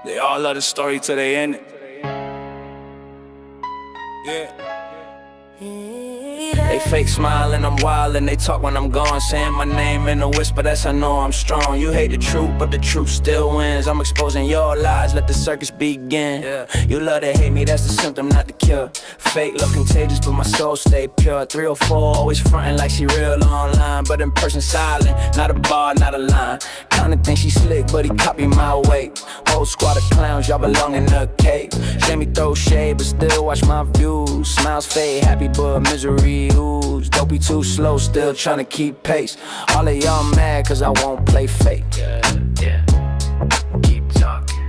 They all love the story till they end it. Yeah. They fake smile and I'm wild and they talk when I'm gone, saying my name in a whisper, that's I know I'm strong. You hate the truth, but the truth still wins. I'm exposing your lies, let the circus begin. You love to hate me, that's the symptom, not the cure. Fake look contagious, but my soul stay pure. 304, always frontin' like she real online, but in person silent, not a bar, not a line. Kinda think she slick, but he copy my weight. Whole squad of clowns, y'all belong in a cave. Jamie throw shade, but still watch my views. Smiles fade, happy but misery ooze. Don't be too slow, still tryna keep pace. All of y'all mad cause I won't play fake. Yeah. Keep talking,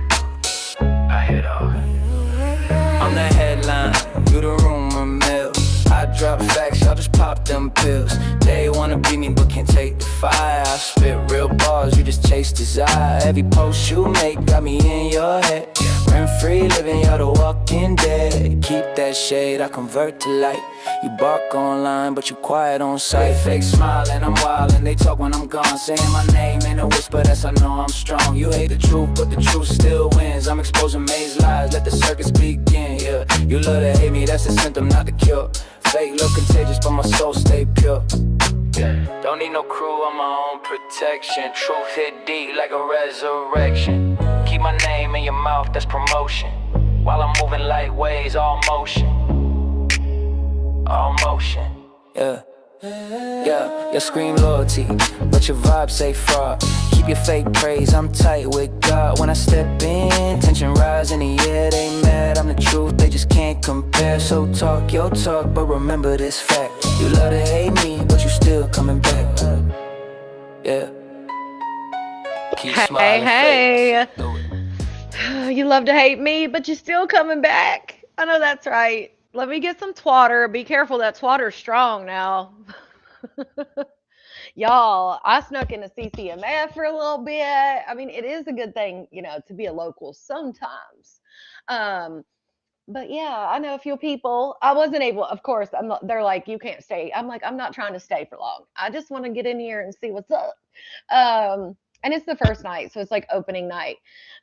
I hit off. I'm the headline, you the rumor mill. I drop facts, y'all just pop them pills. They wanna be me but can't take the fire. I spit real bars, you just chase desire. Every post you make got me in your head. Rent-free living, you're the walking dead. Keep that shade, I convert to light. You bark online, but you quiet on sight. Fake smile and I'm wild and they talk when I'm gone, saying my name in a whisper, that's I know I'm strong. You hate the truth, but the truth still wins. I'm exposing maze lies, let the circus begin. Yeah, you love to hate me, that's the symptom, not the cure. Fake look contagious, but my soul stay pure. Don't need no crew, I'm my own protection. Truth hit deep like a resurrection. Keep my name in your mouth, that's promotion. While I'm moving light waves, all motion. All motion, yeah. You scream loyalty, but your vibe say fraud. Keep your fake praise, I'm tight with God. When I step in, tension rise in the air. They mad, I'm the truth, they just can't compare. So talk your talk, but remember this fact. You love to hate me, but you still coming back. Yeah. Keep smiling, Hey, fake. Do it. you love to hate me, but you're still coming back. I know that's right. Let me get some twatter. Be careful, that twatter's strong now. Y'all, I snuck into CCMF for a little bit. I mean, it is a good thing, to be a local sometimes. Um, but yeah, I know a few people. I wasn't able, of course, they're like, you can't stay. I'm like, I'm not trying to stay for long. I just want to get in here and see what's up. And it's the first night, so it's like opening night.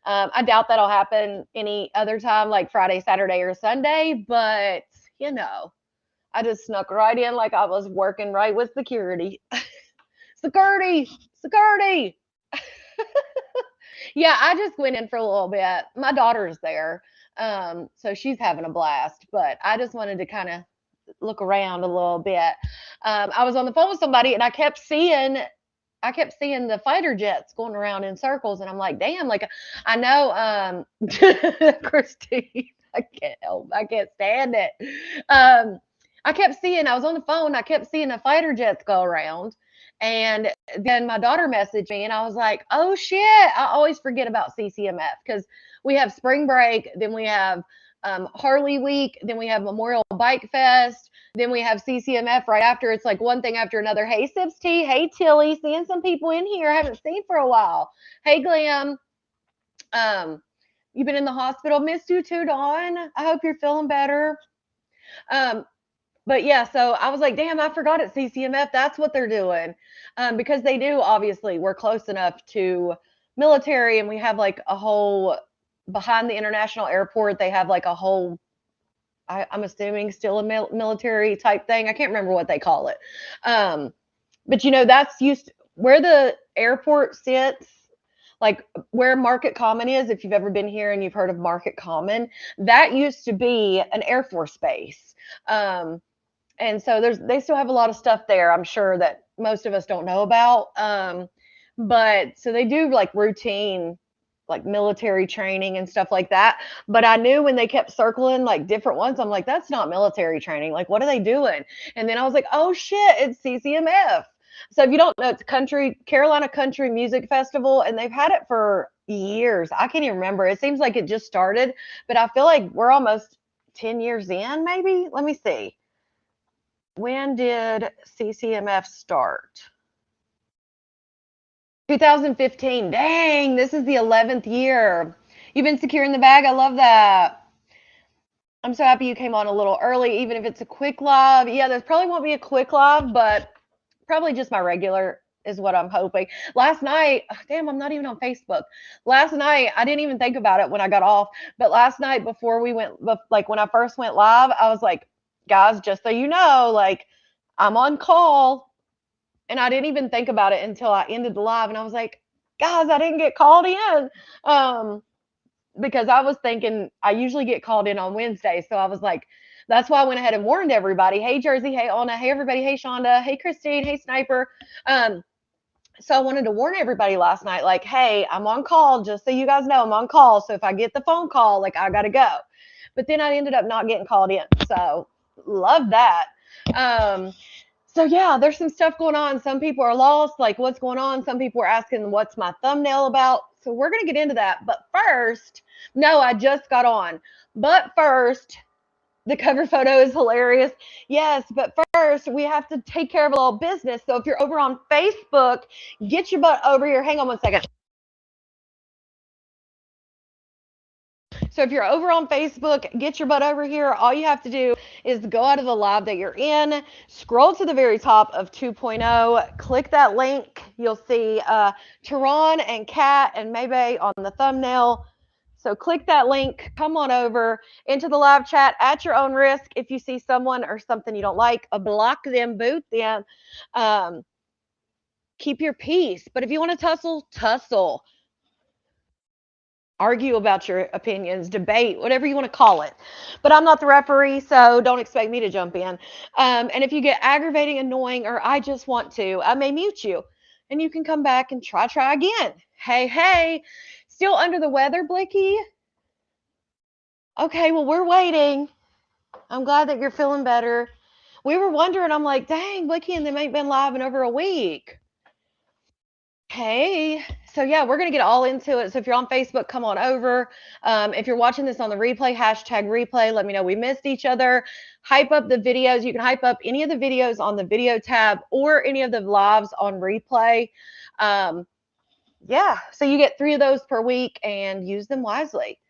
I doubt that'll happen any other time, like Friday, Saturday, or Sunday, but you know, I just snuck right in like I was working right with security. Security, security. Yeah, I just went in for a little bit. My daughter's there, so she's having a blast. But I just wanted to kind of look around a little bit. I was on the phone with somebody, and I kept seeing the fighter jets going around in circles, and I'm like, damn, like I know, Christine, I can't help, I can't stand it. Um, I was on the phone, I kept seeing the fighter jets go around, and then my daughter messaged me, and I was like, oh shit, I always forget about CCMF because we have spring break, then we have Harley Week, then we have Memorial Bike Fest, then we have CCMF right after. It's like one thing after another. Hey, Sips T. Hey, Tilly. Seeing some people in here I haven't seen for a while. Hey, Glam. Um, you've been in the hospital. Missed you too, Dawn. I hope you're feeling better. Um, but yeah, so I was like, damn, I forgot at CCMF. That's what they're doing. Because they do, obviously, we're close enough to military, and we have like a whole, behind the international airport, they have like a whole, I'm assuming still a military type thing. I can't remember what they call it. But that's where the airport sits, like where Market Common is. If you've ever been here and you've heard of Market Common, that used to be an Air Force base. And so they still have a lot of stuff there, I'm sure, that most of us don't know about. But so they do like routine, like military training and stuff like that. But I knew when they kept circling like different ones, I'm like, that's not military training. Like, what are they doing? And then I was like, oh shit, it's CCMF. So if you don't know, it's Carolina Country Music Festival, and they've had it for years. I can't even remember. It seems like it just started, but I feel like we're almost 10 years in, maybe. Let me see. When did CCMF start? 2015. Dang, this is the 11th year. You've been securing the bag. I love that. I'm so happy you came on a little early, even if it's a quick live. Yeah, there probably won't be a quick live, but probably just my regular is what I'm hoping. Last night, damn, I'm not even on Facebook. Last night, I didn't even think about it when I got off, but last night before we went, like when I first went live, I was like, guys, just so you know, like I'm on call. And I didn't even think about it until I ended the live. And I was like, guys, I didn't get called in. Um, because I was thinking I usually get called in on Wednesday. So I was like, that's why I went ahead and warned everybody. Hey, Jersey. Hey, Anna. Hey, everybody. Hey, Shonda. Hey, Christine. Hey, Sniper. Um, so I wanted to warn everybody last night, like, hey, I'm on call. Just so you guys know, I'm on call. So if I get the phone call, like, I got to go. But then I ended up not getting called in. So love that. Um, so yeah, there's some stuff going on. Some people are lost, like what's going on. Some people are asking what's my thumbnail about. So we're gonna get into that. But first, no, I just got on. But first, the cover photo is hilarious. Yes, but first we have to take care of a little business. So if you're over on Facebook, get your butt over here. Hang on one second. So if you're over on Facebook, get your butt over here. All you have to do is go out of the live that you're in, scroll to the very top of 2.0, click that link. You'll see Tehran and Kat and Maybe on the thumbnail. So click that link, come on over into the live chat at your own risk. If you see someone or something you don't like, block them, boot them. Keep your peace. But if you want to tussle, tussle. Argue about your opinions, debate, whatever you want to call it. But I'm not the referee, so don't expect me to jump in. And if you get aggravating, annoying, or I just want to, I may mute you. And you can come back and try again. Hey, hey. Still under the weather, Blicky? Okay, well, we're waiting. I'm glad that you're feeling better. We were wondering, I'm like, dang, Blicky and them ain't been live in over a week. Hey, so yeah, we're going to get all into it. So if you're on Facebook, come on over. If you're watching this on the replay, hashtag replay, let me know we missed each other. Hype up the videos. You can hype up any of the videos on the video tab or any of the lives on replay. Yeah, so you get 3 of those per week and use them wisely.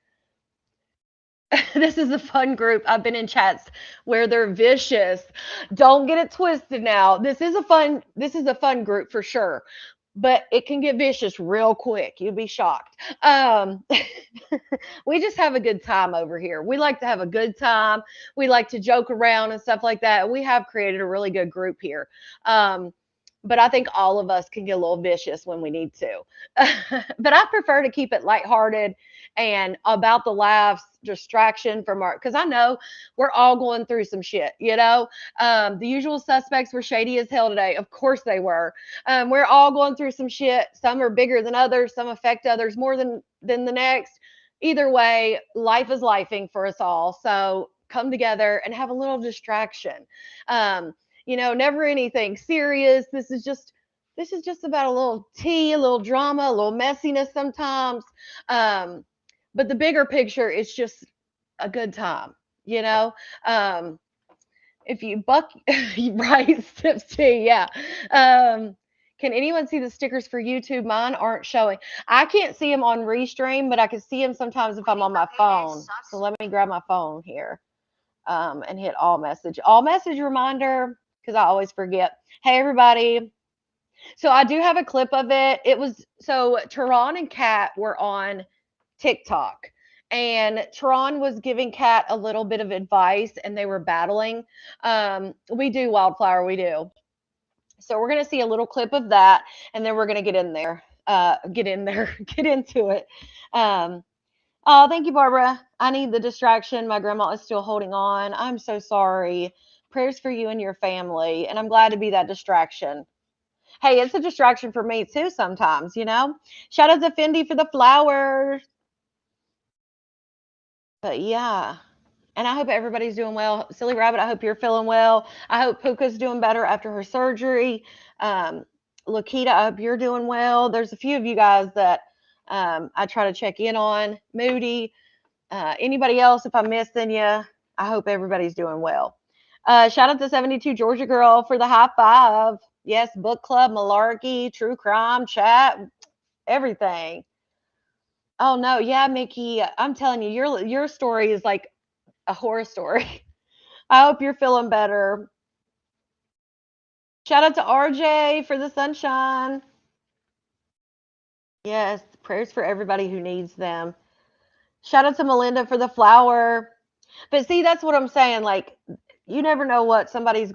This is a fun group. I've been in chats where they're vicious. Don't get it twisted now. This is a fun group for sure. But it can get vicious real quick. You'd be shocked. We just have a good time over here. We like to have a good time. We like to joke around and stuff like that. We have created a really good group here. But I think all of us can get a little vicious when we need to. But I prefer to keep it lighthearted and about the laughs, distraction from because I know we're all going through some shit, The usual suspects were shady as hell today. Of course they were. We're all going through some shit. Some are bigger than others. Some affect others more than the next. Either way, life is lifing for us all. So come together and have a little distraction. Never anything serious. This is just about a little tea, a little drama, a little messiness sometimes. But the bigger picture is just a good time, if you buck right, Steps T, yeah. Can anyone see the stickers for YouTube? Mine aren't showing. I can't see them on Restream, but I can see them sometimes if I'm on my phone. So let me grab my phone here and hit all message reminder because I always forget. Hey, everybody. So I do have a clip of it. So Tehran and Kat were on TikTok. And Tehran was giving Kat a little bit of advice and they were battling. We do, Wildflower, we do. So we're going to see a little clip of that and then we're going to get into it. Oh, thank you, Barbara. I need the distraction. My grandma is still holding on. I'm so sorry. Prayers for you and your family. And I'm glad to be that distraction. Hey, it's a distraction for me too sometimes, Shout out to Fendi for the flowers. But yeah, and I hope everybody's doing well. Silly Rabbit, I hope you're feeling well. I hope Puka's doing better after her surgery. Lakita, I hope you're doing well. There's a few of you guys that I try to check in on. Moody, anybody else, if I'm missing you, I hope everybody's doing well. Shout out to 72 Georgia Girl for the high five. Yes, book club, malarkey, true crime, chat, everything. Oh no, yeah, Mickey, I'm telling you, your story is like a horror story. I hope you're feeling better. Shout out to RJ for the sunshine. Yes, prayers for everybody who needs them. Shout out to Melinda for the flower. But see, that's what I'm saying. Like, you never know what everybody's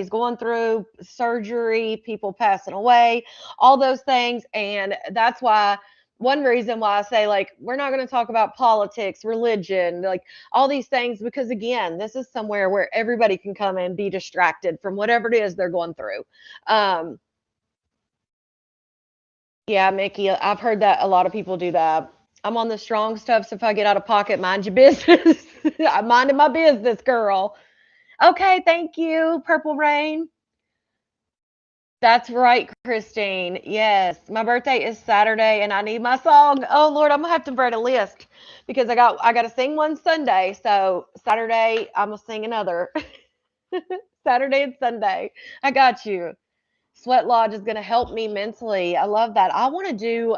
going through, surgery, people passing away, all those things. And that's why one reason why I say, like, we're not going to talk about politics, religion, like all these things, because again, this is somewhere where everybody can come and be distracted from whatever it is they're going through. Um, yeah, Mickey, I've heard that a lot of people do that. I'm on the strong stuff, so if I get out of pocket, mind your business. I'm minding my business, girl. Okay, thank you, Purple Rain. That's right, Christine. Yes, my birthday is Saturday, and I need my song. Oh Lord, I'm gonna have to write a list because I got to sing one Sunday. So Saturday, I'm gonna sing another. Saturday and Sunday, I got you. Sweat Lodge is gonna help me mentally. I love that. I want to do.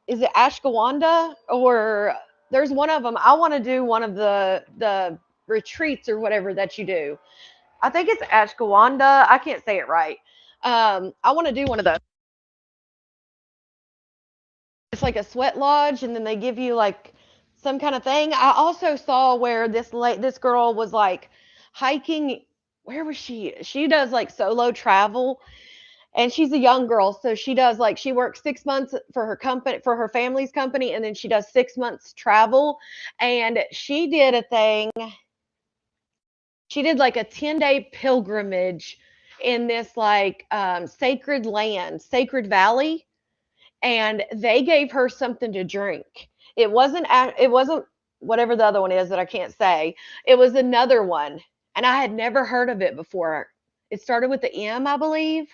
Is it Ashwagandha or there's one of them. I want to do one of the retreats or whatever that you do. I think it's Ashwagandha. I can't say it right. I want to do one of those. It's like a sweat lodge, and then they give you like some kind of thing. I also saw where this girl was like hiking. Where was she? She does like solo travel, and she's a young girl, so she does like she works 6 months for her company, for her family's company, and then she does 6 months travel. And she did a thing. She did like a 10-day pilgrimage in this like sacred land, sacred valley, and they gave her something to drink. It wasn't whatever the other one is that I can't say. It was another one, and I had never heard of it before. It started with the M, I believe.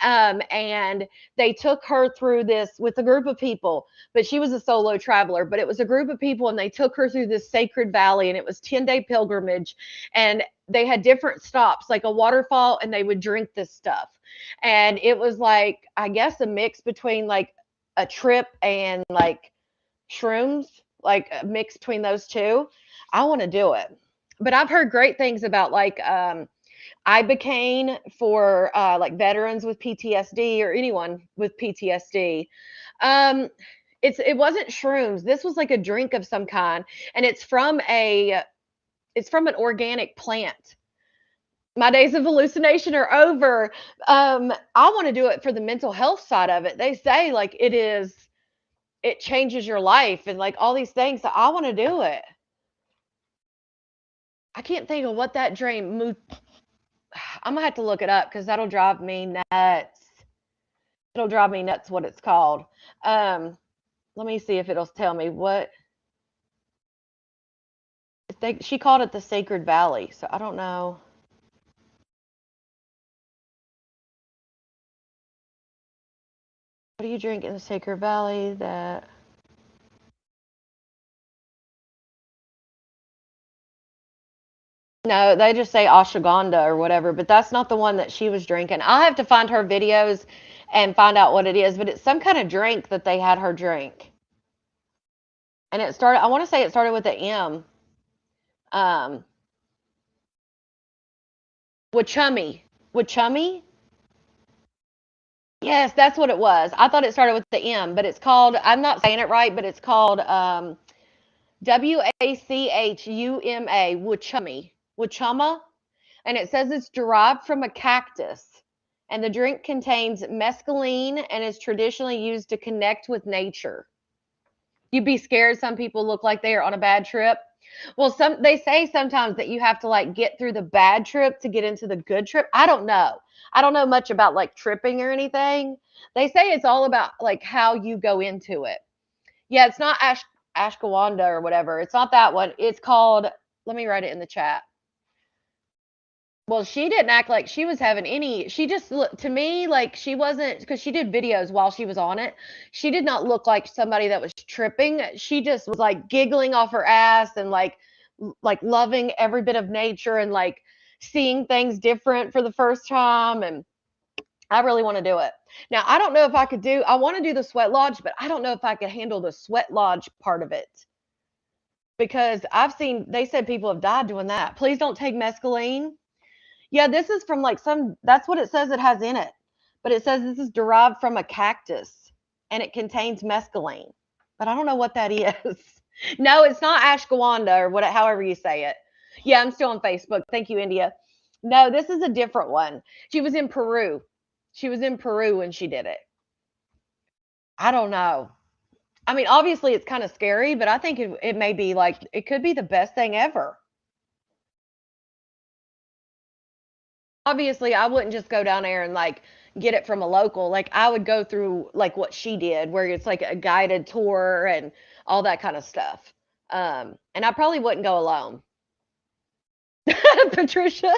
And they took her through this with a group of people, but she was a solo traveler, but it was a group of people, and they took her through this sacred valley, and it was 10-day pilgrimage. And they had different stops like a waterfall, and they would drink this stuff. And it was like, I guess, a mix between like a trip and like shrooms, like a mix between those two. I want to do it, but I've heard great things about like ibogaine for like veterans with PTSD or anyone with PTSD. Um, it wasn't shrooms. This was like a drink of some kind, and it's from an organic plant. My days of hallucination are over. I want to do it for the mental health side of it. They say like it changes your life and like all these things. So I want to do it. I can't think of what that dream. I'm gonna have to look it up because that'll drive me nuts. It'll drive me nuts what it's called. Um, Let me see if it'll tell me what she called it, the Sacred Valley. So I don't know. What do you drink in the Sacred Valley that No, they just say ashwagandha or whatever, but that's not the one that she was drinking. I'll have to find her videos and find out what it is, but it's some kind of drink that they had her drink. And I want to say it started with the M. Um, Wachummy. Wachummy? Yes, that's what it was. I thought it started with the M, but it's called, I'm not saying it right, but it's called Wachuma, Wachuma, and it says it's derived from a cactus. And the drink contains mescaline and is traditionally used to connect with nature. You'd be scared some people look like they are on a bad trip. Well, they say sometimes that you have to like get through the bad trip to get into the good trip. I don't know. I don't know much about like tripping or anything. They say it's all about like how you go into it. Yeah, it's not ashwagandha or whatever. It's not that one. It's called. Let me write it in the chat. Well, she didn't act like she was having any. She just looked to me like she wasn't, because she did videos while she was on it. She did not look like somebody that was tripping. She just was like giggling off her ass and like loving every bit of nature and like seeing things different for the first time. And I really want to do it. Now, I don't know if I could do. I want to do the sweat lodge, but I don't know if I could handle the sweat lodge part of it because I've seen. They said people have died doing that. Please don't take mescaline. Yeah, this is from like that's what it says it has in it. But it says this is derived from a cactus and it contains mescaline. But I don't know what that is. No, it's not ashwagandha or however you say it. Yeah, I'm still on Facebook. Thank you, India. No, this is a different one. She was in Peru. She was in Peru when she did it. I don't know. I mean, obviously it's kind of scary, but I think it may be like it could be the best thing ever. Obviously, I wouldn't just go down there and like get it from a local. Like I would go through like what she did, where it's like a guided tour and all that kind of stuff. And I probably wouldn't go alone. Patricia,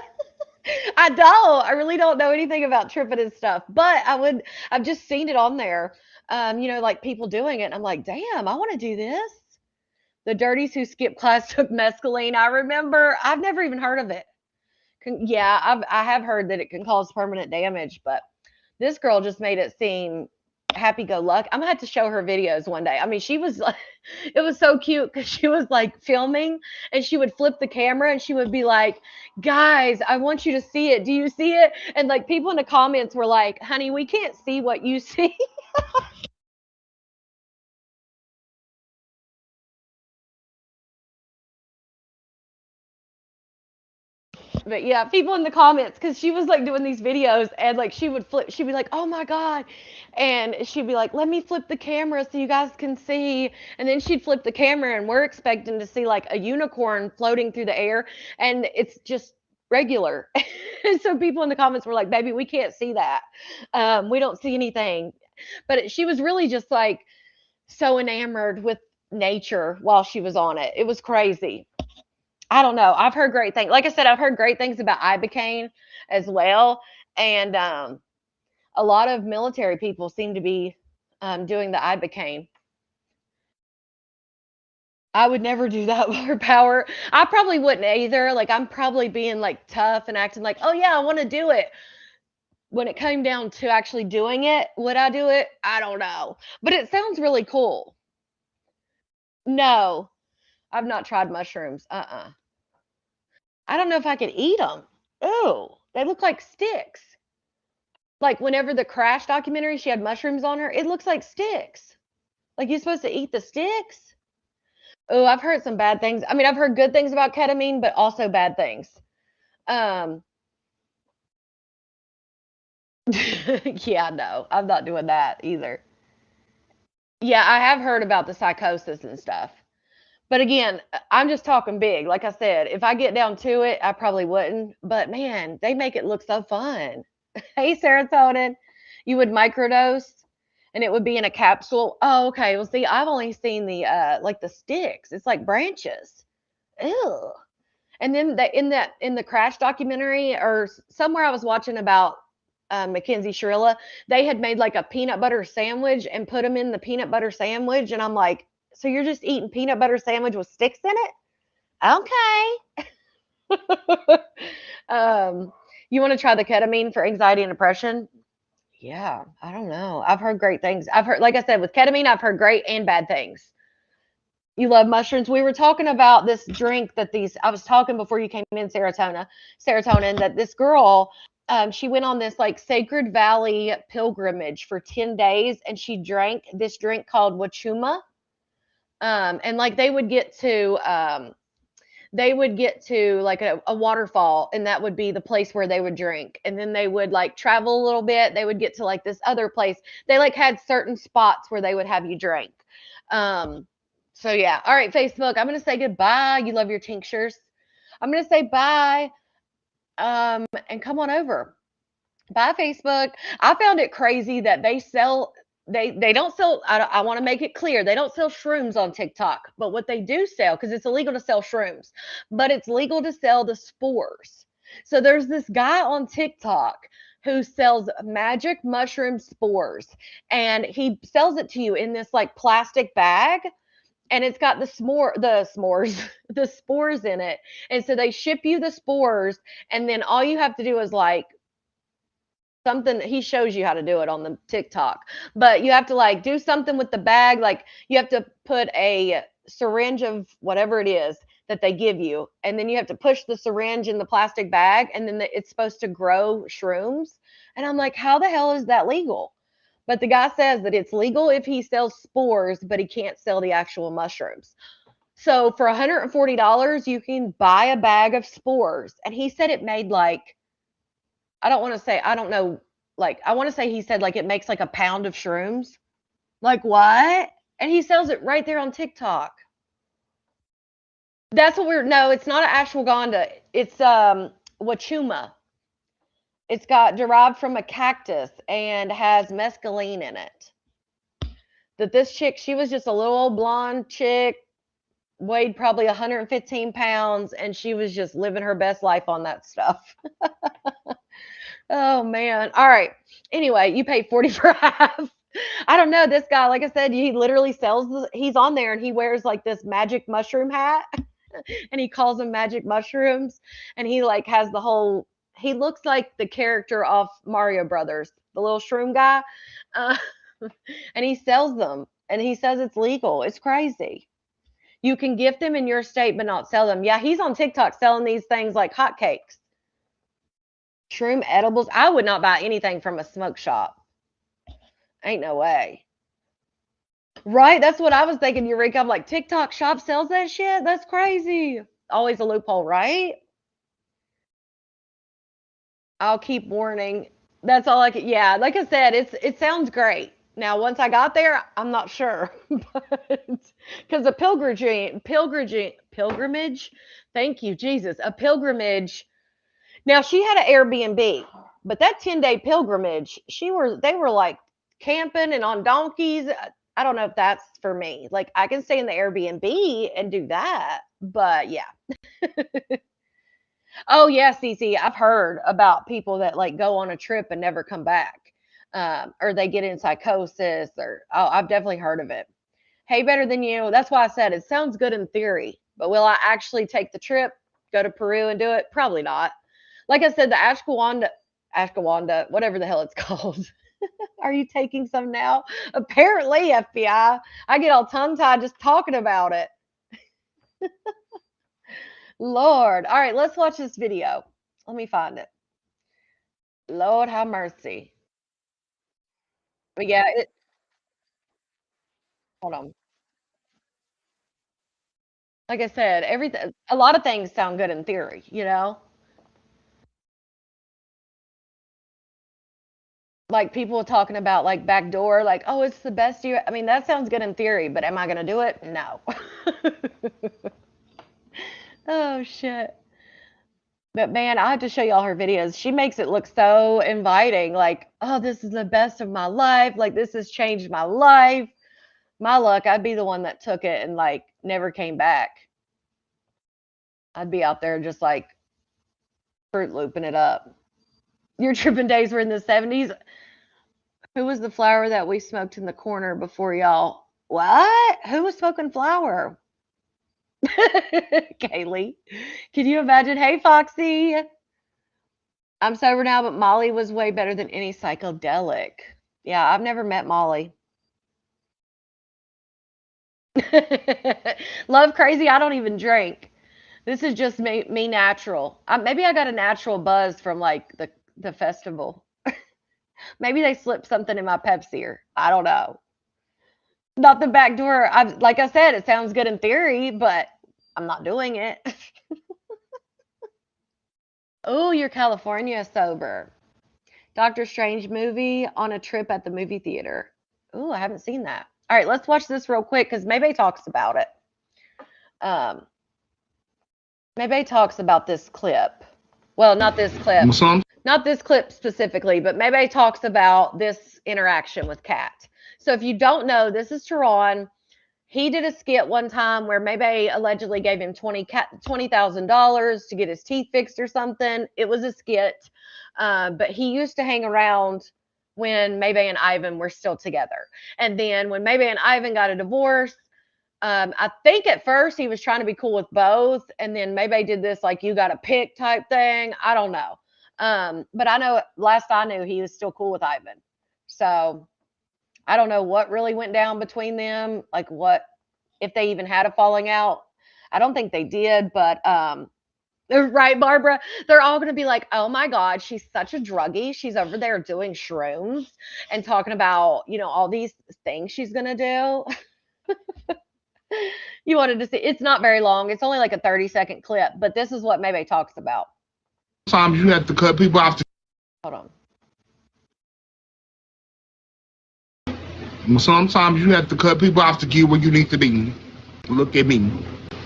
I don't. I really don't know anything about tripping and stuff, but I've just seen it on there. Like people doing it, and I'm like, damn, I want to do this. The dirties who skipped class took mescaline. I remember. I've never even heard of it. Yeah, I have heard that it can cause permanent damage, but this girl just made it seem happy go lucky. I'm gonna have to show her videos one day. I mean, she was like, it was so cute because she was like filming and she would flip the camera and she would be like, guys, I want you to see it. Do you see it? And like people in the comments were like, honey, we can't see what you see. But yeah, people in the comments, because she was like doing these videos and like she'd be like, oh my God. And she'd be like, let me flip the camera so you guys can see. And then she'd flip the camera and we're expecting to see like a unicorn floating through the air. And it's just regular. And so people in the comments were like, baby, we can't see that. We don't see anything. But she was really just like so enamored with nature while she was on it. It was crazy. I don't know. I've heard great things. Like I said, I've heard great things about ibogaine as well, and a lot of military people seem to be doing the ibogaine. I would never do that for power. I probably wouldn't either. Like I'm probably being like tough and acting like, oh yeah, I want to do it. When it came down to actually doing it, would I do it? I don't know. But it sounds really cool. No, I've not tried mushrooms. I don't know if I could eat them. Oh, they look like sticks. Like whenever the Crash documentary, she had mushrooms on her, it looks like sticks. Like you're supposed to eat the sticks? Oh, I've heard some bad things. I mean, I've heard good things about ketamine, but also bad things. Um, yeah, no, I'm not doing that either. Yeah, I have heard about the psychosis and stuff. But again, I'm just talking big. Like I said, if I get down to it, I probably wouldn't. But man, they make it look so fun. Hey, serotonin, you would microdose and it would be in a capsule. Oh, okay. Well, see, I've only seen the like the sticks. It's like branches. Ew. And then in the Crash documentary or somewhere I was watching about Mackenzie Shirilla, they had made like a peanut butter sandwich and put them in the peanut butter sandwich, and I'm like, so you're just eating peanut butter sandwich with sticks in it? Okay. You want to try the ketamine for anxiety and depression? Yeah, I don't know. I've heard great things. I've heard, like I said, with ketamine, I've heard great and bad things. You love mushrooms. We were talking about this drink that I was talking before you came in, serotonin, that this girl, she went on this like Sacred Valley pilgrimage for 10 days and she drank this drink called Wachuma. And like they would get to like a waterfall and that would be the place where they would drink. And then they would like travel a little bit. They would get to like this other place. They like had certain spots where they would have you drink. So yeah. All right, Facebook. I'm gonna say goodbye. You love your tinctures. I'm gonna say bye. And come on over. Bye, Facebook. I found it crazy that they don't sell. I want to make it clear they don't sell shrooms on TikTok, but what they do sell, because it's illegal to sell shrooms, but it's legal to sell the spores. So there's this guy on TikTok who sells magic mushroom spores, and he sells it to you in this like plastic bag, and it's got the spores in it, and so they ship you the spores, and then all you have to do is like something. He shows you how to do it on the TikTok, but you have to like do something with the bag. Like you have to put a syringe of whatever it is that they give you, and then you have to push the syringe in the plastic bag, and then it's supposed to grow shrooms. And I'm like, how the hell is that legal? But the guy says that it's legal if he sells spores, but he can't sell the actual mushrooms. So for $140, you can buy a bag of spores. And he said it made like, I don't want to say, I don't know, like, I want to say he said like it makes like a pound of shrooms. Like, what? And he sells it right there on TikTok. That's what no, it's not an ashwagandha. It's wachuma. It's got derived from a cactus and has mescaline in it. That this chick, she was just a little old blonde chick, weighed probably 115 pounds, and she was just living her best life on that stuff. Oh man. All right. Anyway, you pay 40 for half. I don't know. This guy, like I said, he literally sells, he's on there and he wears like this magic mushroom hat and he calls them magic mushrooms. And he like has the whole, he looks like the character off Mario Brothers, the little shroom guy. Uh, and he sells them and he says it's legal. It's crazy. You can gift them in your state, but not sell them. Yeah, he's on TikTok selling these things like hotcakes. Shroom edibles. I would not buy anything from a smoke shop. Ain't no way. Right? That's what I was thinking, Eureka. I'm like, TikTok shop sells that shit? That's crazy. Always a loophole, right? I'll keep warning. That's all I can. Yeah, like I said, it sounds great. Now, once I got there, I'm not sure, but because a pilgrimage. Thank you, Jesus. A pilgrimage. Now she had an Airbnb, but that 10-day pilgrimage, they were like camping and on donkeys. I don't know if that's for me. Like I can stay in the Airbnb and do that, but yeah. Oh yeah, Cece, I've heard about people that like go on a trip and never come back, or they get in psychosis, or oh, I've definitely heard of it. Hey, better than you. That's why I said it sounds good in theory, but will I actually take the trip, go to Peru and do it? Probably not. Like I said, the ashwagandha, whatever the hell it's called. Are you taking some now? Apparently, FBI. I get all tongue tied just talking about it. Lord. All right, let's watch this video. Let me find it. Lord have mercy. But yeah, hold on. Like I said, everything, a lot of things sound good in theory, you know? Like people talking about like backdoor, like, oh, it's the best you. I mean, that sounds good in theory, but am I going to do it? No. Oh, shit. But man, I have to show y'all her videos. She makes it look so inviting. Like, oh, this is the best of my life. Like, this has changed my life. My luck, I'd be the one that took it and like never came back. I'd be out there just like Fruit Looping it up. Your tripping days were in the 70s. Who was the flower that we smoked in the corner before y'all? What? Who was smoking flower? Kaylee. Can you imagine? Hey, Foxy. I'm sober now, but Molly was way better than any psychedelic. Yeah, I've never met Molly. Love crazy. I don't even drink. This is just me natural. Maybe I got a natural buzz from like the festival. Maybe they slipped something in my Pepsi or I don't know. Not the back door. Like I said, it sounds good in theory, but I'm not doing it. Oh, you're California sober. Doctor Strange movie on a trip at the movie theater. Oh, I haven't seen that. All right, let's watch this real quick because Maybe talks about it. Maybe talks about this clip. Well, not this clip. Not this clip specifically, but Maybe talks about this interaction with Kat. So if you don't know, this is Teron. He did a skit one time where Maybe allegedly gave him $20,000 to get his teeth fixed or something. It was a skit, but he used to hang around when Maybe and Ivan were still together. And then when Maybe and Ivan got a divorce, I think at first he was trying to be cool with both, and then Maybe did this like you got to pick type thing. I don't know. But I know last I knew he was still cool with Ivan. So I don't know what really went down between them, like what if they even had a falling out. I don't think they did, but right, Barbara? They're all going to be like, oh my God, she's such a druggie. She's over there doing shrooms and talking about, all these things she's going to do. You wanted to see, it's not very long. It's only like a 30-second clip, but this is what Maybe talks about. Sometimes you have to cut people off. Hold on. Sometimes you have to cut people off to get where you need to be. Look at me.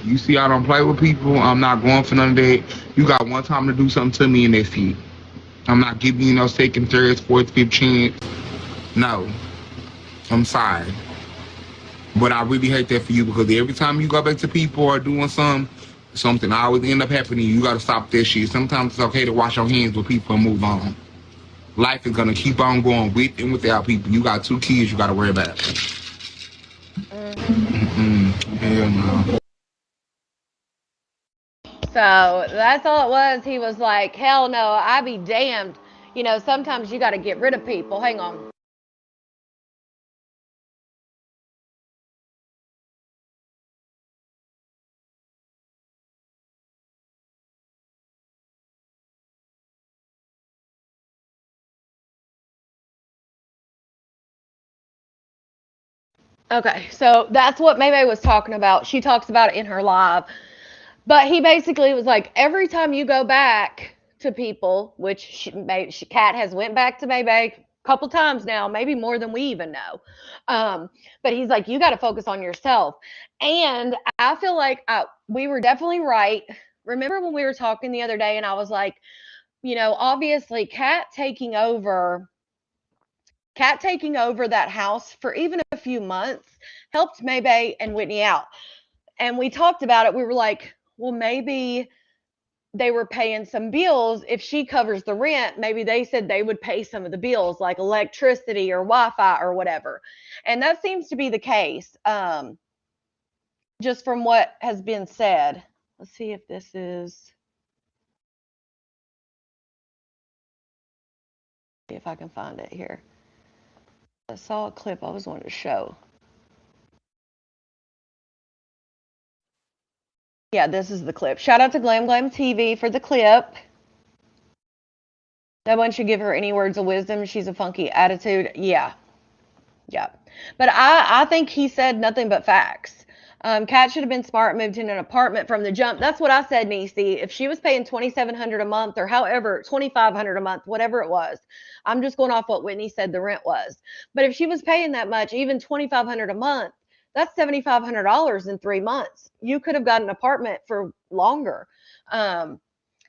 You see, I don't play with people. I'm not going for none of that. You got one time to do something to me and that's it. I'm not giving you no second, third, fourth, fifth chance. No. I'm sorry. But I really hate that for you because every time you go back to people or doing something always end up happening. You got to stop that shit. Sometimes it's okay to wash your hands with people and move on. Life is going to keep on going with and without people. You got 2 kids you got to worry about. Hell no. So that's all it was. He was like, hell no, I be damned. Sometimes you got to get rid of people. Hang on. Okay, so that's what Maybe was talking about. She talks about it in her live. But he basically was like, every time you go back to people, which Kat has went back to Maybe a couple times now, maybe more than we even know. But he's like, you got to focus on yourself. And I feel like we were definitely right. Remember when we were talking the other day and I was like, obviously Kat taking over that house for even a few months helped Maybe and Whitney out. And we talked about it. We were like, well, maybe they were paying some bills. If she covers the rent, maybe they said they would pay some of the bills like electricity or Wi-Fi or whatever. And that seems to be the case, just from what has been said. Let's see if this is, see if I can find it here. I saw a clip I was wanting to show. Yeah, this is the clip. Shout out to Glam Glam TV for the clip. No one should give her any words of wisdom. She's a funky attitude. Yeah. But I think he said nothing but facts. Kat should have been smart, moved in an apartment from the jump. That's what I said, Niecy. If she was paying $2,700 a month or however, $2,500 a month, whatever it was, I'm just going off what Whitney said the rent was. But if she was paying that much, even $2,500 a month, that's $7,500 in 3 months. You could have got an apartment for longer.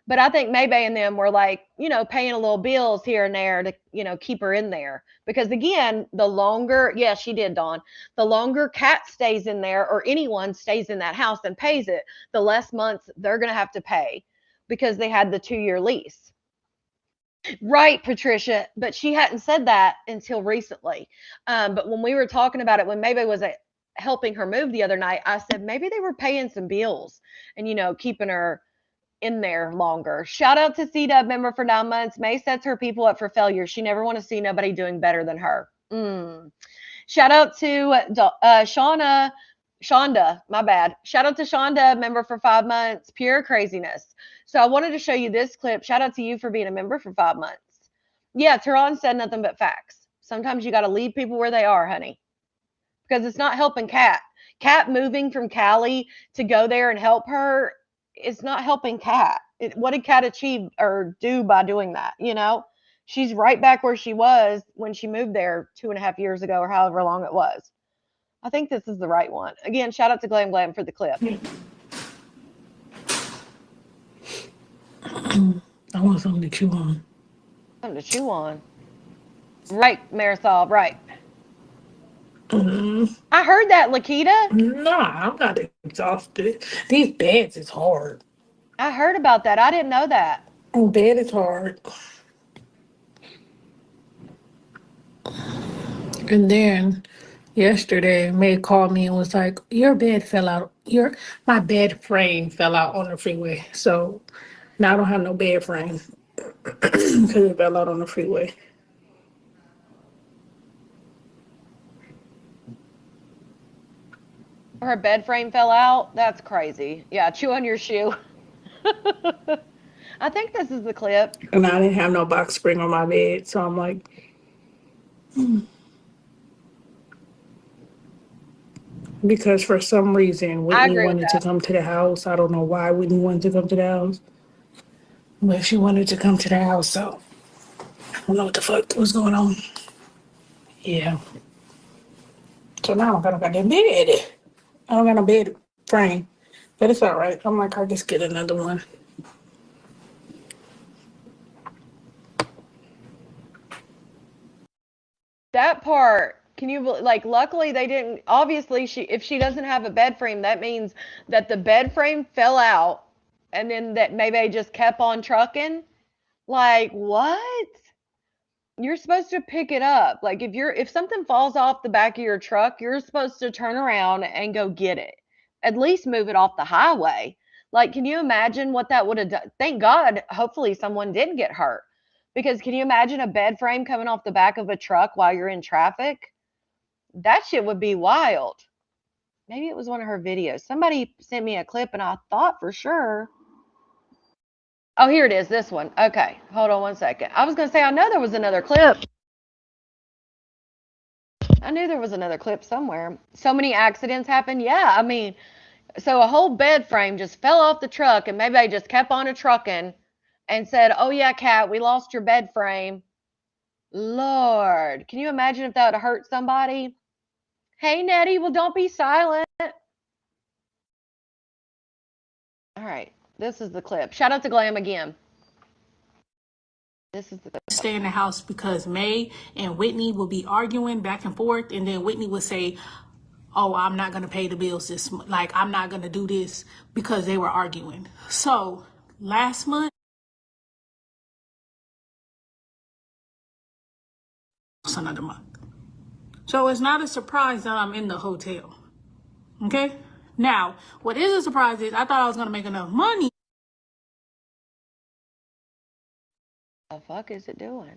But I think Maybe and them were like, paying a little bills here and there to, keep her in there. Because again, the longer, yeah, she did, Dawn, the longer Kat stays in there or anyone stays in that house and pays it, the less months they're going to have to pay because they had the 2-year lease. Right, Patricia, but she hadn't said that until recently. But when we were talking about it, when Maybe was helping her move the other night, I said maybe they were paying some bills and, keeping her in there longer. Shout out to C-Dub member for 9 months. May sets her people up for failure. She never want to see nobody doing better than her. Shout out to Shonda, my bad. Shout out to Shonda, member for 5 months. Pure craziness. So I wanted to show you this clip. Shout out to you for being a member for 5 months. Yeah, Tehran said nothing but facts. Sometimes you got to leave people where they are, honey, because it's not helping Kat. Kat moving from Cali to go there and help her, it's not helping Kat. What did Kat achieve or do by doing that? She's right back where she was when she moved there 2.5 years ago or however long it was. I think this is the right one. Again, shout out to Glam Glam for the clip. I want something to chew on. Something to chew on. Right, Marisol, right. I heard that, Lakita. Nah, I'm not exhausted. These beds is hard. I heard about that. I didn't know that. Bed is hard. And then yesterday, May called me and was like, "Your bed fell out. My bed frame fell out on the freeway. So now I don't have no bed frame because it fell out on the freeway." Her bed frame fell out. That's crazy. Yeah, chew on your shoe. I think this is the clip. And I didn't have no box spring on my bed, so I'm like, because for some reason I Whitney agree with wanted to that. come to the house. I don't know why Whitney wanted to come to the house, but she wanted to come to the house, so I don't know what the fuck was going on. Yeah. So now I got that bed. I don't got no bed frame, but it's all right. I'm like, I'll just get another one. That part, can you like? Luckily, they didn't. Obviously, if she doesn't have a bed frame, that means that the bed frame fell out, and then that maybe they just kept on trucking. Like what? You're supposed to pick it up. Like if something falls off the back of your truck, you're supposed to turn around and go get it. At least move it off the highway. Like, can you imagine what that would have done? Thank God, hopefully someone didn't get hurt. Because can you imagine a bed frame coming off the back of a truck while you're in traffic? That shit would be wild. Maybe it was one of her videos. Somebody sent me a clip and I thought for sure. Oh, here it is, this one. Okay, hold on one second. I was going to say, I know there was another clip. I knew there was another clip somewhere. So many accidents happen. Yeah, I mean, so a whole bed frame just fell off the truck and maybe they just kept on a trucking and said, oh yeah, Kat, we lost your bed frame. Lord, can you imagine if that would have hurt somebody? Hey, Nettie, well, don't be silent. All right, this is the clip. Shout out to Glam again. This is the clip. Stay in the house because May and Whitney will be arguing back and forth, and then Whitney would say, oh, I'm not going to pay the bills this month. Like, I'm not going to do this because they were arguing. So last month, it's another month. So it's not a surprise that I'm in the hotel. Okay? Now, what is a surprise is I thought I was going to make enough money. What the fuck is it doing?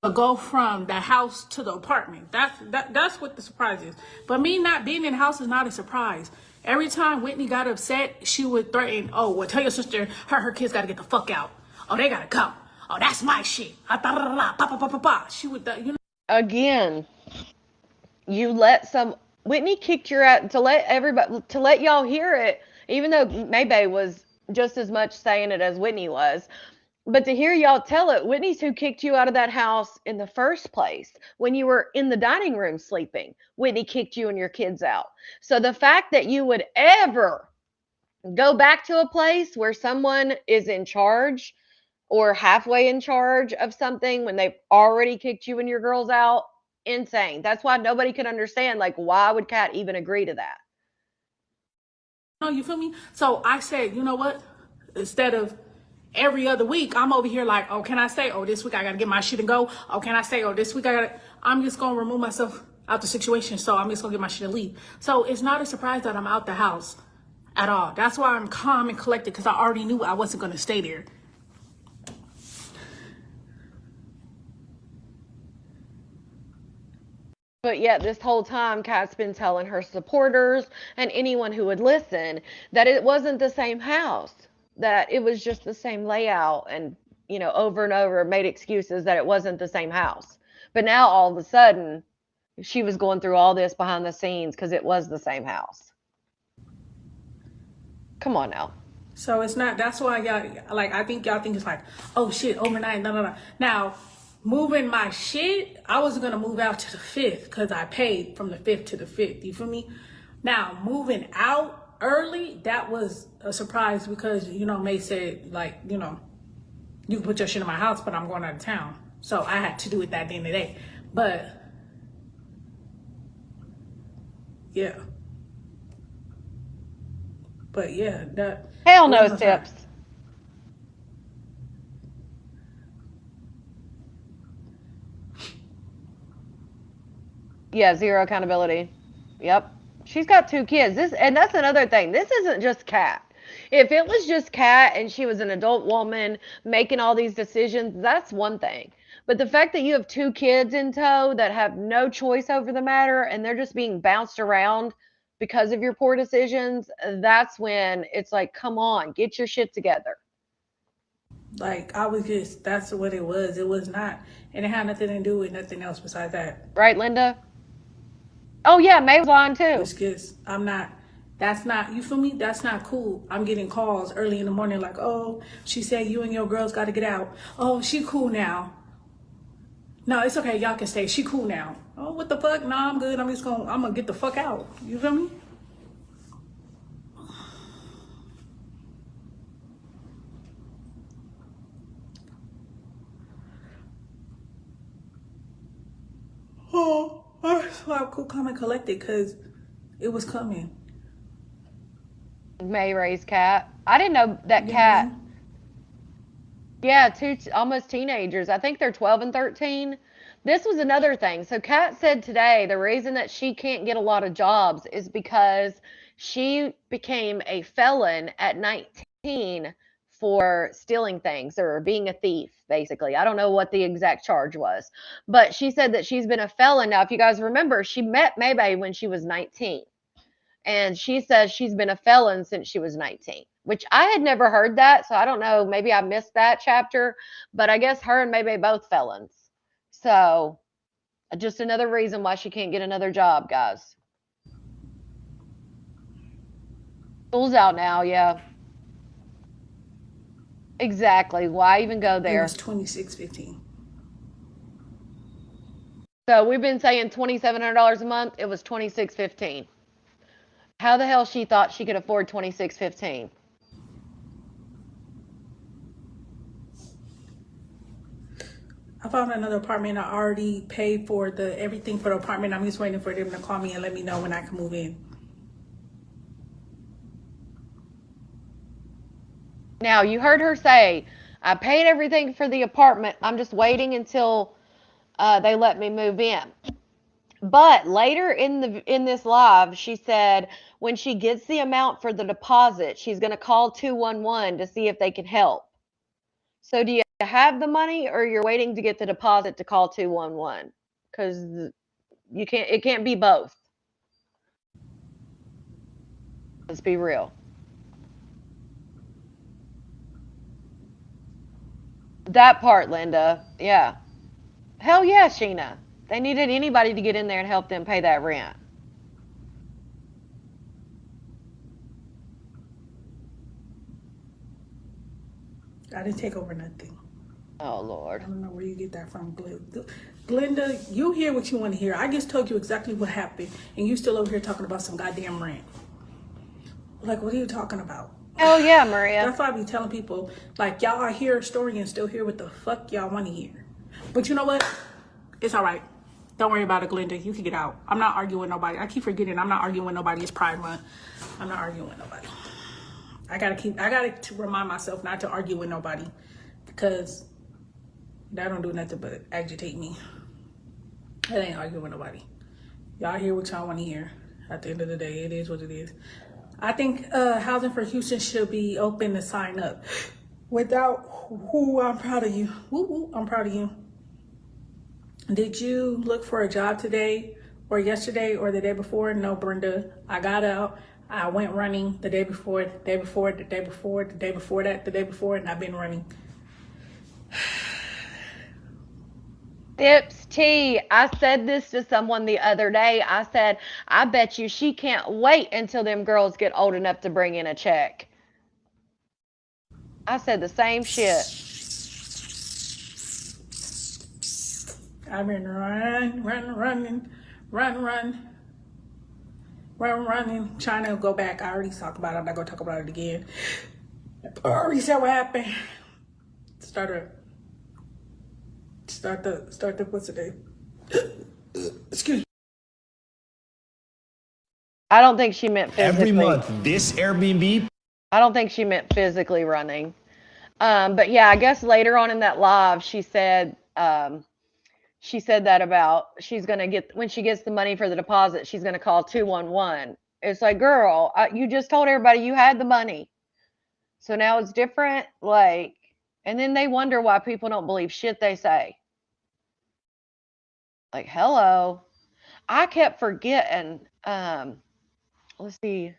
To go from the house to the apartment. That's what the surprise is. But me not being in the house is not a surprise. Every time Whitney got upset, she would threaten, oh, well, tell your sister her kids got to get the fuck out. Oh, they got to come. Oh, that's my shit. She would, you know. Again, you let Whitney kicked your ass to let everybody, to let y'all hear it, even though Maybay was just as much saying it as Whitney was. But to hear y'all tell it, Whitney's who kicked you out of that house in the first place when you were in the dining room sleeping. Whitney kicked you and your kids out. So the fact that you would ever go back to a place where someone is in charge or halfway in charge of something when they've already kicked you and your girls out, insane. That's why nobody could understand, like, why would Kat even agree to that? No, you feel me? So I said, you know what? Instead of every other week, I'm over here like, oh, can I say, oh, this week I got to get my shit and go? Oh, can I say, oh, this week I'm just going to remove myself out the situation. So I'm just going to get my shit and leave. So it's not a surprise that I'm out the house at all. That's why I'm calm and collected because I already knew I wasn't going to stay there. But yet this whole time, Kat's been telling her supporters and anyone who would listen that it wasn't the same house, that it was just the same layout, and, you know, over and over made excuses that it wasn't the same house. But now all of a sudden, she was going through all this behind the scenes because it was the same house. Come on now. So it's not, that's why y'all, like, I think y'all think it's like, oh shit, overnight, no. Now, moving my shit, I was gonna move out to the 5th because I paid from the 5th to the 5th. You feel me? Now, moving out early, that was a surprise because, you know, May said, like, you know, you can put your shit in my house, but I'm going out of town. So I had to do it at the end of the day. But, yeah. But, yeah, that. Hell no, Tips. Yeah, zero accountability. Yep. She's got 2 kids. And that's another thing. This isn't just Kat. If it was just Kat and she was an adult woman making all these decisions, that's one thing. But the fact that you have 2 kids in tow that have no choice over the matter and they're just being bounced around because of your poor decisions, that's when it's like, come on, get your shit together. Like, I was just, that's what it was. It was not, and it had nothing to do with nothing else besides that. Right, Linda? Oh, yeah, May was lying too. It's just, that's not, you feel me? That's not cool. I'm getting calls early in the morning like, oh, she said you and your girls got to get out. Oh, she cool now. No, it's okay. Y'all can stay. She cool now. Oh, what the fuck? No, I'm good. I'm gonna get the fuck out. You feel me? Oh, so I'm cool, calm, and collected because it was coming. May raised Cat. I didn't know that Cat. Yeah, two almost teenagers. I think they're 12 and 13. This was another thing. So Kat said today the reason that she can't get a lot of jobs is because she became a felon at 19 for stealing things or being a thief, basically. I don't know what the exact charge was, but she said that she's been a felon. Now, if you guys remember, she met Maybay when she was 19. And she says she's been a felon since she was 19, which I had never heard that. So I don't know. Maybe I missed that chapter, but I guess her and maybe both felons. So just another reason why she can't get another job, guys. School's out now. Yeah. Exactly. Why even go It there? was $26.15. So we've been saying $2,700 a month. It was $26.15. How the hell she thought she could afford $26.15? I found another apartment. I already paid for everything for the apartment. I'm just waiting for them to call me and let me know when I can move in. Now, you heard her say, I paid everything for the apartment. I'm just waiting until they let me move in. But later in this live, she said when she gets the amount for the deposit, she's going to call 211 to see if they can help. So do you have the money or you're waiting to get the deposit to call 211? Because it can't be both. Let's be real. That part, Linda. Yeah. Hell yeah, Sheena. They needed anybody to get in there and help them pay that rent. I didn't take over nothing. Oh, Lord. I don't know where you get that from, Glenda. You hear what you want to hear. I just told you exactly what happened, and you still over here talking about some goddamn rent. Like, what are you talking about? Hell yeah, Maria. That's why I be telling people, like, y'all are hear a story and still hear what the fuck y'all want to hear. But you know what? It's all right. Don't worry about it, Glenda. You can get out. I'm not arguing with nobody. I keep forgetting I'm not arguing with nobody. It's Pride Month. I'm not arguing with nobody. I gotta to remind myself not to argue with nobody because that don't do nothing but agitate me. I ain't arguing with nobody. Y'all hear what y'all want to hear. At the end of the day, it is what it is. I think Housing for Houston should be open to sign up. Without who, I'm proud of you. Woo, I'm proud of you. Did you look for a job today or yesterday or the day before? No, Brenda. I got out. I went running the day before, the day before, the day before, the day before that, the day before, and I've been running. Tips T, I said this to someone the other day. I said, I bet you she can't wait until them girls get old enough to bring in a check. I said the same shit. I've been running, trying to go back. I already talked about it. I'm not going to talk about it again. I already said what happened. Start the what's the name? Excuse me. I don't think she meant physically. Every month, this Airbnb. I don't think she meant physically running. But yeah, I guess later on in that live, she said that about she's going to get, when she gets the money for the deposit, she's going to call 211. It's like, girl, you just told everybody you had the money. So now it's different. Like, and then they wonder why people don't believe shit they say. Like, hello. I kept forgetting. let's see.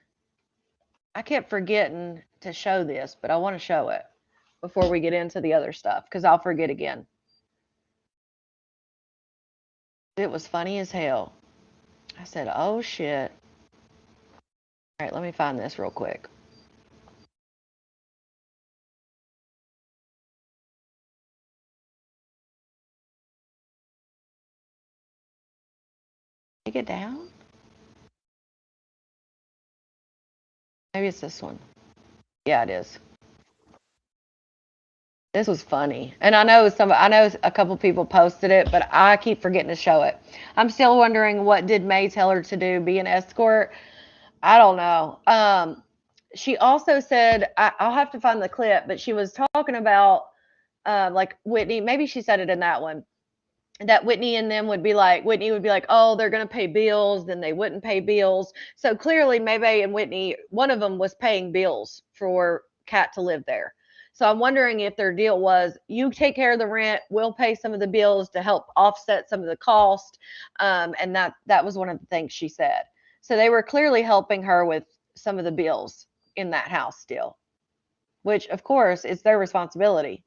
I kept forgetting to show this, but I want to show it before we get into the other stuff because I'll forget again. It was funny as hell. I said, oh shit. All right, let me find this real quick. Take it down? Maybe it's this one. Yeah, it is. This was funny. And I know a couple people posted it, but I keep forgetting to show it. I'm still wondering what did May tell her to do, be an escort? I don't know. She also said I'll have to find the clip, but she was talking about like Whitney, maybe she said it in that one. That Whitney and them would be like, Whitney would be like, oh, they're going to pay bills, then they wouldn't pay bills. So clearly, Maybay and Whitney, one of them was paying bills for Kat to live there. So I'm wondering if their deal was, you take care of the rent, we'll pay some of the bills to help offset some of the cost. And that was one of the things she said. So they were clearly helping her with some of the bills in that house still, which of course is their responsibility.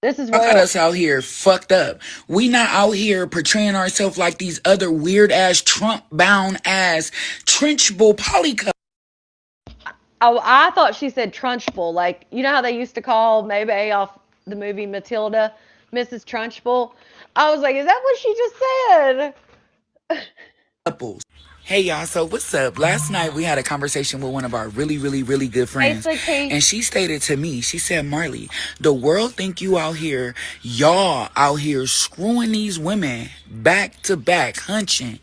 This is Y'all got where us out here fucked up. We not out here portraying ourselves like these other weird ass Trump bound ass trenchable polycup. Oh, I thought she said Trunchbull. Like, you know how they used to call Maybay off the movie Matilda, Mrs. Trunchbull? I was like, is that what she just said? Couples. Hey y'all, so what's up? Last night we had a conversation with one of our really, really, really good friends. Basically, And she stated to me, she said, Marley, the world think you out here, y'all out here screwing these women back to back, hunching.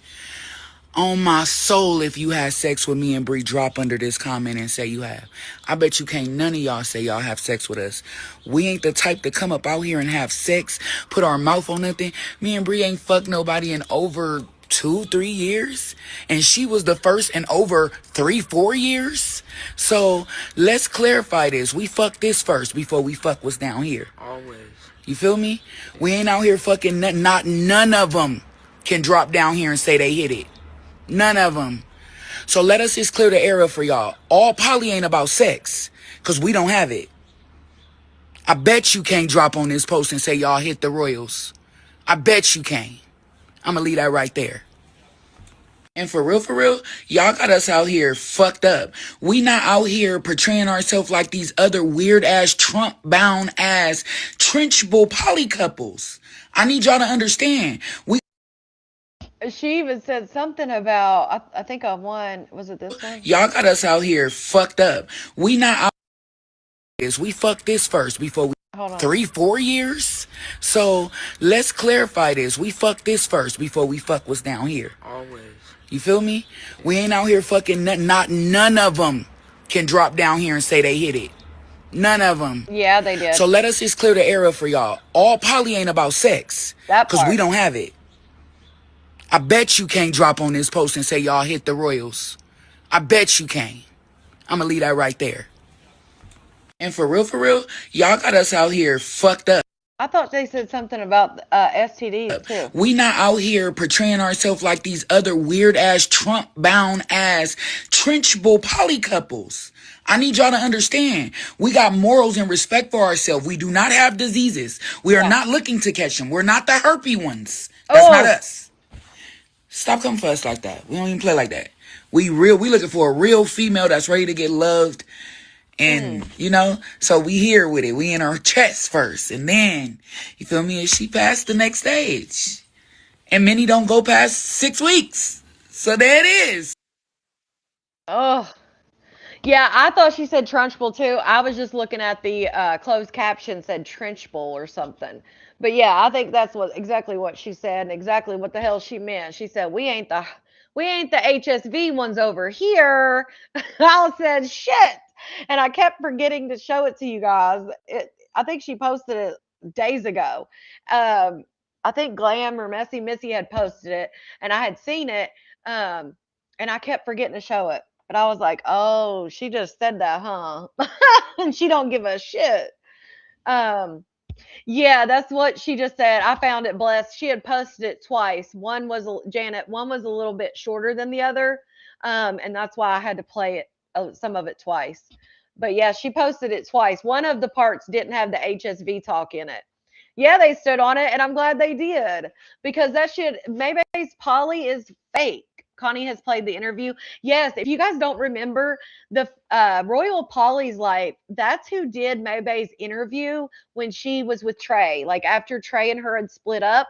On my soul, if you had sex with me and Bree, drop under this comment and say you have. I bet you can't none of y'all say y'all have sex with us. We ain't the type to come up out here and have sex, put our mouth on nothing. Me and Bree ain't fucked nobody in over 2-3 years. And she was the first in over 3-4 years. So let's clarify this. We fucked this first before we fuck what's down here. Always. You feel me? We ain't out here fucking none of them can drop down here and say they hit it. None of them. So let us just clear the area for y'all. All poly ain't about sex, because we don't have it. I bet you can't drop on this post and say y'all hit the Royals. I bet you can't. I'm going to leave that right there. And for real, y'all got us out here fucked up. We not out here portraying ourselves like these other weird ass Trump bound ass trenchable poly couples. I need y'all to understand. she even said something about, I think on one, was it this one? Y'all got us out here fucked up. We not out this. We fucked this first before we Hold on. 3-4 years. So let's clarify this. We fucked this first before we fuck what's down here. Always. You feel me? We ain't out here fucking none of them can drop down here and say they hit it. None of them. Yeah, they did. So let us just clear the area for y'all. All poly ain't about sex, That because we part. don't have it. I bet you can't drop on this post and say y'all hit the Royals. I bet you can't. I'm going to leave that right there. And for real, y'all got us out here fucked up. I thought they said something about STDs too. We not out here portraying ourselves like these other weird ass Trump bound ass trenchable poly couples. I need y'all to understand. We got morals and respect for ourselves. We do not have diseases. We are not looking to catch them. We're not the herpy ones. That's not us. Stop coming for us like that. We don't even play like that. We looking for a real female that's ready to get loved. And, you know, so we here with it. We in our chest first. And then, you feel me, she passed the next stage. And many don't go past 6 weeks. So there it is. Oh, yeah, I thought she said Trunchbull too. I was just looking at the closed caption said Trenchbull or something. But yeah, I think that's exactly what she said and exactly what the hell she meant. She said we ain't the HSV ones over here. I said shit, and I kept forgetting to show it to you guys. I think she posted it days ago. I think Glam or Missy had posted it, and I had seen it, and I kept forgetting to show it. But I was like, oh, she just said that, huh? And she don't give a shit. Yeah, that's what she just said. I found it, blessed. She had posted it twice. One was Janet. One was a little bit shorter than the other. And that's why I had to play it, some of it twice. But yeah, she posted it twice. One of the parts didn't have the HSV talk in it. Yeah, they stood on it, and I'm glad they did, because that shit, Maybay's Polly is fake. Connie has played the interview. Yes, if you guys don't remember, the Royal Polly's life, that's who did Maybay's interview when she was with Trey. Like after Trey and her had split up,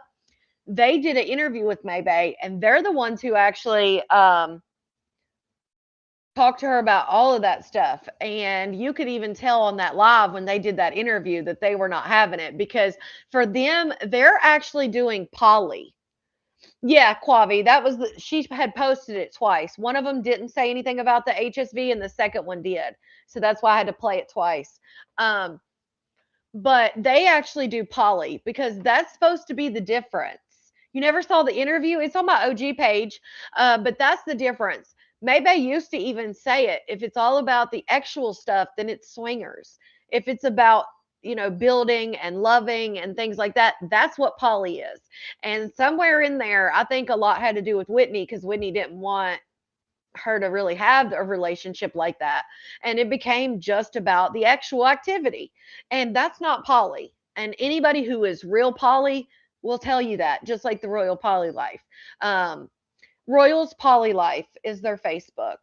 they did an interview with Maybay, and they're the ones who actually talked to her about all of that stuff. And you could even tell on that live when they did that interview that they were not having it, because for them, they're actually doing Polly. Yeah, Quavi, that was she had posted it twice. One of them didn't say anything about the HSV, and the second one did. So that's why I had to play it twice. But they actually do Polly, because that's supposed to be the difference. You never saw the interview? It's on my OG page, but that's the difference. Maybay used to even say it. If it's all about the actual stuff, then it's swingers. If it's about, building and loving and things like that, that's what Polly is. And somewhere in there, I think a lot had to do with Whitney, because Whitney didn't want her to really have a relationship like that. And it became just about the actual activity. And that's not Polly. And anybody who is real Polly will tell you that, just like the Royal Polly Life. Royals Polly Life is their Facebook.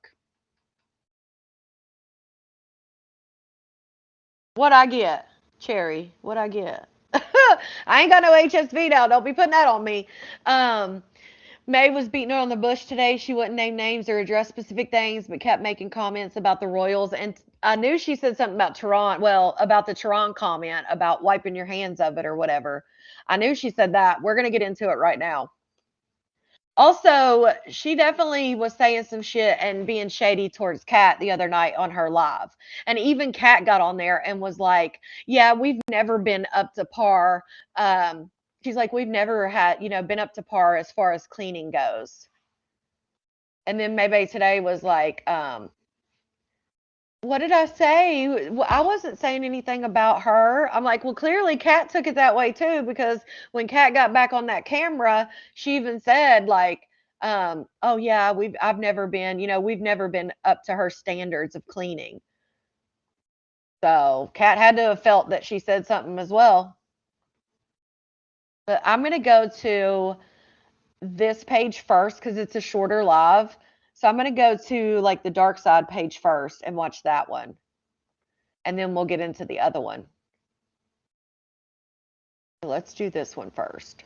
What I get, Cherry? What I get? I ain't got no HSV now. Don't be putting that on me. May was beating her on the bush today. She wouldn't name names or address specific things, but kept making comments about the Royals. And I knew she said something about Tehran. Well, about the Tehran comment about wiping your hands of it or whatever. I knew she said that. We're going to get into it right now. Also, she definitely was saying some shit and being shady towards Kat the other night on her live. And even Kat got on there and was like, yeah, we've never been up to par. She's like, we've never had, been up to par as far as cleaning goes. And then maybe today was like, what did I say? I wasn't saying anything about her. I'm like, well, clearly Kat took it that way too, because when Kat got back on that camera, she even said like, oh yeah, I've never been, we've never been up to her standards of cleaning. So Kat had to have felt that she said something as well. But I'm going to go to this page first because it's a shorter live. So I'm going to go to like the dark side page first and watch that one. And then we'll get into the other one. Let's do this one first.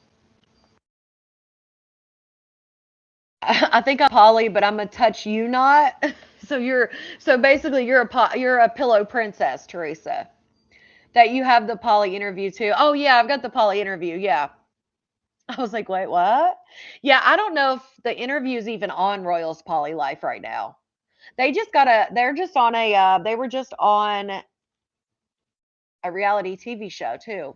I think I'm Polly, but I'm going to touch you not. So basically you're a pillow princess, Teresa. That you have the Polly interview too. Oh yeah, I've got the Polly interview. Yeah. I was like, wait, what? Yeah, I don't know if the interview is even on Royals Polly Life right now. They're just on they were just on a reality TV show too.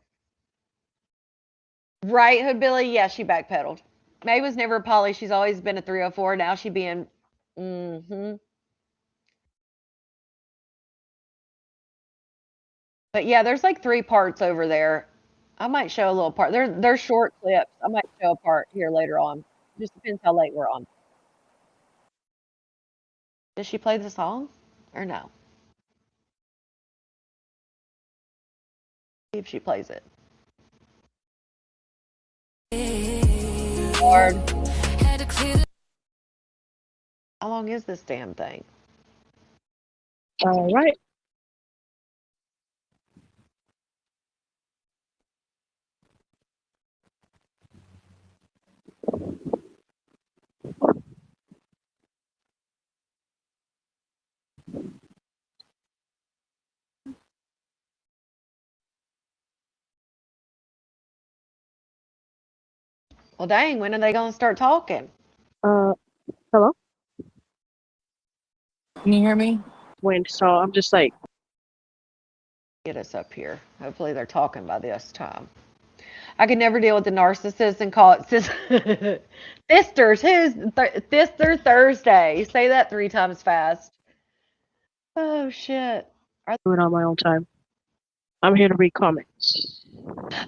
Right, Hood Billy? Yeah, she backpedaled. May was never a Polly. She's always been a 304. Now she being, But yeah, there's like 3 parts over there. I might show a little part. They're short clips. I might show a part here later on. Just depends how late we're on. Does she play the song or no? See if she plays it. Lord. How long is this damn thing? All right. Well, dang, when are they going to start talking? Hello? Can you hear me? So I'm just like, Get us up here. Hopefully they're talking by this time. I could never deal with the narcissist and call it Thisters. Thister Thursday? Say that 3 times fast. Oh, shit. do it on my own time. I'm here to read comments.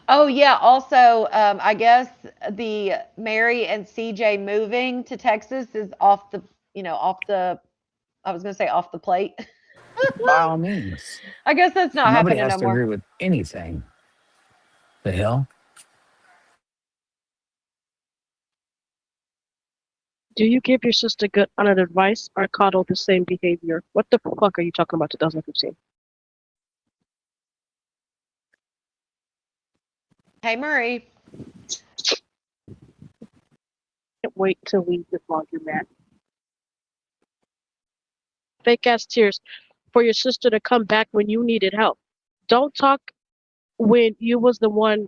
Oh, yeah. Also, I guess the Mary and CJ moving to Texas is off the off the, I was going to say off the plate. By all means. I guess that's not Nobody happening has no to more. agree with anything. The hell? Do you give your sister good honored advice or coddle the same behavior? What the fuck are you talking about 2015? Hey, Marie. Can't wait to leave this laundromat. Fake ass tears for your sister to come back when you needed help. Don't talk when you was the one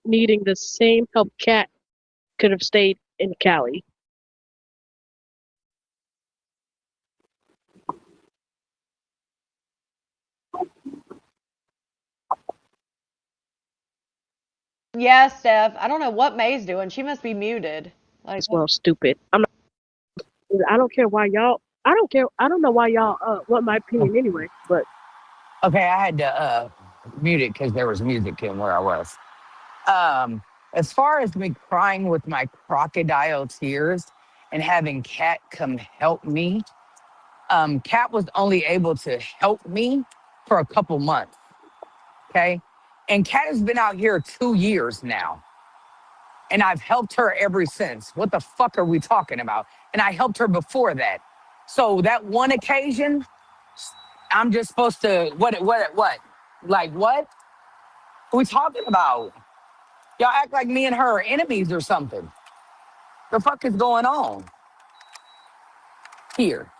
needing the same help. Cat could have stayed in Cali. Yeah, Steph. I don't know what May's doing. She must be muted. Like, As well, stupid. I don't care why y'all. I don't care. I don't know why y'all want my opinion anyway. But Okay, I had to mute it because there was music in where I was. As far as me crying with my crocodile tears and having Kat come help me, Kat was only able to help me for a couple months. Okay. And Kat has been out here 2 years now. And I've helped her ever since. What the fuck are we talking about? And I helped her before that. So that one occasion, I'm just supposed to, what? Like what? What we talking about? Y'all act like me and her are enemies or something. The fuck is going on here?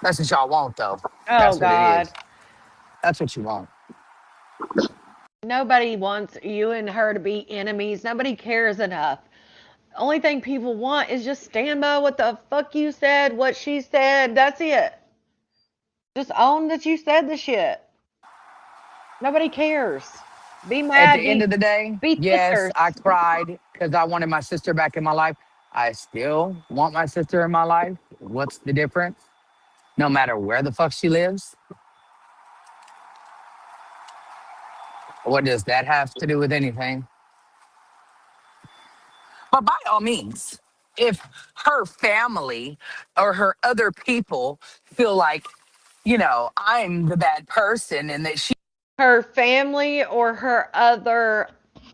That's what y'all want, though. oh That's what it God. is. That's what you want. Nobody wants you and her to be enemies. Nobody cares enough. Only thing people want is just stand by what the fuck you said, what she said. That's it. Just own that you said the shit. Nobody cares. Be At the mad, end of the day, be yes, sisters. I cried because I wanted my sister back in my life. I still want my sister in my life. What's the difference? No matter where the fuck she lives. What does that have to do with anything? But by all means, if her family or her other people feel like, I'm the bad person and that she Her family or her other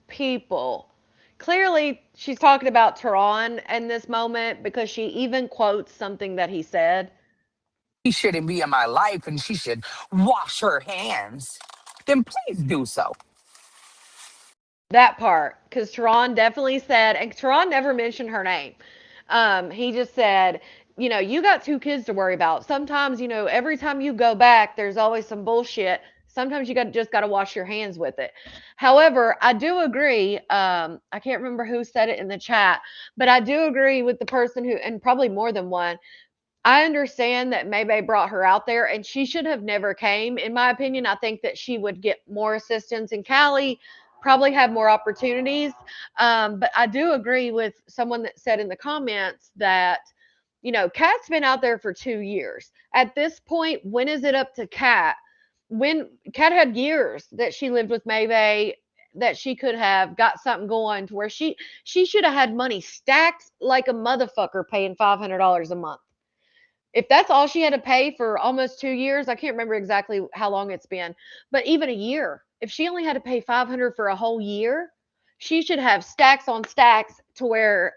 people. Clearly, she's talking about Tehran in this moment because she even quotes something that he said. shouldn't be in my life and she should wash her hands, then please do so. That part, because Tehran definitely said, and Tehran never mentioned her name. He just said, you got two kids to worry about. Sometimes, every time you go back, there's always some bullshit. Sometimes you just got to wash your hands with it. However, I do agree. I can't remember who said it in the chat, but I do agree with the person who, and probably more than one. I understand that Maybay brought her out there, and she should have never came. In my opinion, I think that she would get more assistance in Cali, probably have more opportunities. But I do agree with someone that said in the comments that, Kat's been out there for 2 years. At this point, when is it up to Kat? When Kat had years that she lived with Maybay, that she could have got something going to where she should have had money stacked like a motherfucker paying $500 a month. If that's all she had to pay for almost 2 years, I can't remember exactly how long it's been, but even a year, if she only had to pay 500 for a whole year, she should have stacks on stacks to where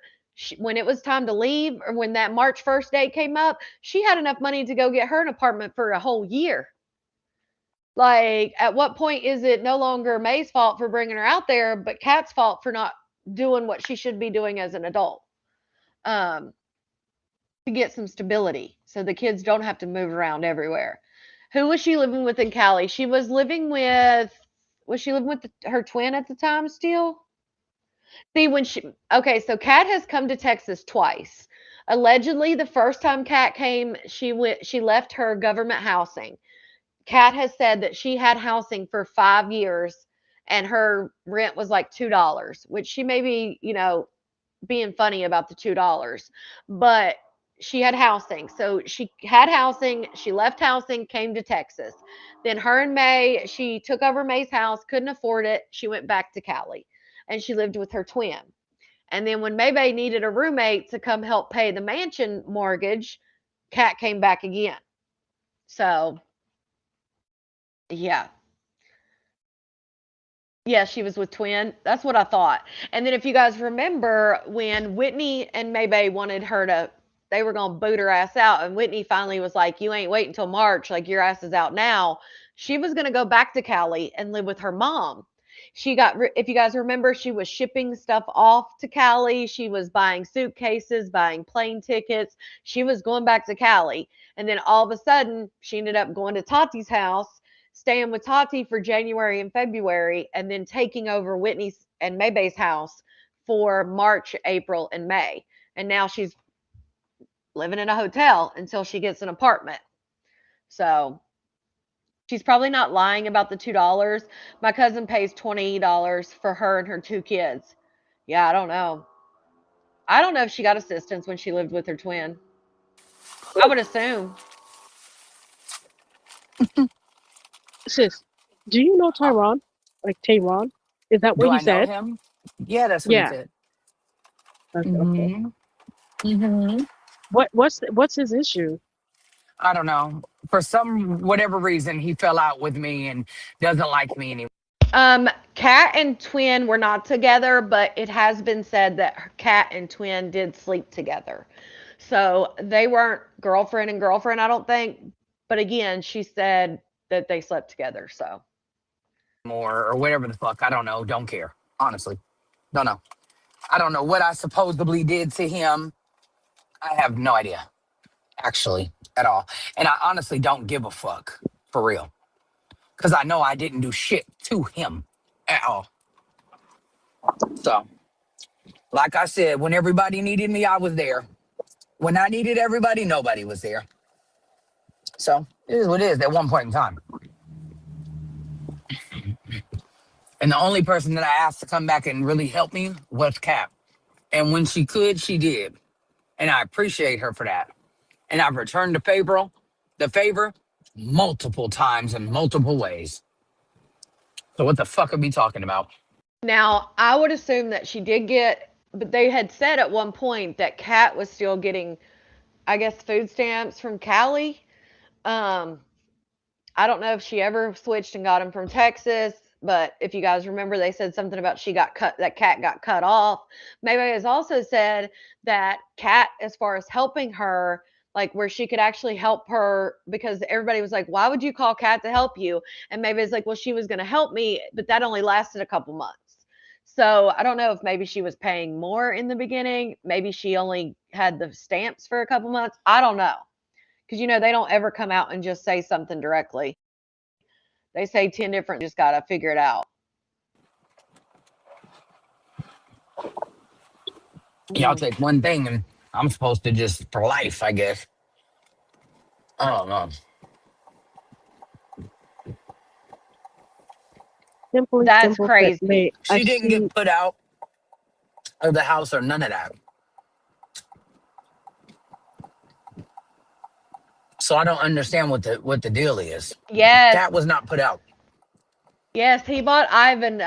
when it was time to leave or when that March 1st date came up, she had enough money to go get her an apartment for a whole year. Like, at what point is it no longer May's fault for bringing her out there, but Kat's fault for not doing what she should be doing as an adult? Um, to get some stability so the kids don't have to move around everywhere. Who was she living with in Cali? She was living with, was she living with her twin at the time still? See, okay, so Kat has come to Texas twice. Allegedly, the first time Kat came, she left her government housing. Kat has said that she had housing for 5 years and her rent was like $2, which she may be, being funny about the $2, but she had housing. So she had housing, she left housing, came to Texas. Then her and May, she took over May's house, couldn't afford it. She went back to Cali and she lived with her twin. And then when Maybay needed a roommate to come help pay the mansion mortgage, Kat came back again. So, yeah. Yeah, she was with Twin. That's what I thought. And then if you guys remember when Whitney and Maybay wanted her to, they were going to boot her ass out. And Whitney finally was like, you ain't waiting until March. Like, your ass is out now. She was going to go back to Cali and live with her mom. She got, if you guys remember, she was shipping stuff off to Cali. She was buying suitcases, buying plane tickets. She was going back to Cali. And then all of a sudden, she ended up going to Tati's house, staying with Tati for January and February, and then taking over Whitney's and Maybay's house for March, April, and May. And now she's living in a hotel until she gets an apartment. So she's probably not lying about the $2. My cousin pays $20 for her and her 2 kids. Yeah, I don't know. I don't know if she got assistance when she lived with her twin. I would assume. Sis, do you know Tyron? Like Tayron? Is that what Do he I know said? him? Yeah, that's what he Yeah. said. Okay. Hmm. Hmm. What's his issue? I don't know. For some whatever reason, he fell out with me and doesn't like me anymore. Kat and Twin were not together, but it has been said that Kat and Twin did sleep together. So they weren't girlfriend and girlfriend, I don't think. But again, she said that they slept together. So Or whatever the fuck. I don't know. Don't care. Honestly. Don't know. I don't know what I supposedly did to him. I have no idea. Actually, at all. And I honestly don't give a fuck. For real. Because I know I didn't do shit to him at all. So, like I said, when everybody needed me, I was there. When I needed everybody, nobody was there. So, it is what it is at one point in time. And the only person that I asked to come back and really help me was Cap. And when she could, she did. And I appreciate her for that. And I've returned the favor multiple times in multiple ways. So what the fuck are we talking about? now I would assume that she did get, but they had said at one point that Kat was still getting, I guess, food stamps from Cali. Um, I don't know if she ever switched and got them from Texas, but if you guys remember, they said something about she got cut, that Kat got cut off. Maybe has also said that Kat, as far as helping her, like where she could actually help her, because everybody was like, why would you call Kat to help you? And maybe it's like, well, she was going to help me, but that only lasted a couple months. So I don't know if maybe she was paying more in the beginning. Maybe she only had the stamps for a couple months. I don't know. Because, they don't ever come out and just say something directly. They say 10 different, just got to figure it out. Y'all take one thing and I'm supposed to just for life, I guess. I don't know. That's Simple said, crazy. She didn't get put out of the house or none of that. So I don't understand what the deal is. Yes. Cat was not put out. Yes, he bought Ivan,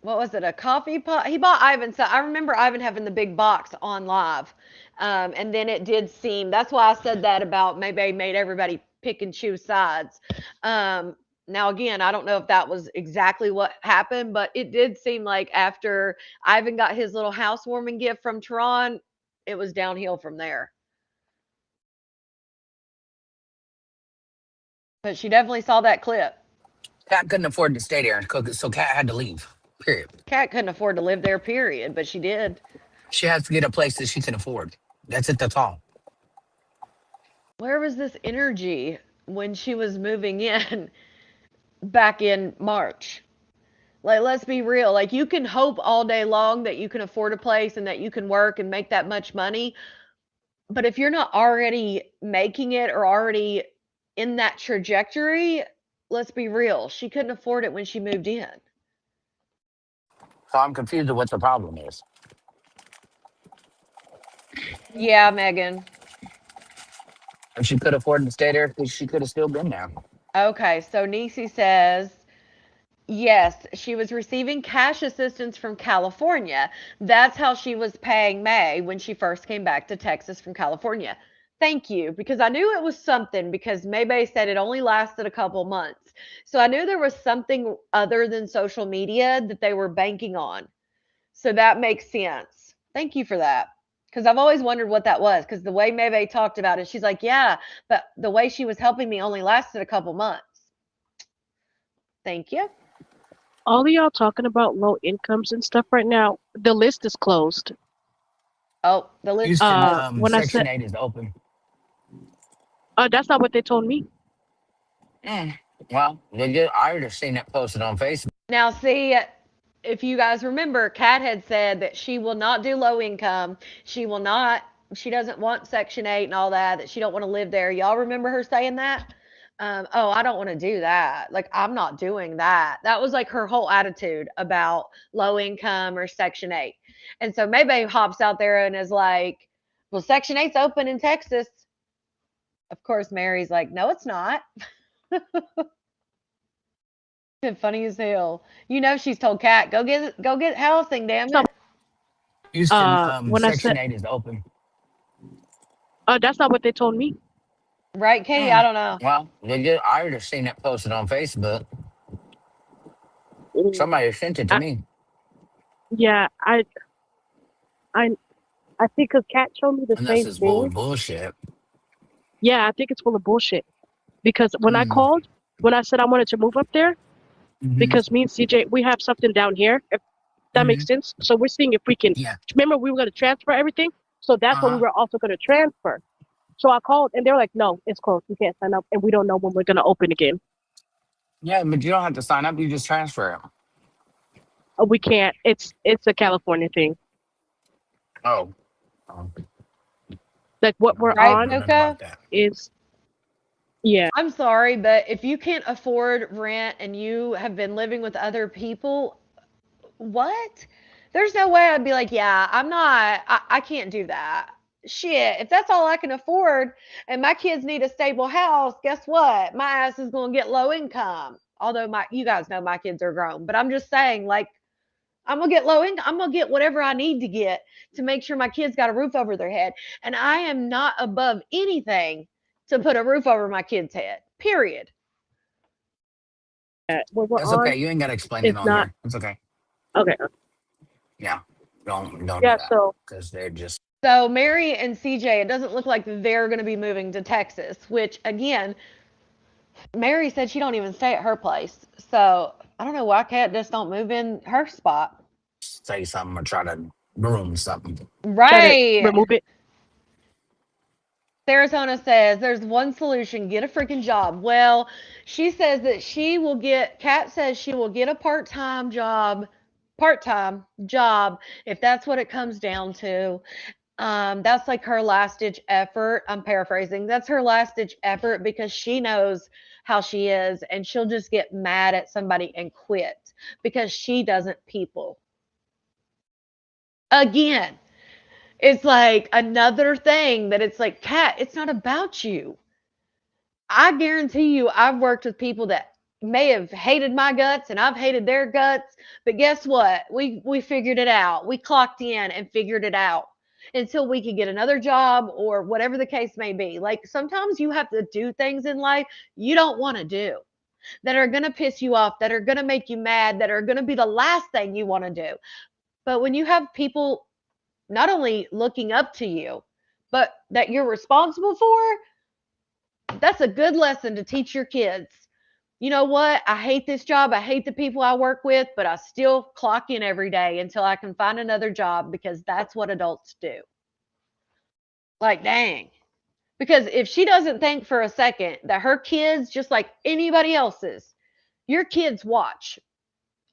what was it, a coffee pot? He bought Ivan, so I remember Ivan having the big box on live. And then it did seem, that's why I said that about maybe made everybody pick and choose sides. Now, again, I don't know if that was exactly what happened, but it did seem like after Ivan got his little housewarming gift from Tehran, it was downhill from there. But she definitely saw that clip. Cat couldn't afford to stay there and cook it, so Cat had to leave. Period. Kat couldn't afford to live there, period, but she did. She has to get a place that she can afford. That's it, that's all. Where was this energy when she was moving in back in March? Like, let's be real. Like, you can hope all day long that you can afford a place and that you can work and make that much money. But if you're not already making it or already in that trajectory, let's be real. She couldn't afford it when she moved in. So I'm confused at what the problem is. Yeah, Megan. If she could afford to stay there, she could have still been there. Okay, so Nisi says, Yes, she was receiving cash assistance from California. That's how she was paying May when she first came back to Texas from California. Thank you, because I knew it was something because Maybay said it only lasted a couple months. So I knew there was something other than social media that they were banking on. So that makes sense. Thank you for that. Because I've always wondered what that was. Because the way Maybay talked about it, she's like, yeah, but the way she was helping me only lasted a couple months. Thank you. All of y'all talking about low incomes and stuff right now. The list is closed. Oh, the list. Houston, When I said, Section 8 is open. that's not what they told me. Mm. Well, I already seen it posted on Facebook. Now, see, if you guys remember, Kat had said that she will not do low income. She will not. She doesn't want Section 8 and all that. That she don't want to live there. Y'all remember her saying that? Oh, I don't want to do that. Like, I'm not doing that. That was like her whole attitude about low income or Section 8. And so maybe hops out there and is like, well, Section 8's open in Texas. Of course, Mary's like, no, it's not. Funny as hell. You know she's told Kat, go get housing, damn So, it. Houston, when I Section said, 8 is open. that's not what they told me. Right, Katie? I Mm. don't know. Well, I already seen it posted on Facebook. Mm, Somebody sent it to I, me. yeah, I, I think because Kat showed me the And that's same just thing. bullshit. Yeah, I think it's full of bullshit. Because when I Mm. called, when I said I wanted to move up there, Hmm. because me and CJ, we have something down here, if that Hmm. makes sense. So we're seeing if we can, Yeah. remember we were going to transfer everything. So that's what we Uh-huh. were also going to transfer. So I called and they were like, no, it's closed. You can't sign up. And we don't know when we're going to open again. Yeah, but you don't have to sign up. You just transfer it. We can't. It's a California thing. Oh. Oh. Like what we're I Right, don't on know nothing about Coco? that. is, yeah. I'm sorry, but if you can't afford rent and you have been living with other people, what? There's no way I'd be like, yeah, I can't do that. Shit, if that's all I can afford and my kids need a stable house, guess what? My ass is going to get low income. Although you guys know my kids are grown, but I'm just saying, like, I'm gonna get low income. I'm gonna get whatever I need to get to make sure my kids got a roof over their head. And I am not above anything to put a roof over my kid's head. Period. What we're That's okay. on You ain't got to explain is it on not here. It's okay. okay. Yeah. Don't do Yeah. that. So Because they're just. So Mary and CJ, it doesn't look like they're gonna be moving to Texas, which again, Mary said she don't even stay at her place. So I don't know why Kat just don't move in her spot. Say something or try to ruin something. try to Right. remove it. Sarasona says there's one solution, get a freaking job. Well, she says that Kat says she will get a part-time job if that's what it comes down to. That's like her last ditch effort. I'm paraphrasing. That's her last ditch effort because she knows how she is and she'll just get mad at somebody and quit because she doesn't people. Again, it's like another thing that it's like, Kat, it's not about you. I guarantee you, I've worked with people that may have hated my guts and I've hated their guts, but guess what? We figured it out. We clocked in and figured it out until we could get another job or whatever the case may be. Like sometimes you have to do things in life you don't want to do that are going to piss you off, that are going to make you mad, that are going to be the last thing you want to do. But when you have people not only looking up to you, but that you're responsible for, that's a good lesson to teach your kids. You know what? I hate this job. I hate the people I work with, but I still clock in every day until I can find another job because that's what adults do. Like, dang. Because if she doesn't think for a second that her kids, just like anybody else's, your kids watch.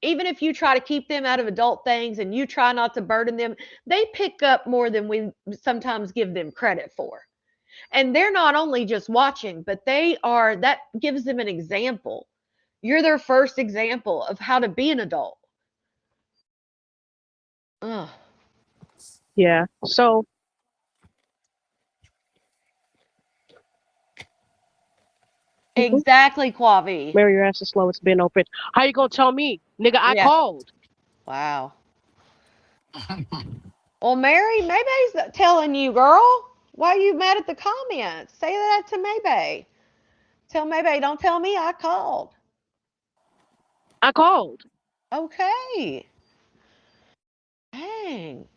Even if you try to keep them out of adult things and you try not to burden them, they pick up more than we sometimes give them credit for. And they're not only just watching, but that gives them an example. You're their first example of how to be an adult. Ugh. Yeah. So Exactly, Quavi. Mary, your ass is slow. It's been open. How you gonna tell me, nigga? I Yeah. called. Wow. Well, Mary, Maybay's telling you, girl. Why are you mad at the comments? Say that to Maybay. Tell Maybay, don't tell me I called. I called. Okay. Dang.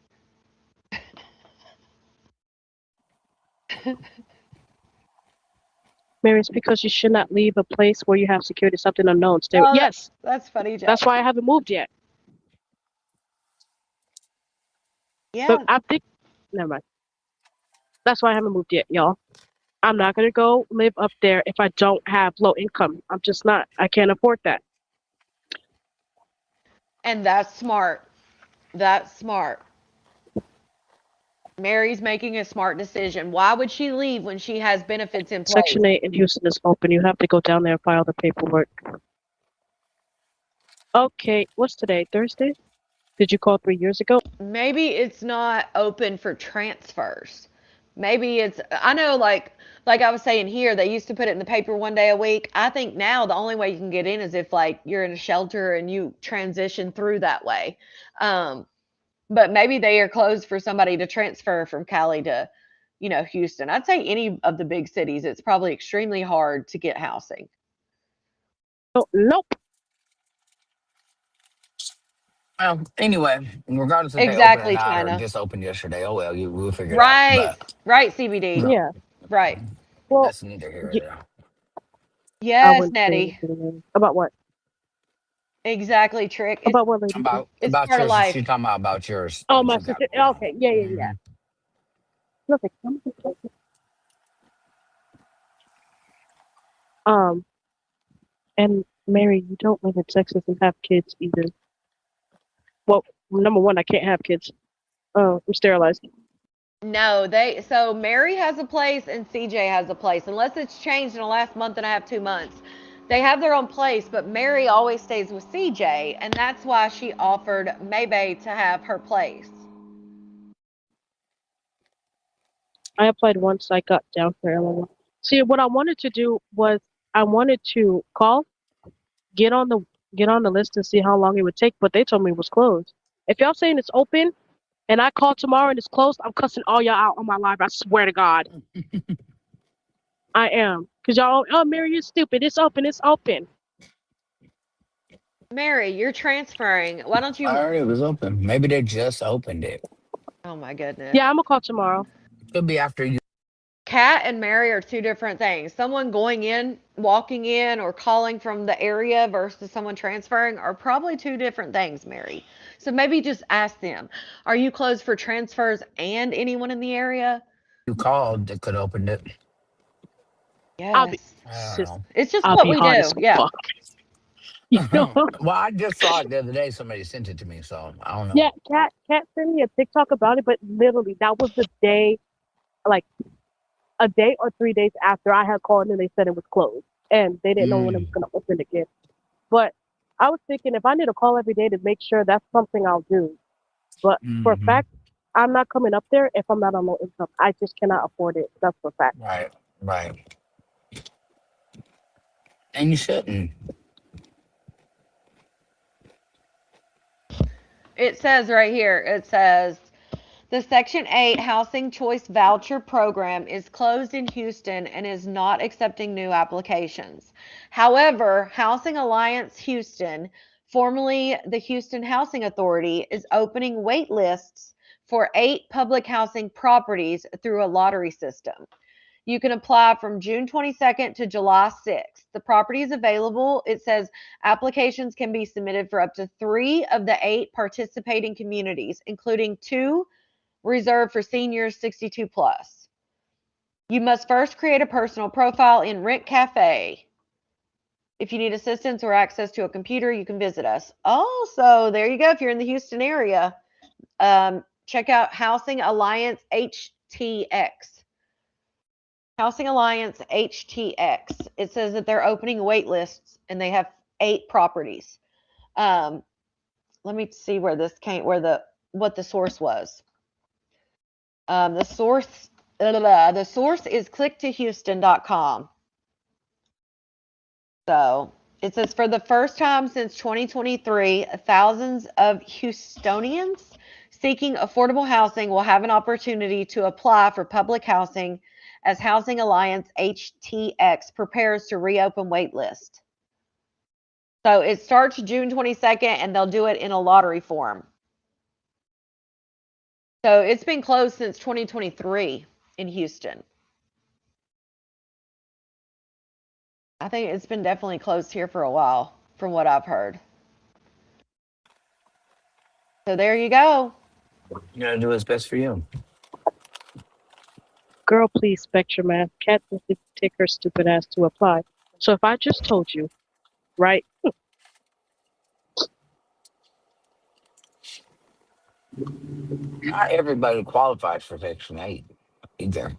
Mary, it's because you should not leave a place where you have security, something unknown. Stay. Oh, Yes, that's funny, Joe. that's why I haven't moved yet. But Yeah. I think, never mind. That's why I haven't moved yet, y'all. I'm not gonna go live up there if I don't have low income. I'm just not. I can't afford that. And that's smart. That's smart. Mary's making a smart decision. Why would she leave when she has benefits in place? Section 8 in Houston is open. You have to go down there and file the paperwork. Okay, what's today? Thursday? Did you call 3 years ago? Maybe it's not open for transfers. Maybe it's, I know, like I was saying here, they used to put it in the paper 1 day a week. I think now the only way you can get in is if like you're in a shelter and you transition through that way. But maybe they are closed for somebody to transfer from Cali to, Houston. I'd say any of the big cities, it's probably extremely hard to get housing. Oh, nope. Well, anyway, regardless if they open or Exactly, not, or China. just opened yesterday, oh well, we'll figure it out. Right, But right, CBD. no, Yeah. Right. Well, that's neither here nor y- there. I Yes, wouldn't say Nettie. anything. About what? Exactly, Trick. About what, lady? It's About part of yours. life. She's talking about yours. Oh, What my you got sister. going on? Okay, yeah. Hmm. Nothing. Um, and Mary, you don't live in Texas and have kids either. Well, number one, I can't have kids. I'm sterilized. No, so Mary has a place and CJ has a place. Unless it's changed in the last month and a half, 2 months. They have their own place, but Mary always stays with CJ, and that's why she offered Maybay to have her place. I applied once. I got down for Illinois. See, what I wanted to do was I wanted to call, get on the get on the list and see how long it would take, but they told me it was closed. If y'all saying it's open and I call tomorrow and it's closed, I'm cussing all y'all out on my live. I swear to God, I am. Cause y'all, oh Mary, you're stupid. It's open. It's open. Mary, you're transferring. Why don't I you? heard it was open. Maybe they just opened it. Oh my goodness. Yeah, I'm gonna call tomorrow. Could be after you. Cat and Mary are two different things. Someone going in, walking in, or calling from the area versus someone transferring are probably two different things, Mary. So maybe just ask them, are you closed for transfers and anyone in the area? You called, they could opened it. I'll be Yes. I don't sis. know. It's just I'll what be we hard as do. Yeah. fuck. You know? Well, I just saw it the other day. Somebody sent it to me, so I don't know. Yeah, Cat sent me a TikTok about it, but literally that was the day, like a day or 3 days after I had called and they said it was closed and they didn't know when it was Mm, gonna open again. But I was thinking if I need to call every day to make sure, that's something I'll do. But for a hmm. fact, I'm not coming up there if I'm not on low income. I just cannot afford it. That's for a fact. Right, right. And you shouldn't. It says right here, it says the Section 8 Housing Choice Voucher Program is closed in Houston and is not accepting new applications. However, Housing Alliance Houston, formerly the Houston Housing Authority, is opening wait lists for 8 public housing properties through a lottery system. You can apply from June 22nd to July 6th. The property is available. It says applications can be submitted for up to 3 of the 8 participating communities, including 2 reserved for seniors 62 plus. You must first create a personal profile in Rent Cafe. If you need assistance or access to a computer, you can visit us. Oh, so there you go. If you're in the Houston area, check out Housing Alliance HTX. Housing Alliance HTX. It says that they're opening wait lists and they have 8 properties. Let me see where this came, what the source was. The source is clicktohouston.com. So it says for the first time since 2023, thousands of Houstonians seeking affordable housing will have an opportunity to apply for public housing as Housing Alliance HTX prepares to reopen waitlist. So it starts June 22nd and they'll do it in a lottery form. So it's been closed since 2023 in Houston. I think it's been definitely closed here for a while, from what I've heard. So there you go. You gotta do what's best for you. Girl, please, Spectrum ass. Cat needs to take her stupid ass to apply. So if I just told you, right? Not everybody qualifies for Section 8 either.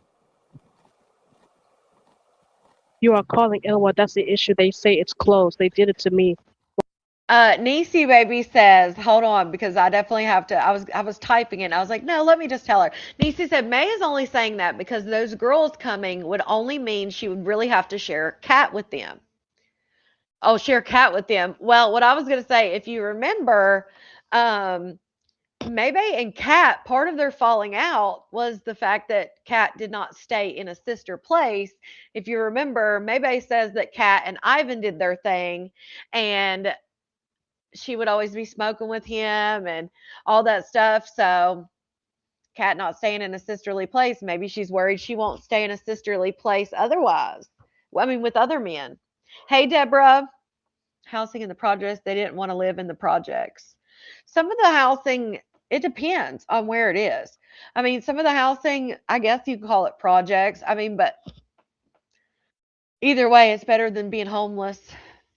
You are calling Illinois. That's the issue. They say it's closed. They did it to me. Niecy baby says, hold on, because I definitely have to. I was typing it. And I was like, no, let me just tell her. Niecy said May is only saying that because those girls coming would only mean she would really have to share cat with them. Oh, share cat with them. Well, what I was gonna say, if you remember, Maybe and Kat, part of their falling out was the fact that Kat did not stay in a sister place. If you remember, Maybe says that Kat and Ivan did their thing, and she would always be smoking with him and all that stuff. So Kat not staying in a sisterly place, maybe she's worried she won't stay in a sisterly place otherwise. I mean, with other men. Hey, Deborah. Housing in the projects, they didn't want to live in the projects. Some of the housing, it depends on where it is. I mean, some of the housing, I guess you can call it projects. I mean, but either way, it's better than being homeless.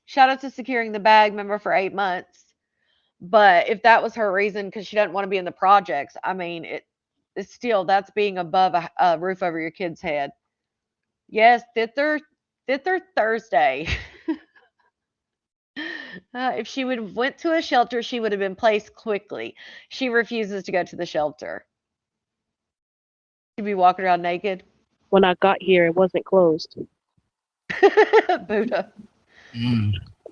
Shout out to securing the bag member for 8 months. But if that was her reason, because she doesn't want to be in the projects, I mean, it's still, that's being above a roof over your kid's head. Yes, Thister Thursday. If she would have went to a shelter, she would have been placed quickly. She refuses to go to the shelter. She'd be walking around naked. When I got here, it wasn't closed. Buddha.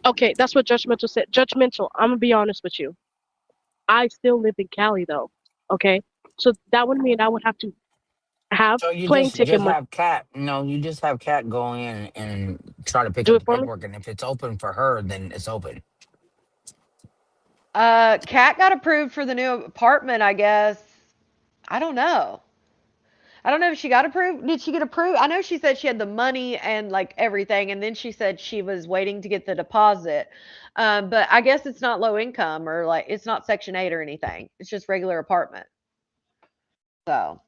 Okay, that's what Judgmental said. Judgmental, I'm going to be honest with you. I still live in Cali, though. Okay? So that would mean I would have to have So you plane just ticket money. have Cat. No, you just have Cat go in and try to pick Do up it the for me? paperwork, and if it's open for her, then it's open. Kat got approved for the new apartment, I guess. I don't know. I don't know if she got approved. Did she get approved? I know she said she had the money and like everything, and then she said she was waiting to get the deposit. But I guess it's not low income or like it's not Section 8 or anything. It's just regular apartment. So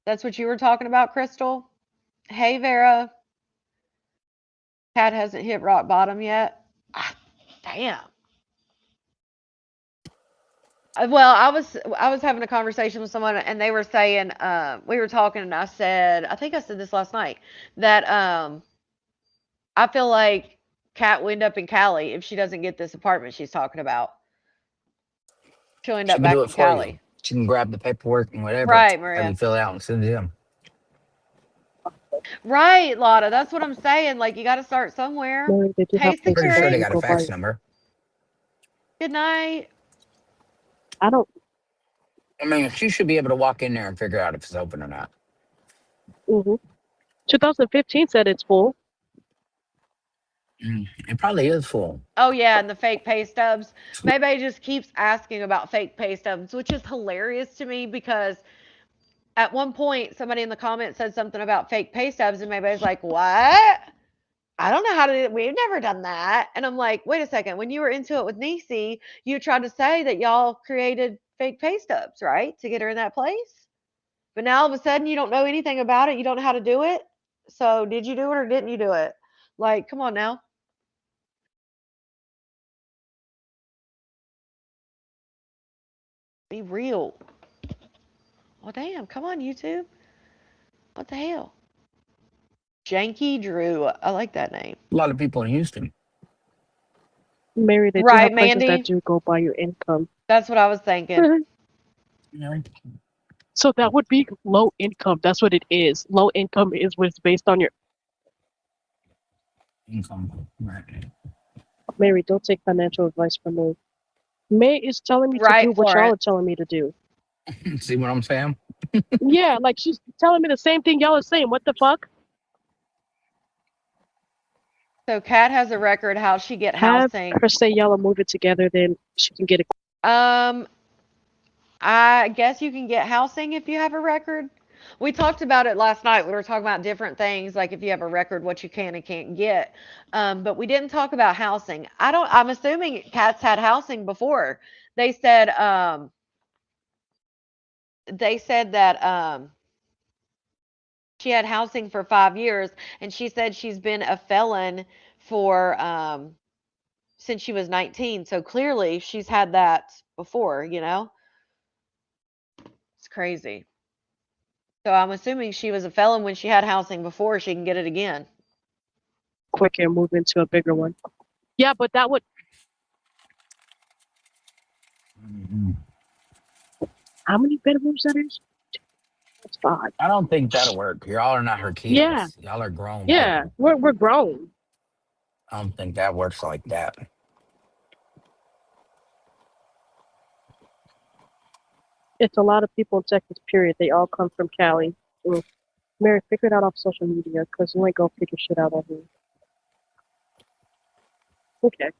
that's what you were talking about, Crystal. Hey, Vera. Cat hasn't hit rock bottom yet. Ah, damn. Well, I was having a conversation with someone, and they were saying we were talking, and I said, I think I said this last night that I feel like Kat will end up in Cali if she doesn't get this apartment she's talking about. She'll end She up can do back it in for you. Cali. She can grab the paperwork and whatever. Right, Have you Maria. fill it out and send it in. Right, Lotta. That's what I'm saying. Like you got to start somewhere. No, they do Hey, have places Pretty that sure they you got Security. a go fax by. number. Good night. I don't. I mean, she should be able to walk in there and figure out if it's open or not. 2015 said it's full. It probably is full. Oh yeah, and the fake pay stubs. Maybe just keeps asking about fake pay stubs, which is hilarious to me because at one point somebody in the comments said something about fake pay stubs, and maybe I was like, "What? I don't know how to do it. We've never done that." And I'm like, "Wait a second. When you were into it with Niecy, you tried to say that y'all created fake pay stubs, right, to get her in that place? But now all of a sudden you don't know anything about it. You don't know how to do it. So did you do it or didn't you do it? Like, come on now." Be real. Well, damn. Come on, YouTube. What the hell? Janky Drew. I like that name. A lot of people in Houston. Mary, they do Right, have places that Mandy? do go by your income. That's what I was thinking. You know, So that would be low income. That's what it is. Low income is what's based on your. Income. Right. Mary, don't take financial advice from me. May is telling me to do Right, what y'all are Florence. telling me to do. See what I'm saying? Yeah, like she's telling me the same thing y'all are saying. What the fuck? So Kat has a record. How'd she get Have housing? her say y'all are moving together, then she can get it. Um, I guess you can get housing if you have a record. We talked about it last night. We were talking about different things, like if you have a record, what you can and can't get. But we didn't talk about housing. I'm assuming Kat's had housing before. They said, that she had housing for 5 years, and she said she's been a felon for since she was 19. So clearly she's had that before, It's crazy. So I'm assuming she was a felon when she had housing before, she can get it again. Quicker and move into a bigger one. Yeah, but that would. Mhm. How many bedrooms that is? That's 5. I don't think that'll work. Y'all are not her Yeah, kids. Y'all are grown yeah. people. We're grown. I don't think that works like that. It's a lot of people in Texas. Period. They all come from Cali. Mm. Mary, figure it out off social media, cause you ain't gonna figure shit out on here. Okay.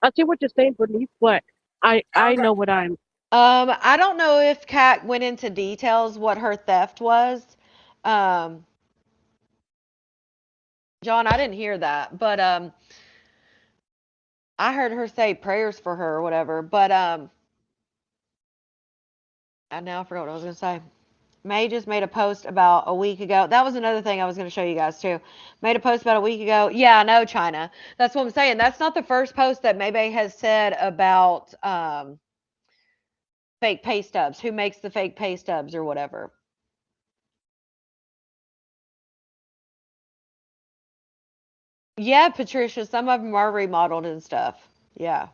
I see what you're saying, Bernice, but I Okay. know what I'm. I don't know if Kat went into details what her theft was. Um, John, I didn't hear that, but I heard her say prayers for her or whatever. But I now forgot what I was gonna say. May just made a post about a week ago. That was another thing I was going to show you guys too. Made a post about a week ago. Yeah, I know, China. That's what I'm saying. That's not the first post that Maybay has said about fake pay stubs. Who makes the fake pay stubs or whatever? Yeah, Patricia. Some of them are remodeled and stuff. Yeah.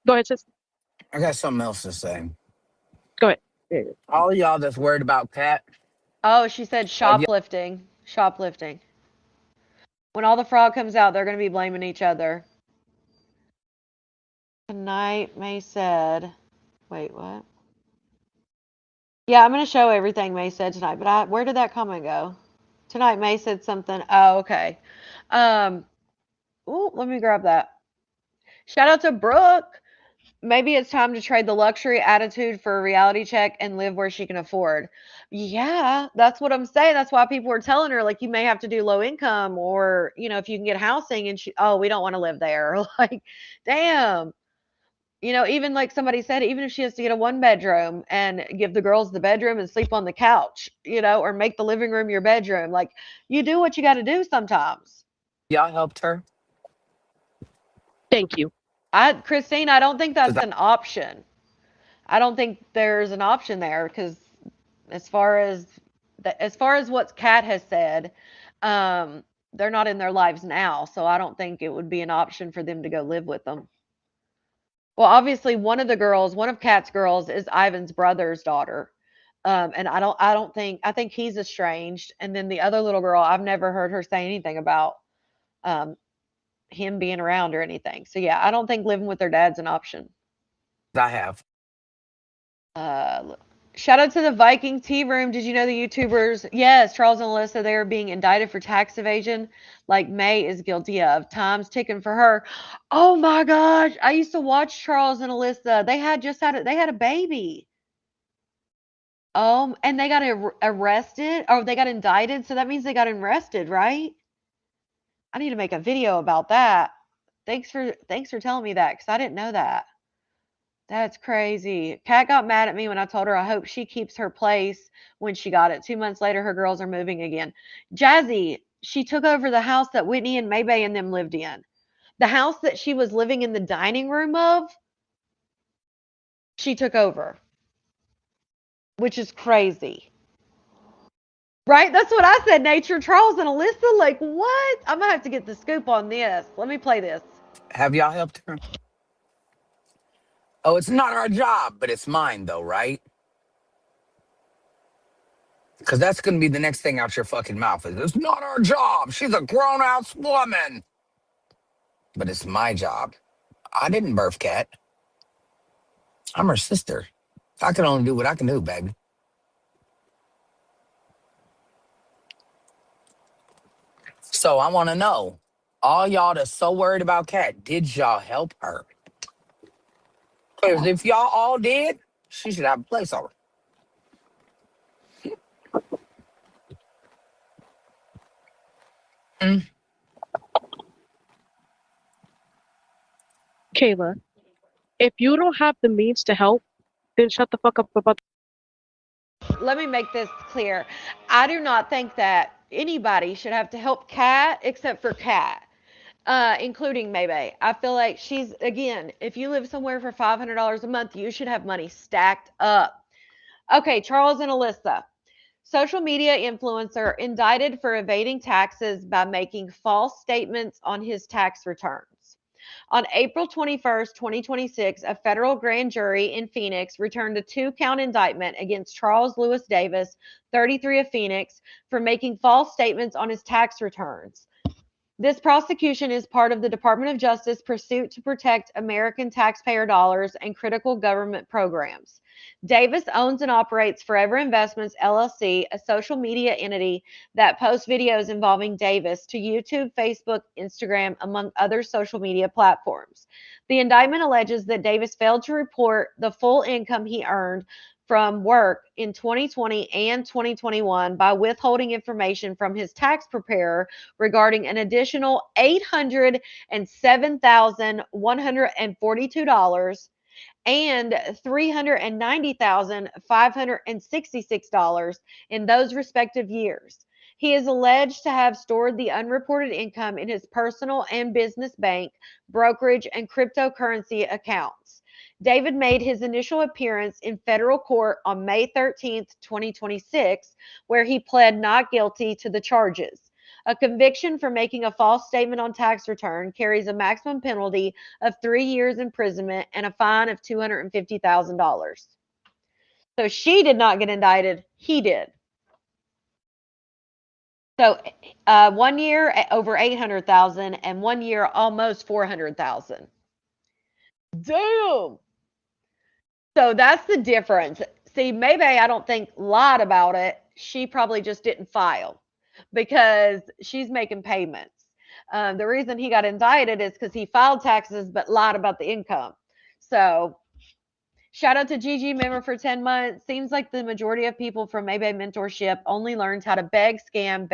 Go ahead, sis. I got something else to say. Go ahead. Yeah, All of y'all that's worried about Cat, Oh, she said have y'all, shoplifting. Shoplifting. When all the fraud comes out, they're going to be blaming each other. Tonight, May said, wait, what? Yeah, I'm going to show everything May said tonight, but where did that comment go? Tonight, May said something. Oh, okay. Um, let me grab that. Shout out to Brooke. Maybe it's time to trade the luxury attitude for a reality check and live where she can afford. Yeah, that's what I'm saying. That's why people are telling her, like, you may have to do low income or, if you can get housing and we don't want to live there. Like, damn. Even like somebody said, even if she has to get a 1 bedroom and give the girls the bedroom and sleep on the couch, or make the living room your bedroom, like you do what you got to do sometimes. helped her? thank you. Christine, I don't think Because that's an option. I don't think there's an option there because as far as what Kat has said, they're not in their lives now, so I don't think it would be an option for them to go live with them. Well, obviously, one of Kat's girls is Ivan's brother's daughter. And I think he's estranged. And then the other little girl, I've never heard her say anything about um, him being around or anything. So yeah, I don't think living with their dad's an option. I have. Uh, Shout out to the Viking Tea Room. Did you know the YouTubers? Yes, Charles and Alyssa, they are being indicted for tax evasion, like May is guilty of. Time's ticking for her. Oh my gosh, I used to watch Charles and Alyssa. They had a baby. And they got arrested, or they got indicted. So that means they got arrested, right? I need to make a video about that. Thanks for telling me that because I didn't know that. That's crazy. Kat got mad at me when I told her I hope she keeps her place when she got it. 2 months later, her girls are moving again. Jazzy, she took over the house that Whitney and Maybay and them lived in. The house that she was living in the dining room of, she took over, which is crazy. Right? That's what I said, Nature. Charles and Alyssa, like, what? I'm going to have to get the scoop on this. Let me play this. Have y'all helped her? Oh, it's not our job, but it's mine though, right? Because that's going to be the next thing out your fucking mouth is, it's not our job. She's a grown-ass woman. But it's my job. I didn't birth Cat. I'm her sister. I can only do what I can do, baby. So I want to know, all y'all that's so worried about Cat, did y'all help her? Because if y'all all did, she should have a place over. Mm. Kayla, if you don't have the means to help, then shut the fuck up about. Let me make this clear. I do not think that anybody should have to help Kat except for Kat, including Maybay. I feel like she's, again, if you live somewhere for $500 a month, you should have money stacked up. Okay, Charles and Alyssa. Social media influencer indicted for evading taxes by making false statements on his tax returns. On April 21st, 2026, a federal grand jury in Phoenix returned a 2-count indictment against Charles Lewis Davis, 33 of Phoenix, for making false statements on his tax returns. This prosecution is part of the Department of Justice pursuit to protect American taxpayer dollars and critical government programs. Davis owns and operates Forever Investments, LLC, a social media entity that posts videos involving Davis to YouTube, Facebook, Instagram, among other social media platforms. The indictment alleges that Davis failed to report the full income he earned from work in 2020 and 2021 by withholding information from his tax preparer regarding an additional $807,142 and $390,566 in those respective years. He is alleged to have stored the unreported income in his personal and business bank, brokerage, and cryptocurrency accounts. David made his initial appearance in federal court on May 13th, 2026, where he pled not guilty to the charges. A conviction for making a false statement on tax return carries a maximum penalty of 3 years imprisonment and a fine of $250,000. So she did not get indicted, he did. So 1 year over 800,000 and 1 year almost 400,000. Damn. So that's the difference. See, maybe I don't think lied about it. She probably just didn't file because she's making payments. The reason he got indicted is because he filed taxes but lied about the income. So shout out to Gigi, member for 10 months. Seems like the majority of people from Maybay Mentorship only learned how to beg, scam.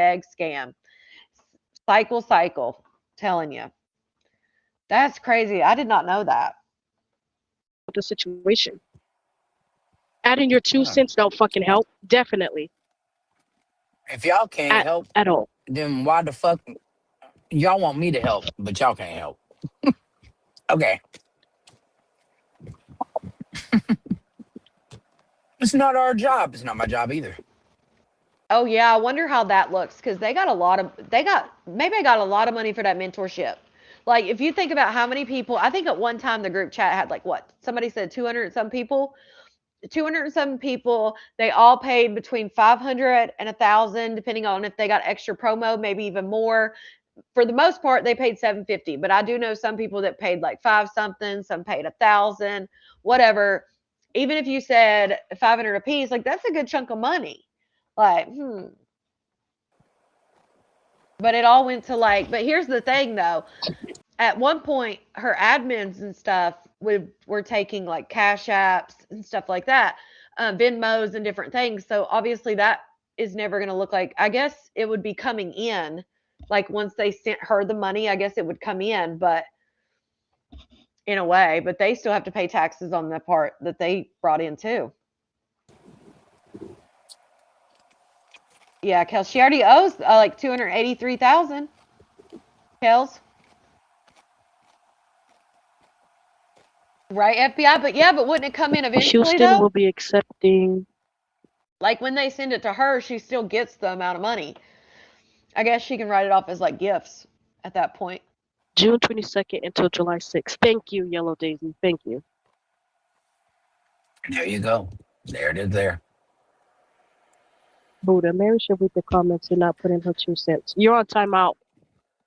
Cycle. Telling you. That's crazy. I did not know that. The situation. Adding your 2 cents don't fucking help. Definitely. If y'all can't help at all, then why the fuck y'all want me to help, but y'all can't help? Okay. It's not our job. It's not my job either. Oh yeah, I wonder how that looks because maybe I got a lot of money for that mentorship. Like if you think about how many people, I think at one time the group chat had like what? Somebody said 200 and some people. 200 and some people, they all paid between 500 and 1,000 depending on if they got extra promo, maybe even more. For the most part, they paid 750, but I do know some people that paid like 5 something, some paid 1,000, whatever. Even if you said 500 a piece, like that's a good chunk of money. Like, But it all went to like, but here's the thing though. At one point, her admins and stuff were taking like cash apps and stuff like that, Venmos and different things. So obviously that is never going to look like, I guess it would be coming in. Like once they sent her the money, I guess it would come in, but in a way, but they still have to pay taxes on the part that they brought in too. Yeah, Kels, she already owes like 283,000. Kels. Right, FBI, but wouldn't it come in eventually Houston though? will be accepting. Like when they send it to her, she still gets the amount of money. I guess she can write it off as like gifts at that point. June 22nd until July 6th. Thank you, Yellow Daisy. Thank you. There you go. There it is there. Buddha, Mary should read the comments and not put in her 2 cents. You're on timeout.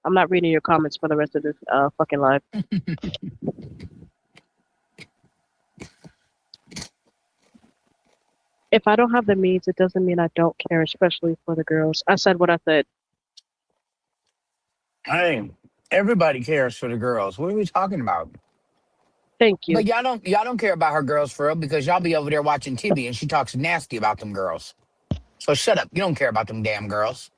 I'm not reading your comments for the rest of this fucking live. If I don't have the means, it doesn't mean I don't care, especially for the girls. I said what I said. Hey, everybody cares for the girls. What are we talking about? Thank you. But y'all don't care about her girls for real because y'all be over there watching TV and she talks nasty about them girls. So shut up. You don't care about them damn girls.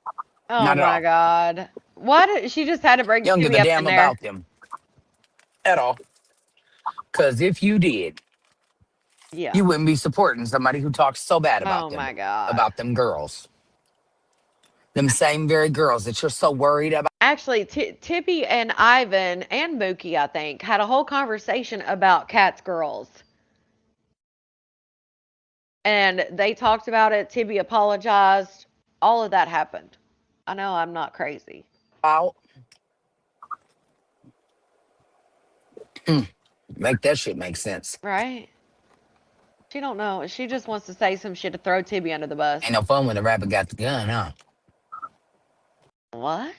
Oh Not at my all. God. Why did she just had to bring You don't give Timmy a up in damn there? about them at all. Because if you did, Yeah. you wouldn't be supporting somebody who talks so bad Oh my God. about them girls. Them same very girls that you're so worried about. Actually, Tippy and Ivan and Mookie, I think, had a whole conversation about Kat's girls. And they talked about it. Tibby apologized. All of that happened. I know I'm not crazy. Make that shit make sense. Right? She don't know. She just wants to say some shit to throw Tibby under the bus. Ain't no fun when the rabbit got the gun, huh? What?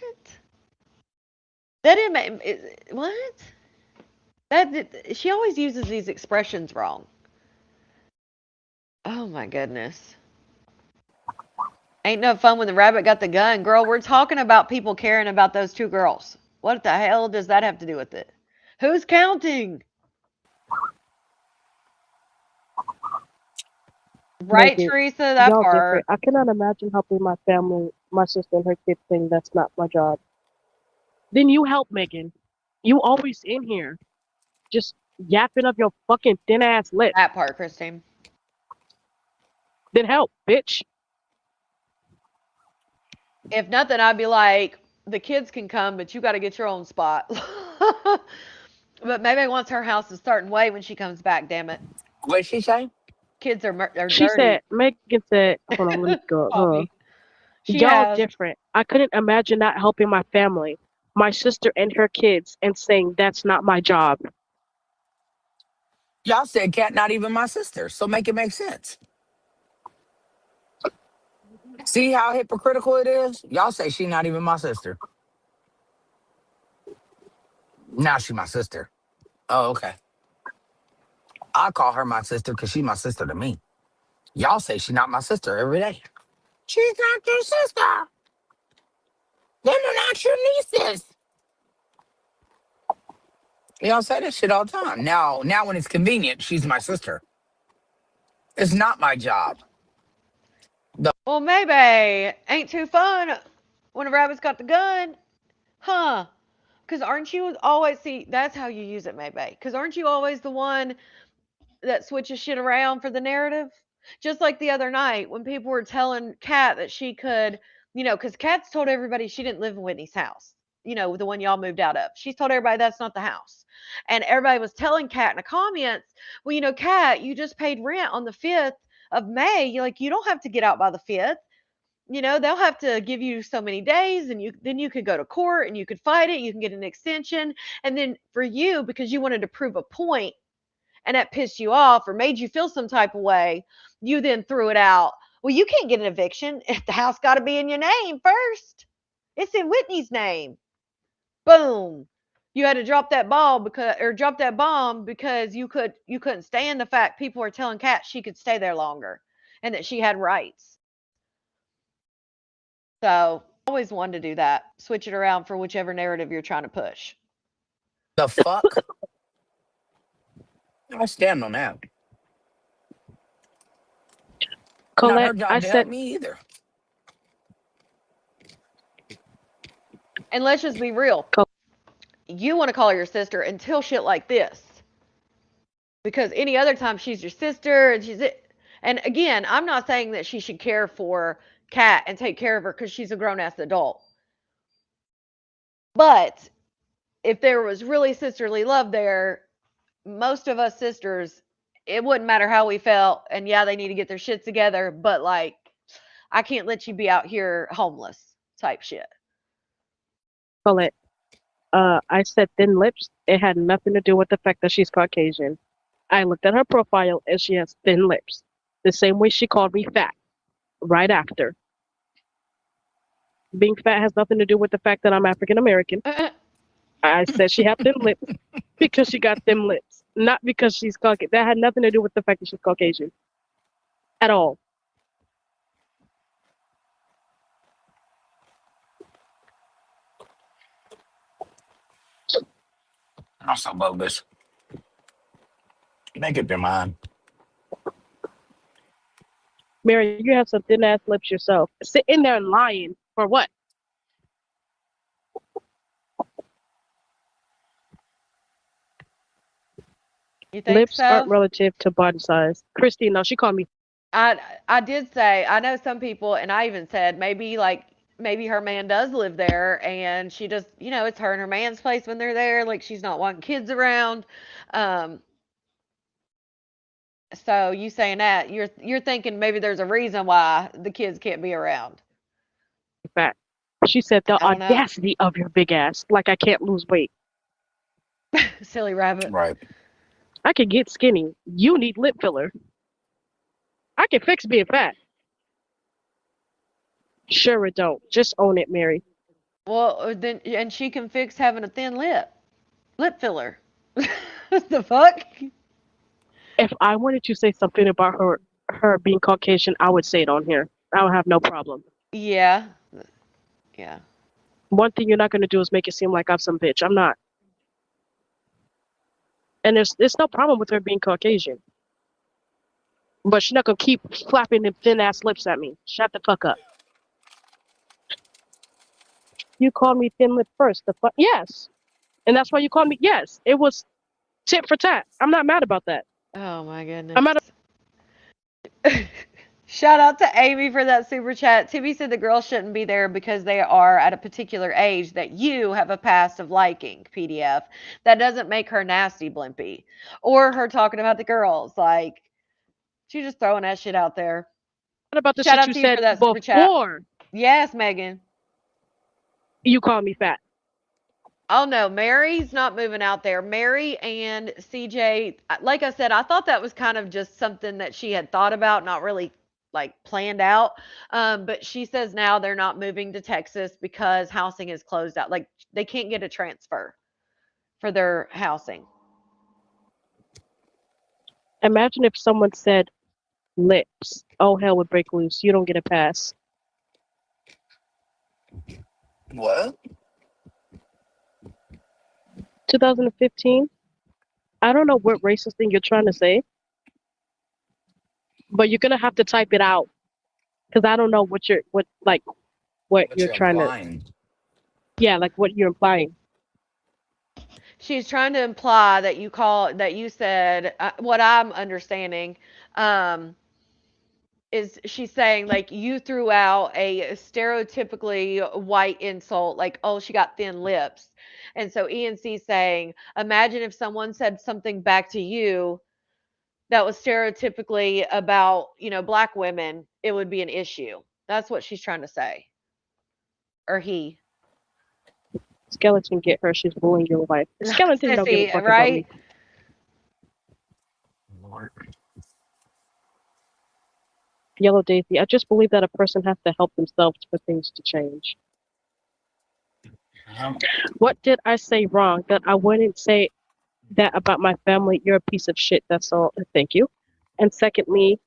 That didn't make what? She always uses these expressions wrong. Oh my goodness. Ain't no fun when the rabbit got the gun. Girl, we're talking about people caring about those two girls. What the hell does that have to do with it? Who's counting? Right, Megan, Teresa? That y'all part. different. I cannot imagine helping my family, my sister and her kids saying that's not my job. Then you help, Megan. You always in here, just yapping up your fucking thin ass lip. That part, Christine. Then help, bitch. If nothing, I'd be like, the kids can come, but you got to get your own spot. But maybe wants her house a certain way when she comes back, damn it. What'd she say? Kids are She dirty. said, Megan said, hold on, let me go. Bobby. She Y'all has. different. I couldn't imagine not helping my family, my sister and her kids, and saying that's not my job. Y'all said Cat not even my sister, so make it make sense. See how hypocritical it is? Y'all say she not even my sister. Now she my sister. Oh, okay. I call her my sister because she my sister to me. Y'all say she not my sister every day. She's not your sister. Them are not your nieces. Y'all say that shit all the time. Now when it's convenient, she's my sister. It's not my job. Well, maybe ain't too fun when a rabbit's got the gun, huh? Because aren't you always see? That's how you use it, maybe. Because aren't you always the one that switches shit around for the narrative? Just like the other night when people were telling Kat that she could, because Kat's told everybody she didn't live in Whitney's house. The one y'all moved out of. She's told everybody that's not the house. And everybody was telling Kat in the comments, well, Kat, you just paid rent on the 5th of May. You don't have to get out by the 5th. They'll have to give you so many days and you could go to court and you could fight it. You can get an extension. And then for you, because you wanted to prove a point and that pissed you off or made you feel some type of way, you then threw it out. Well, you can't get an eviction if the house got to be in your name first. It's in Whitney's name. Boom. You had to drop that bomb because you couldn't stand the fact people were telling Kat she could stay there longer and that she had rights. So I always wanted to do that. Switch it around for whichever narrative you're trying to push. The fuck? I stand on that. Not her Colette, job I to help said, me either. And let's just be real. You want to call her your sister until shit like this. Because any other time she's your sister and she's it. And again, I'm not saying that she should care for Kat and take care of her because she's a grown ass adult. But if there was really sisterly love there, most of us sisters, it wouldn't matter how we felt. And yeah, they need to get their shit together. But like, I can't let you be out here homeless type shit. Colette, I said thin lips. It had nothing to do with the fact that she's Caucasian. I looked at her profile and she has thin lips. The same way she called me fat right after. Being fat has nothing to do with the fact that I'm African American. I said she had thin lips because she got thin lips, not because she's Caucasian. That had nothing to do with the fact that she's Caucasian at all. Also, bogus. Make up your mind. Mary, you have some thin ass lips yourself. Sitting there lying for what? You think Lips aren't so? relative to body size. Christine, no, she called me. I did say I know some people, and I even said maybe her man does live there, and she just it's her and her man's place when they're there. Like she's not wanting kids around. Um, so you saying that you're thinking maybe there's a reason why the kids can't be around. Fat. She said the I don't know, audacity of your big ass. Like I can't lose weight. silly rabbit. Right. I can get skinny. You need lip filler. I can fix being fat. Sure it don't. Just own it, Mary. Well, then and she can fix having a thin lip filler. The fuck? If I wanted to say something about her being Caucasian, I would say it on here. I would have no problem. Yeah, yeah. One thing you're not gonna do is make it seem like I'm some bitch. I'm not. And there's no problem with her being Caucasian. But she's not gonna keep flapping them thin ass lips at me. Shut the fuck up. You called me thin lip first. The fuck? Yes. And that's why you called me. Yes. It was tit for tat. I'm not mad about that. Oh my I'm goodness. mad. Shout out to Amy for that super chat. Timmy said the girls shouldn't be there because they are at a particular age that you have a past of liking. PDF. That doesn't make her nasty, Blimpy. Or her talking about the girls. Like, she's just throwing that shit out there. About the Shout shit out you to you said for that super chat. before Yes, Megan. you called me fat. Oh no, Mary's not moving out there. Mary and CJ, like I said, I thought that was kind of just something that she had thought about, not really like planned out. But she says now they're not moving to Texas because housing is closed out. Like they can't get a transfer for their housing. Imagine if someone said lips. Oh, hell would break loose. You don't get a pass. What? 2015? I don't know what racist thing you're trying to say, but you're gonna have to type it out because I don't know what What you're you're trying to. implying? Yeah, like what you're implying. She's trying to imply that you said what I'm understanding. Um, is she's saying like you threw out a stereotypically white insult like oh she got thin lips, and so ENC's saying imagine if someone said something back to you that was stereotypically about black women, it would be an issue. That's what she's trying to say, or he. Skeleton get her. She's ruining your life. Skeleton don't give a Sissy, fuck about me. right? Lord. Yellow Daisy. I just believe that a person has to help themselves for things to change. What did I say wrong? That I wouldn't say that about my family. You're a piece of shit. That's all. Thank you. And secondly,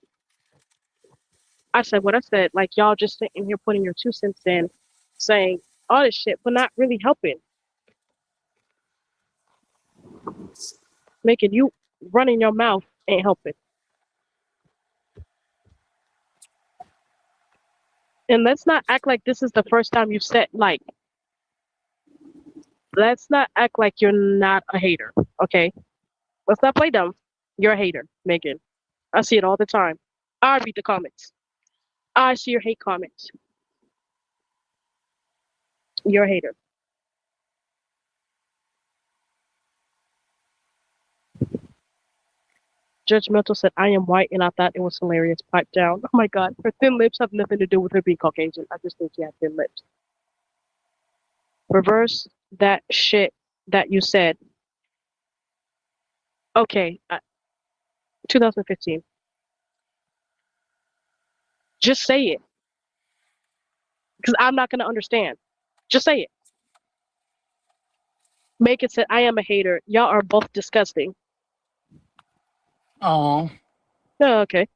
I said what I said. Like y'all just sitting here putting your 2 cents in, saying all this shit, but not really helping. Making you running your mouth ain't helping. And let's not act like this is the first time you've said like. Let's not act like you're not a hater. Okay. Let's not play dumb. You're a hater, Megan. I see it all the time. I read the comments. I see your hate comments. You're a hater. Judgmental said, I am white and I thought it was hilarious. Pipe down. Oh my God. Her thin lips have nothing to do with her being Caucasian. I just think she had thin lips. Reverse that shit that you said. Okay. 2015. Just say it. Because I'm not gonna understand. Just say it. Make it said, I am a hater. Y'all are both disgusting. Oh, Oh, okay.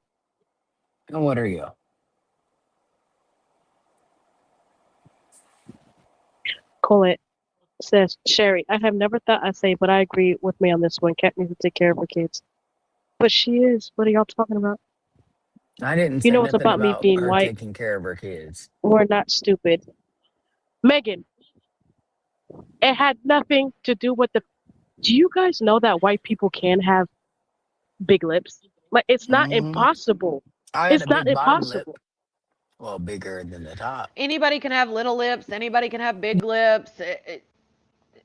and what are you? Colette says, Sherry, I have never thought I'd say, but I agree with me on this one. Cat needs to take care of her kids. But she is. What are y'all talking about? I didn't You say know it's nothing about me about being her white. taking care of her kids. We're not stupid. Megan, it had nothing to do with the. Do you guys know that white people can have big lips? Like, it's not Hmm. impossible. I had It's a not big bottom lip, impossible. well, bigger than the top. Anybody can have little lips. Anybody can have big lips.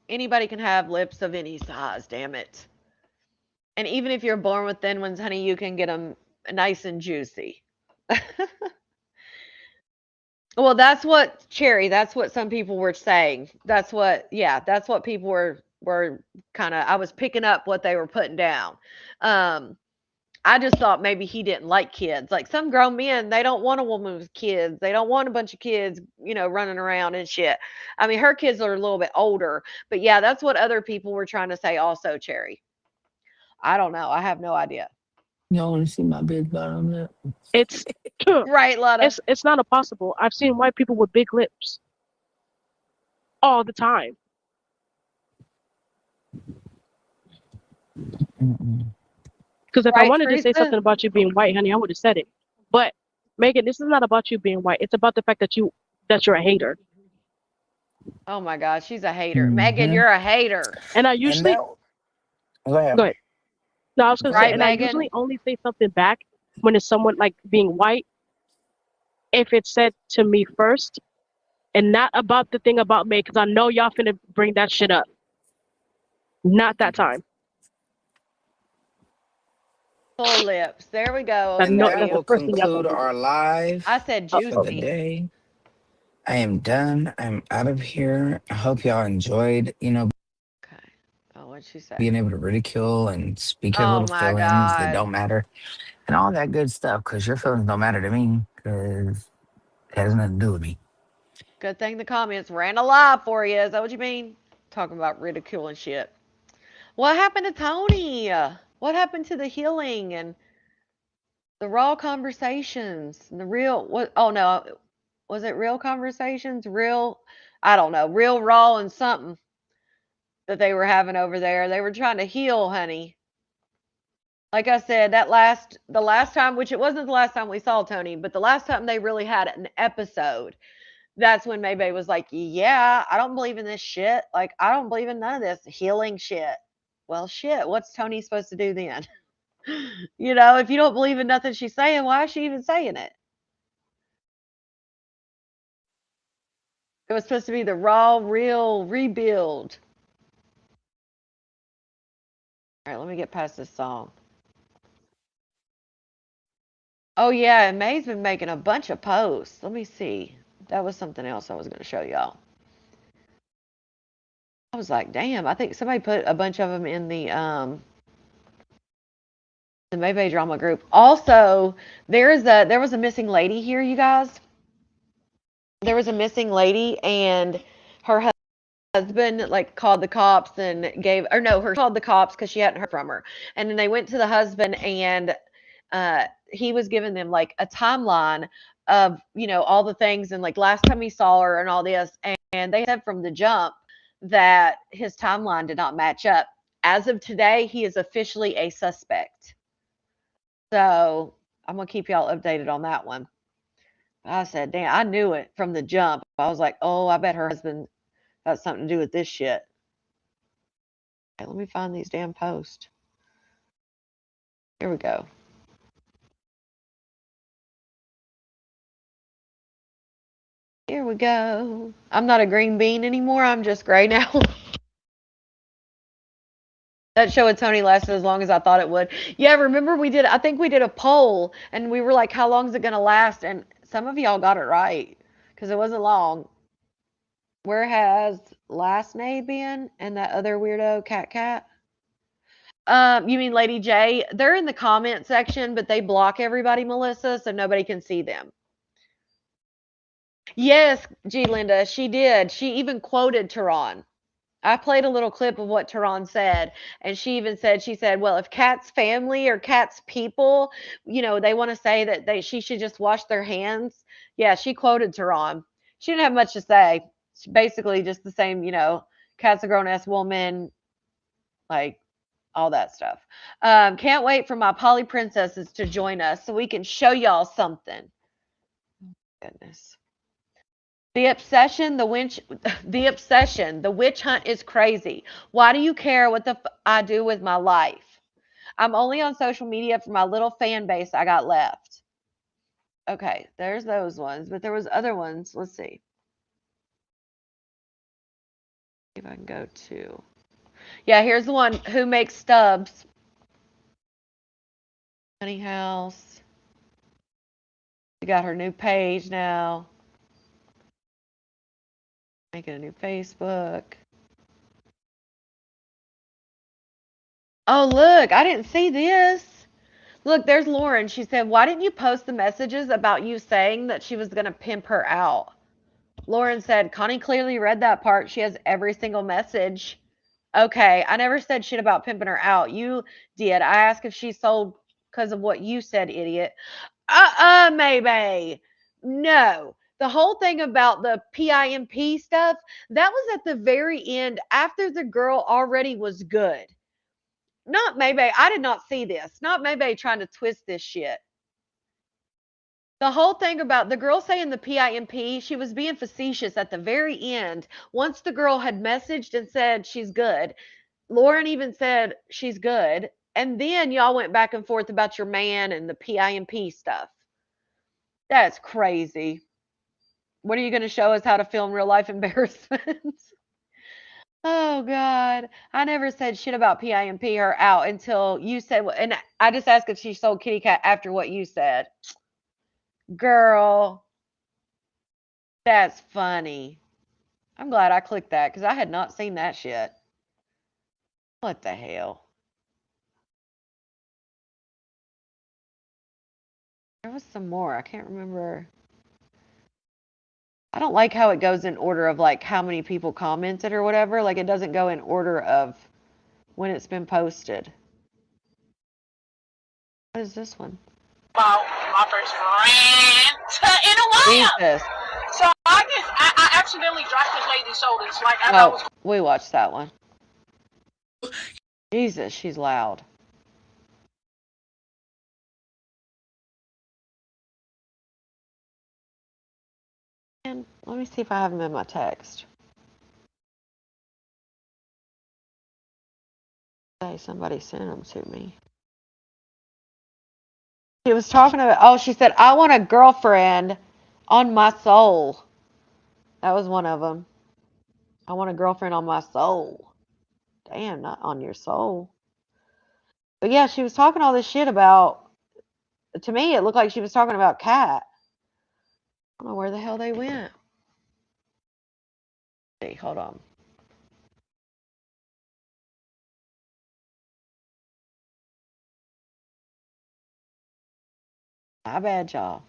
Anybody can have lips of any size. Damn it. And even if you're born with thin ones, honey, you can get them nice and juicy. Well, that's what Cherry. That's what some people were saying. That's what, yeah, that's what people were kind of. I was picking up what they were putting down. Um, I just thought maybe he didn't like kids. Like some grown men, they don't want a woman with kids. They don't want a bunch of kids, running around and shit. I mean, her kids are a little bit older, but yeah, that's what other people were trying to say also, Cherry. I don't know. I have no idea. Y'all want to see my big bottom lip? It's Right, Lutta. it's not impossible. I've seen white people with big lips all the time. Mm-mm. Because if I Right, wanted to say Teresa? something about you being white, honey, I would have said it. But Megan, this is not about you being white. It's about the fact that you're a hater. Oh my God, she's a hater. Megan, Mm-hmm. you're a hater. And I And usually that, go ahead. go ahead. No, I was gonna say, Right, and I Megan? usually only say something back when it's someone like being white if it's said to me first and not about the thing about me because I know y'all finna bring that shit up. Not that time. Full lips. There we go. I And know that that's the Okay. will first thing y'all gonna conclude bring our up. I live said for the juicy. day. I am done. I'm out of here. I hope y'all enjoyed, Okay. Oh, what'd she say? being able to ridicule and speak your Oh little my feelings that God. don't matter and all that good stuff because your feelings don't matter to me because it has nothing to do with me. Good thing the comments ran alive for you. Is that what you mean? Talking about ridicule and shit. What happened to Tony? What happened to the healing and the raw conversations and the real what? Oh no, was it real conversations? Real, I don't know, real raw and something that they were having over there. They were trying to heal, honey. Like I said, the last time, which it wasn't the last time we saw Tony, but the last time they really had an episode, that's when Maybay was like, "Yeah, I don't believe in this shit. Like, I don't believe in none of this healing shit." Well, shit, what's Tony supposed to do then? If you don't believe in nothing she's saying, why is she even saying it? It was supposed to be the raw, real rebuild. All right, let me get past this song. Oh yeah, and May's been making a bunch of posts. Let me see. That was something else I was going to show y'all. I was like, damn, I think somebody put a bunch of them in the Maybay drama group. Also, there was a missing lady here, you guys. There was a missing lady, and her husband like called the cops and gave, or no, her called the cops because she hadn't heard from her, and then they went to the husband, and he was giving them like a timeline of all the things and like last time he saw her and all this, and they said from the jump that his timeline did not match up. As of today, he is officially a suspect. So I'm gonna keep y'all updated on that one. I said, damn, I knew it from the jump. I was like, oh, I bet her husband got something to do with this shit. Okay, let me find these damn posts. Here we go. Here we go. I'm not a green bean anymore. I'm just gray now. That show with Tony lasted as long as I thought it would. Yeah, remember I think we did a poll and we were like, how long is it going to last? And some of y'all got it right because it wasn't long. Where has last name been and that other weirdo cat? You mean Lady J? They're in the comment section, but they block everybody, Melissa, so nobody can see them. Yes, G. Linda, she did. She even quoted Tehran. I played a little clip of what Tehran said, and she even said, she said, well, if Kat's family or Kat's people, they want to say that she should just wash their hands. Yeah, she quoted Tehran. She didn't have much to say. She basically just the same, Kat's a grown ass woman, like all that stuff. Can't wait for my poly princesses to join us so we can show y'all something. Goodness. The obsession, the witch hunt is crazy. Why do you care what I do with my life? I'm only on social media for my little fan base I got left. Okay, there's those ones, but there was other ones. Let's see. If I can go to. Yeah, here's the one. Who makes stubs? Honey House. She got her new page now. Making a new Facebook. Oh, look, I didn't see this. Look, there's Lauren. She said, why didn't you post the messages about you saying that she was going to pimp her out? Lauren said, Connie clearly read that part. She has every single message. Okay, I never said shit about pimping her out. You did. I asked if she sold because of what you said, idiot. Maybe. No. The whole thing about the PIMP stuff, that was at the very end after the girl already was good. Not maybe. I did not see this. Not maybe trying to twist this shit. The whole thing about the girl saying the PIMP, she was being facetious at the very end. Once the girl had messaged and said she's good, Lauren even said she's good. And then y'all went back and forth about your man and the PIMP stuff. That's crazy. What are you going to show us how to film real life embarrassments? Oh God, I never said shit about PIMP her out until you said, and I just asked if she sold kitty cat after what you said. Girl, that's funny. I'm glad I clicked that because I had not seen that shit. What the hell? There was some more. I can't remember. I don't like how it goes in order of like how many people commented or whatever. Like it doesn't go in order of when it's been posted. What is this one? About my first rant in a while. Jesus. So I accidentally dropped this lady's shoulders. Like I Oh, was. we watched that one. Jesus, she's loud. And let me see if I have them in my text. Say somebody sent them to me. She was talking about, oh, she said, I want a girlfriend on my soul. That was one of them. I want a girlfriend on my soul. Damn, not on your soul. But yeah, she was talking all this shit about, to me, it looked like she was talking about Kat. I don't know where the hell they went. Hey, hold on. My bad, y'all.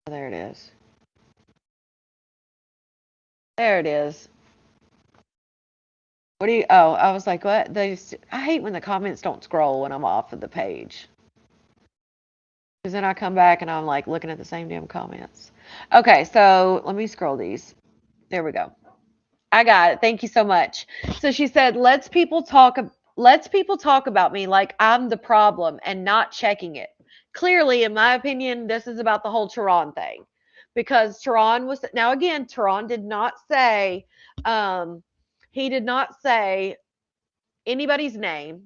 There it is. There it is. What do you, oh, I was like, what? I hate when the comments don't scroll when I'm off of the page. Because then I come back and I'm like looking at the same damn comments. Okay, so let me scroll these. There we go. I got it. Thank you so much. So she said, let's people talk about me like I'm the problem and not checking it. Clearly, in my opinion, this is about the whole Tehran thing. Because Tehran was, now again, Tehran did not say, he did not say anybody's name,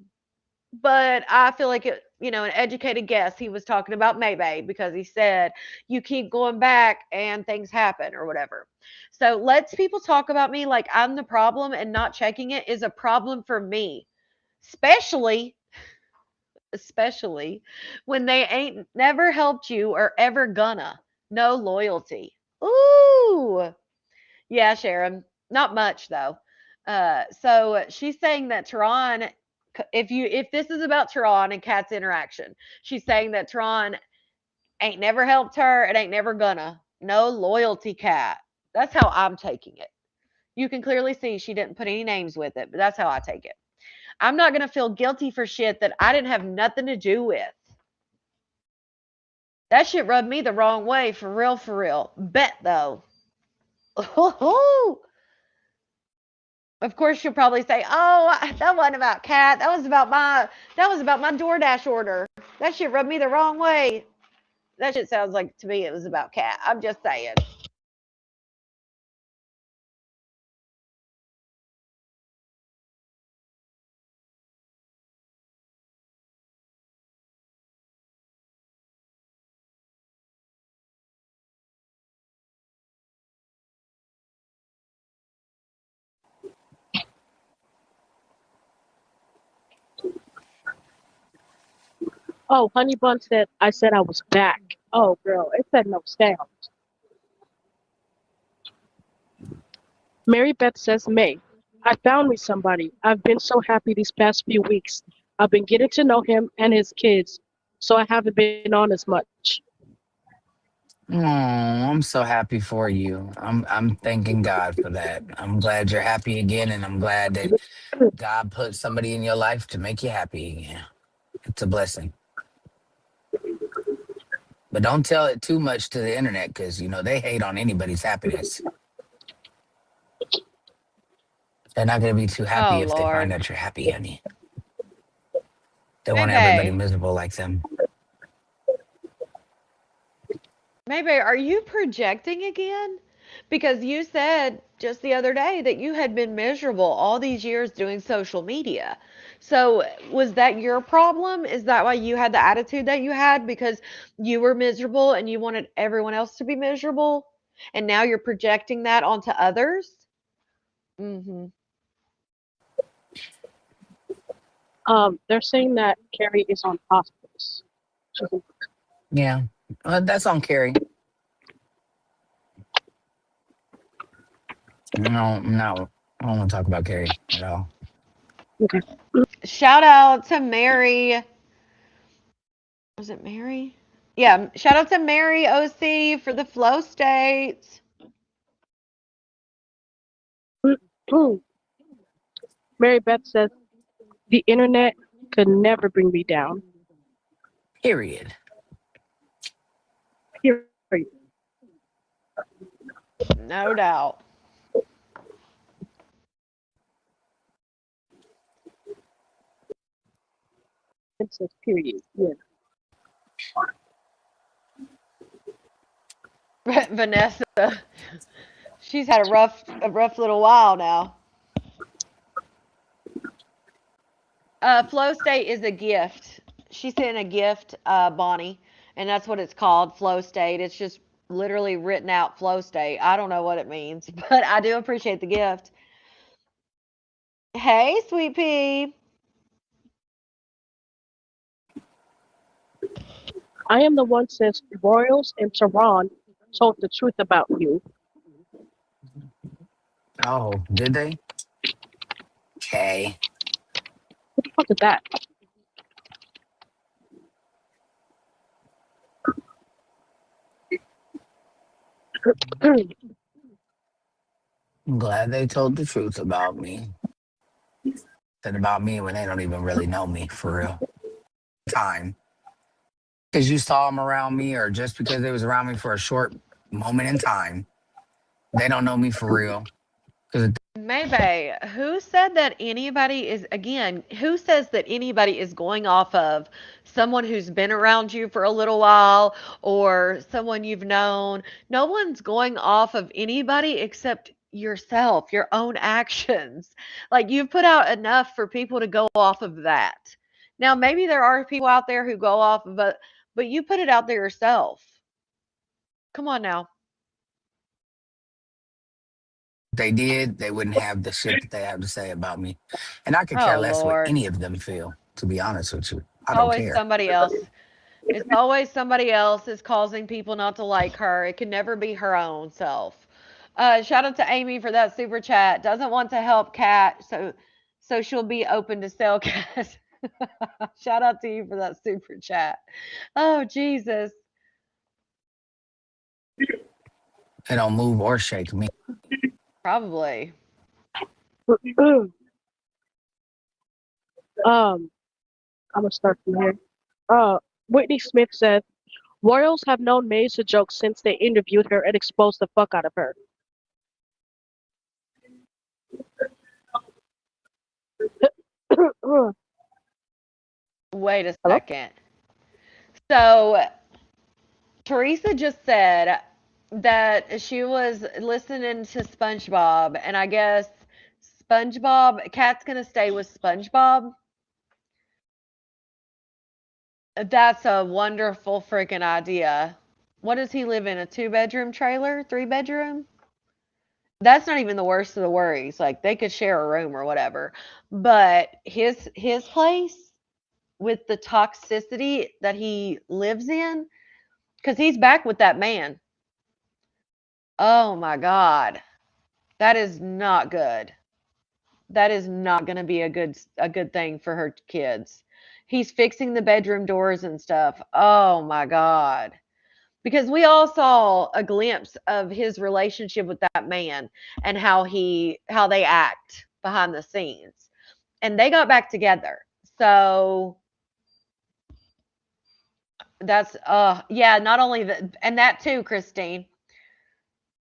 but I feel like it, an educated guess, he was talking about Maybay because he said, you keep going back and things happen or whatever. So let's people talk about me like I'm the problem and not checking it is a problem for me, especially when they ain't never helped you or ever gonna. No loyalty. Ooh. Yeah, Sharon. Not much though. So she's saying that Tehran, if this is about Tehran and Kat's interaction, she's saying that Tehran ain't never helped her. It ain't never gonna. No loyalty, Kat. That's how I'm taking it. You can clearly see she didn't put any names with it, but that's how I take it. I'm not gonna feel guilty for shit that I didn't have nothing to do with. That shit rubbed me the wrong way, for real, for real. Bet though. Of course, she'll probably say, "Oh, that wasn't about Kat. That was about my DoorDash order. That shit rubbed me the wrong way." That shit sounds like to me it was about Kat. I'm just saying. Oh, Honey Bun said I said I was back. Oh, girl, it said no sound. Mary Beth says, May, I found me somebody. I've been so happy these past few weeks. I've been getting to know him and his kids, so I haven't been on as much. Oh, I'm so happy for you. I'm thanking God for that. I'm glad you're happy again, and I'm glad that God put somebody in your life to make you happy again. It's a blessing. But don't tell it too much to the internet because they hate on anybody's happiness. They're not gonna be too happy Oh if they find Lord. out you're happy, honey. They want everybody Maybe. miserable like them. Maybe are you projecting again? Because you said just the other day that you had been miserable all these years doing social media. So, was that your problem? Is that why you had the attitude that you had because you were miserable and you wanted everyone else to be miserable? And now you're projecting that onto others? Mhm. They're saying that Carrie is on hospice. She's in- Yeah, that's on Carrie. No, I don't want to talk about Carrie at all. Okay. Shout out to Mary. Was it Mary? Yeah, shout out to Mary OC for the flow states. Mary Beth says the internet could never bring me down. Period. Period. No doubt. It says period. Yeah. Vanessa, she's had a rough little while now. Flow state is a gift. She sent a gift, Bonnie, and that's what it's called, flow state. It's just literally written out flow state. I don't know what it means, but I do appreciate the gift. Hey, sweet pea. I am the one says Royals and Tehran told the truth about you. Oh, did they? Okay. What the fuck is that? I'm glad they told the truth about me. Said about me when they don't even really know me for real. Time. Because you saw them around me or just because they was around me for a short moment in time. They don't know me for real. Because Maybe. Who said that anybody is, again, who says that anybody is going off of someone who's been around you for a little while or someone you've known? No one's going off of anybody except yourself, your own actions. Like you've put out enough for people to go off of that. Now, maybe there are people out there who go off of it, but you put it out there yourself. Come on now. they did, they wouldn't have the shit that they have to say about me. And I could care Oh, less what Lord. any of them feel, to be honest with you. I don't Always care. somebody else. It's always somebody else is causing people not to like her. It can never be her own self. Shout out to Amy for that super chat. Doesn't want to help Kat, so she'll be open to sell Kat. Shout out to you for that super chat. Oh Jesus. It don't move or shake me. Probably. I'm gonna start from here. Whitney Smith said, Royals have known May's a joke since they interviewed her and exposed the fuck out of her. Wait a Hello? second. So Teresa just said that she was listening to SpongeBob, and I guess Kat's gonna stay with SpongeBob. That's a wonderful freaking idea. What does he live in? A 2-bedroom trailer? 3-bedroom? That's not even the worst of the worries. Like they could share a room or whatever. But his place with the toxicity that he lives in, because he's back with that man. Oh my God. That is not good. That is not going to be a good thing for her kids. He's fixing the bedroom doors and stuff. Oh my God. Because we all saw a glimpse of his relationship with that man and how they act behind the scenes. And they got back together. So that's yeah, not only and that too, Christine.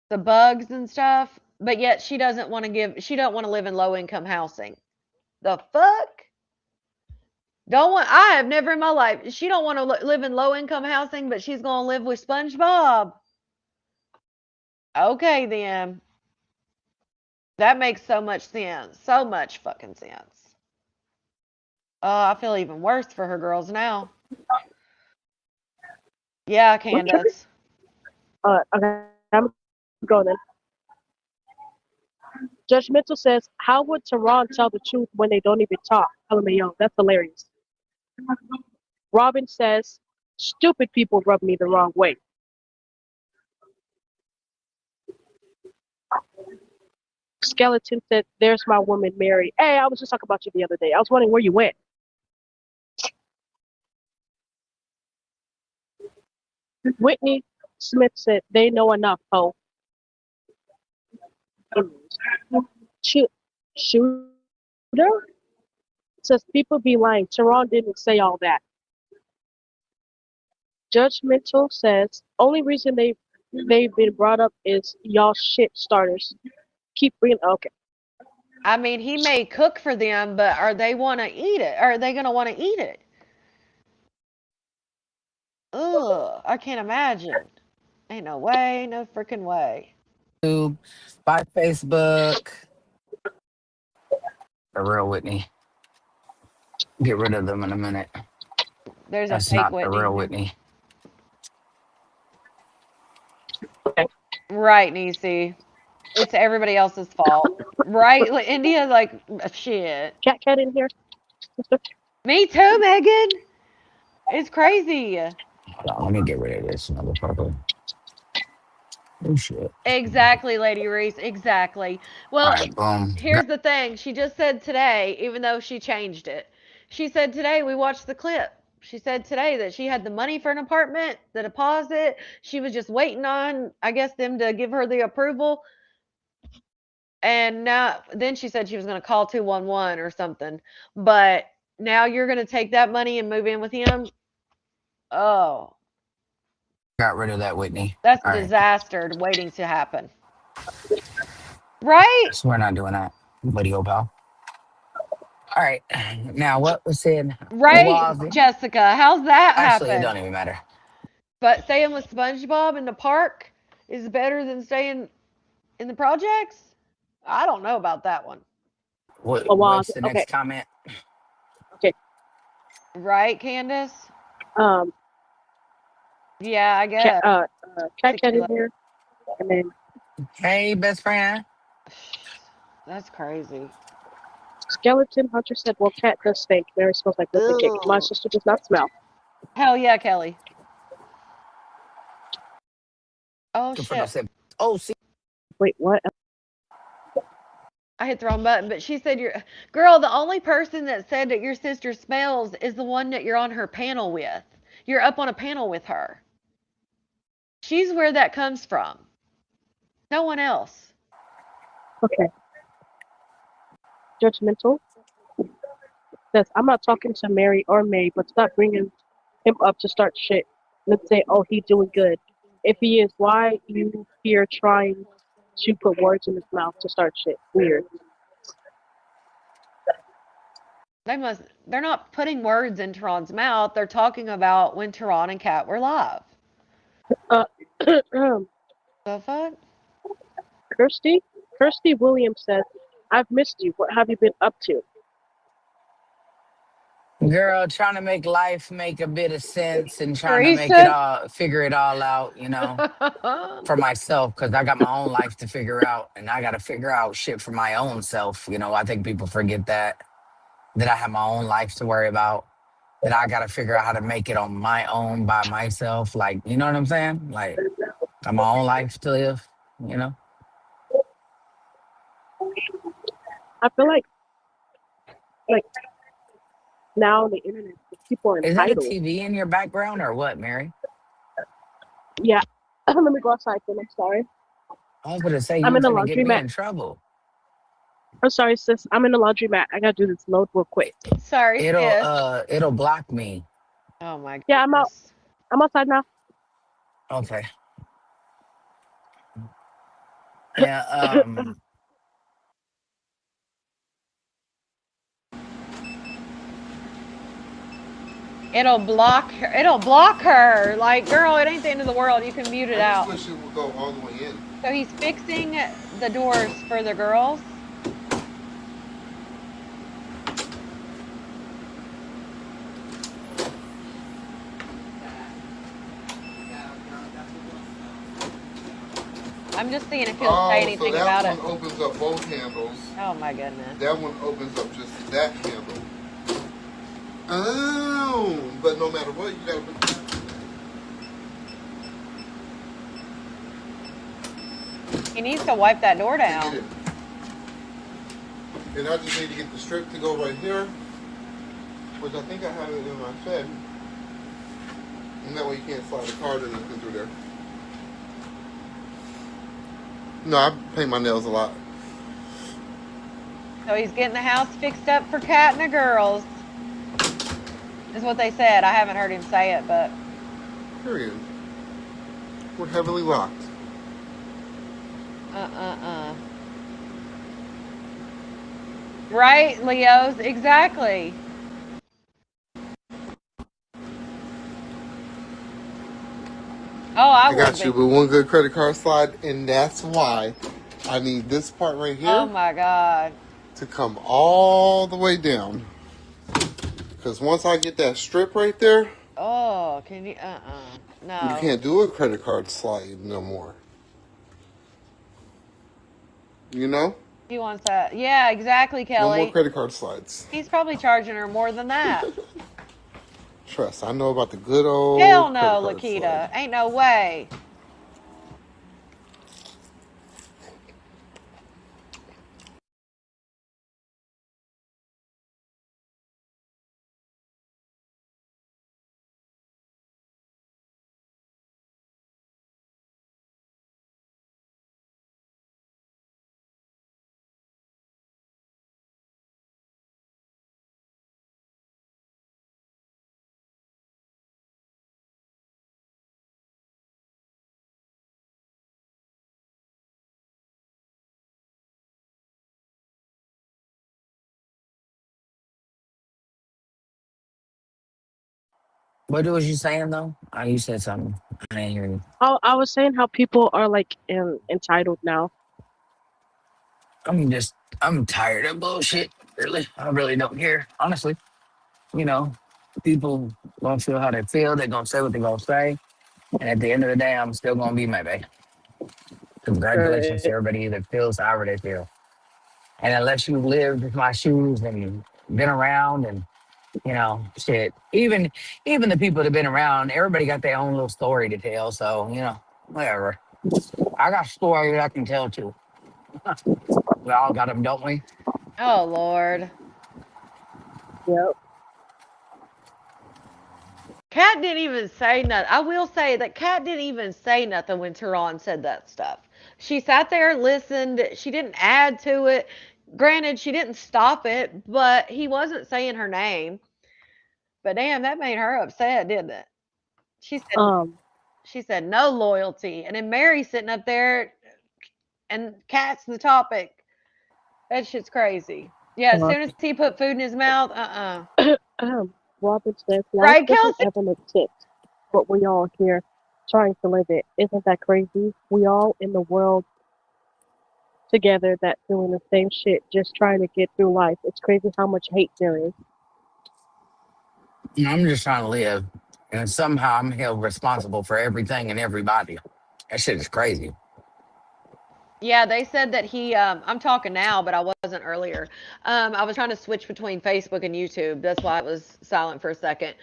The bugs and stuff, but yet she don't want to live in low income housing. The fuck? I have never in my life. She don't want to live in low income housing, but she's going to live with SpongeBob. Okay, then. That makes so much sense. So much fucking sense. Oh, I feel even worse for her girls now. Yeah, Candace. Okay, I'm going then. Judgmental says, how would Tehran tell the truth when they don't even talk? LMAO, that's hilarious. Robin says, stupid people rub me the wrong way. Skeleton said, there's my woman, Mary. Hey, I was just talking about you the other day. I was wondering where you went. Whitney Smith said, they know enough, ho. Shooter says, people be lying. Tehran didn't say all that. Judgmental says, only reason they've been brought up is y'all shit starters. Keep bringing, okay. I mean, he may cook for them, but are they want to eat it? Are they going to want to eat it? Ugh, I can't imagine. Ain't no way, no freaking way. By Facebook. The real Whitney. Get rid of them in a minute. There's That's a fake not the Whitney. real Whitney. Right, Niecy. It's everybody else's fault. Right? Like, India, like, shit. Cat in here. Me too, Megan. It's crazy. Hold on, let me get rid of this motherfucker. Oh shit. Exactly, Lady Reese. Exactly. Well, Alright, boom. here's the thing. She just said today, even though she changed it, she said today, we watched the clip. She said today that she had the money for an apartment, the deposit. She was just waiting on, I guess, them to give her the approval. And now, then she said she was going to call 211 or something. But now you're going to take that money and move in with him? Oh, Got rid of that Whitney. that's a Alright. disaster waiting to happen. Right? So we're not doing that. Buddy old pal. Alright. Now what was said? Right, Jessica. How's that Actually, it happen? don't even matter. But staying with SpongeBob in the park is better than staying in the projects? I don't know about that one. What's the next comment? Okay. Right, Candace? Um, Yeah, I guess. Cat in here. And then Hey, best friend. That's crazy. Skeleton Hunter said, well, cat does stink. Mary smells like birthday cake. My sister does not smell. Hell yeah, Kelly. Oh, Good for no shit. sip. Oh, see. Wait, what? I hit the wrong button, but she said, girl, the only person that said that your sister smells is the one that you're on her panel with. You're up on a panel with her. She's where that comes from. No one else. Okay. Judgmental. Says, I'm not talking to Mary or May, but stop bringing him up to start shit. Let's say, oh, he's doing good. If he is, why you here trying to put words in his mouth to start shit? Weird. They're not putting words in Tehran's mouth. They're talking about when Tehran and Kat were live. The fuck? Kirsty Williams says, I've missed you. What have you been up to? Girl, trying to make life make a bit of sense and trying to make it Teresa? all, figure it all out, for myself, because I got my own life to figure out and I got to figure out shit for my own self. I think people forget that I have my own life to worry about, that I got to figure out how to make it on my own by myself. Like, you know what I'm saying? Like, got my own life to live, you know? I feel like now on the internet, people are Is that a entitled. TV in your background or what, Mary? Yeah. Let me go outside then. I'm sorry. I was going to say, I'm you in the finna get me laundromat. in trouble. I'm sorry, sis. I'm in the laundromat. I gotta do this load real quick. Sorry, sis. It'll block me. Oh my goodness. Yeah, I'm out. I'm outside now. Okay. Yeah, It'll block her. It'll block her. Like, girl, it ain't the end of the world. You can mute it I out. just wish it would go all the way in. So he's fixing the doors for the girls. I'm just seeing if he'll say anything so about that it. one opens up both handles. Oh my goodness. That one opens up just that handle. Oh, but no matter what, you gotta put that. He needs to wipe that door down. Get it. And I just need to get the strip to go right here, which I think I have it in my shed. And that way you can't slide a card or nothing through there. No, I paint my nails a lot. So he's getting the house fixed up for Kat and the girls. Is what they said. I haven't heard him say it, but. Period. We're heavily locked. Right, Leos? Exactly. Oh, I got would you be. with one good credit card slide, and that's why I need this part right here Oh my God. to come all the way down. Because once I get that strip right there, Oh, can you? No. you can't do a credit card slide no more. You know? He wants that. Yeah, exactly, No more Kelly. credit card slides. He's probably charging her more than that. Trust, I know about the good old Hell no, credit card Lakita. slide. Ain't no way. what was you saying though? Oh, you said something. I didn't hear you. Oh, I was saying how people are like entitled now. I'm tired of bullshit. Really, I really don't care. Honestly, you know, people gonna feel how they feel. They're gonna say what they're gonna say, and at the end of the day, I'm still gonna be my baby. Congratulations to everybody that feels however they feel. And unless you lived in my shoes and been around and shit, even the people that have been around, everybody got their own little story to tell. So whatever. I got stories I can tell too. We all got them, don't we? Oh Lord. Yep. Kat didn't even say nothing. I will say that Kat didn't even say nothing when Tehran said that stuff. She sat there, listened. She didn't add to it. Granted, she didn't stop it, but he wasn't saying her name. But damn, that made her upset, didn't it? She said Um, she said no loyalty. And then Mary sitting up there and Kat's the topic. That shit's crazy. Yeah, as uh, soon as he put food in his mouth, Robert says life Right, doesn't Kelsey? ever make sense, but we all here trying to live it. Isn't that crazy? We all in the world together that doing the same shit, just trying to get through life. It's crazy how much hate there is. I'm just trying to live, and somehow I'm held responsible for everything and everybody. That shit is crazy. Yeah, they said that I'm talking now, but I wasn't earlier. I was trying to switch between Facebook and YouTube. That's why it was silent for a second.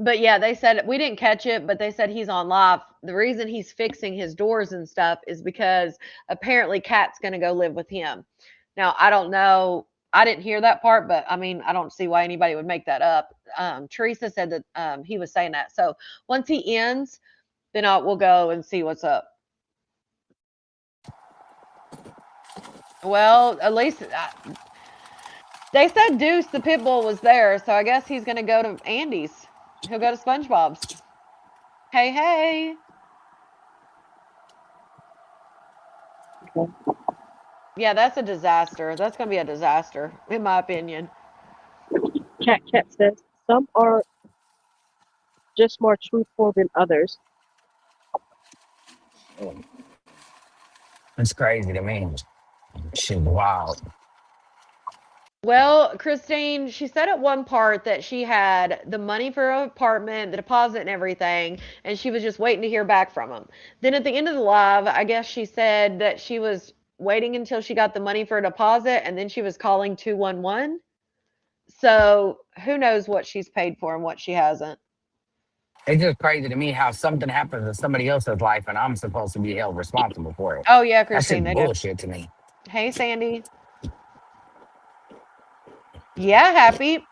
But yeah, they said we didn't catch it, but they said he's on live. The reason he's fixing his doors and stuff is because apparently Kat's going to go live with him. Now, I don't know. I didn't hear that part, but I mean, I don't see why anybody would make that up. Teresa said that he was saying that. So once he ends, then we'll go and see what's up. Well, at least they said Deuce the pit bull was there, so I guess he's gonna go to Andy's. He'll go to SpongeBob's. Hey, hey. Okay. Yeah, that's a disaster. That's gonna be a disaster, in my opinion. Cat says some are just more truthful than others. It's crazy to me. Shit, wild. Well, Christine, she said at one part that she had the money for her apartment, the deposit, and everything, and she was just waiting to hear back from him. Then at the end of the live, I guess she said that she was waiting until she got the money for a deposit, and then she was calling 211. So who knows what she's paid for and what she hasn't. It's just crazy to me how something happens in somebody else's life and I'm supposed to be held responsible for it. Oh yeah, That's Christine, just they do. bullshit to me. Hey, Sandy. Yeah, happy.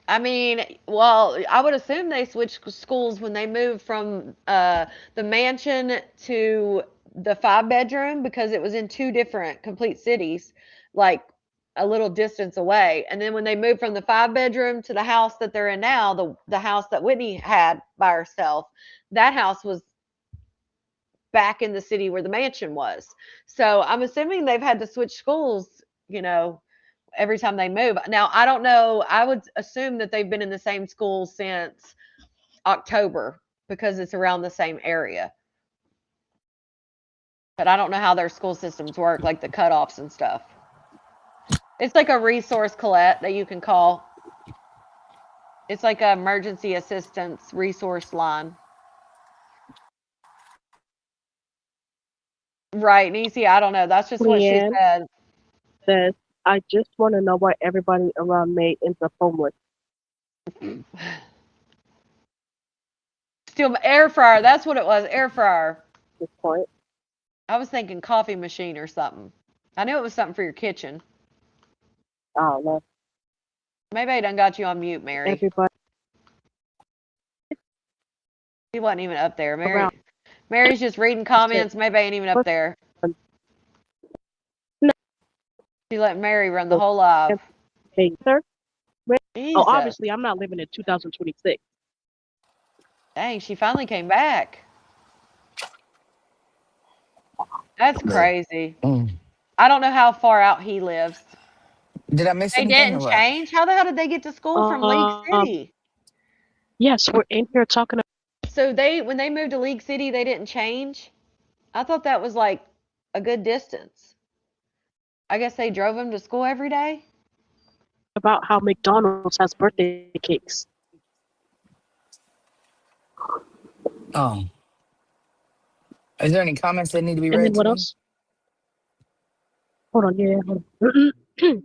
I mean, well, I would assume they switched schools when they moved from the mansion to the 5 bedroom because it was in two different complete cities, like a little distance away. And then when they moved from the 5 bedroom to the house that they're in now, the house that Whitney had by herself, that house was back in the city where the mansion was. So I'm assuming they've had to switch schools, every time they move. Now, I don't know. I would assume that they've been in the same school since October because it's around the same area. But I don't know how their school systems work, like the cutoffs and stuff. It's like a resource Colette that you can call. It's like an emergency assistance resource line. Right, Niecy, I don't know. That's just what she Leanne said. says, I just want to know why everybody around May ends up homeless. Still air fryer. That's what it was. Air fryer. At this point. I was thinking coffee machine or something. I knew it was something for your kitchen. I don't know. Maybe I done got you on mute, Mary. Everybody She wasn't even up there. around. Mary's just reading comments. Maybe I ain't even up there. No. She let Mary run the whole live. Hey, sir. Oh, Jesus. obviously, I'm not living in 2026. Dang, she finally came back. That's crazy. I don't know how far out he lives. Did I miss They anything or didn't what? change? How the hell did they get to school from League City? Yes, we're in here talking So when they moved to League City, they didn't change? I thought that was like a good distance. I guess they drove him to school every day? about how McDonald's has birthday cakes. Oh. Is there any comments that need to be And read then what to me? else? Hold on, yeah, hold on.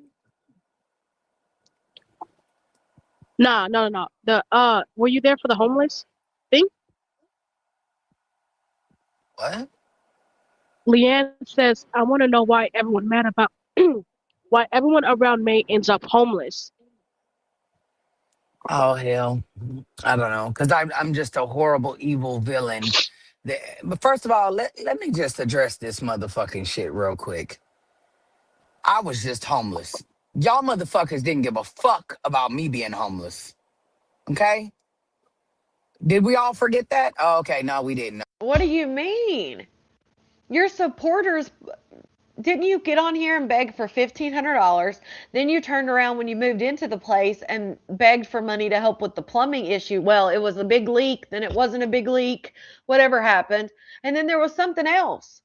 Nah, no. Were you there for the homeless thing? What? Leanne says, I want to know why everyone mad about why everyone around May ends up homeless. Oh hell, I don't know, because I'm just a horrible, evil villain. But first of all, let me just address this motherfucking shit real quick. I was just homeless. Y'all motherfuckers didn't give a fuck about me being homeless. Okay? Did we all forget that? Oh, okay, no, we didn't. What do you mean? Your supporters, didn't you get on here and beg for $1,500? Then you turned around when you moved into the place and begged for money to help with the plumbing issue. Well, it was a big leak, then it wasn't a big leak, whatever happened. And then there was something else.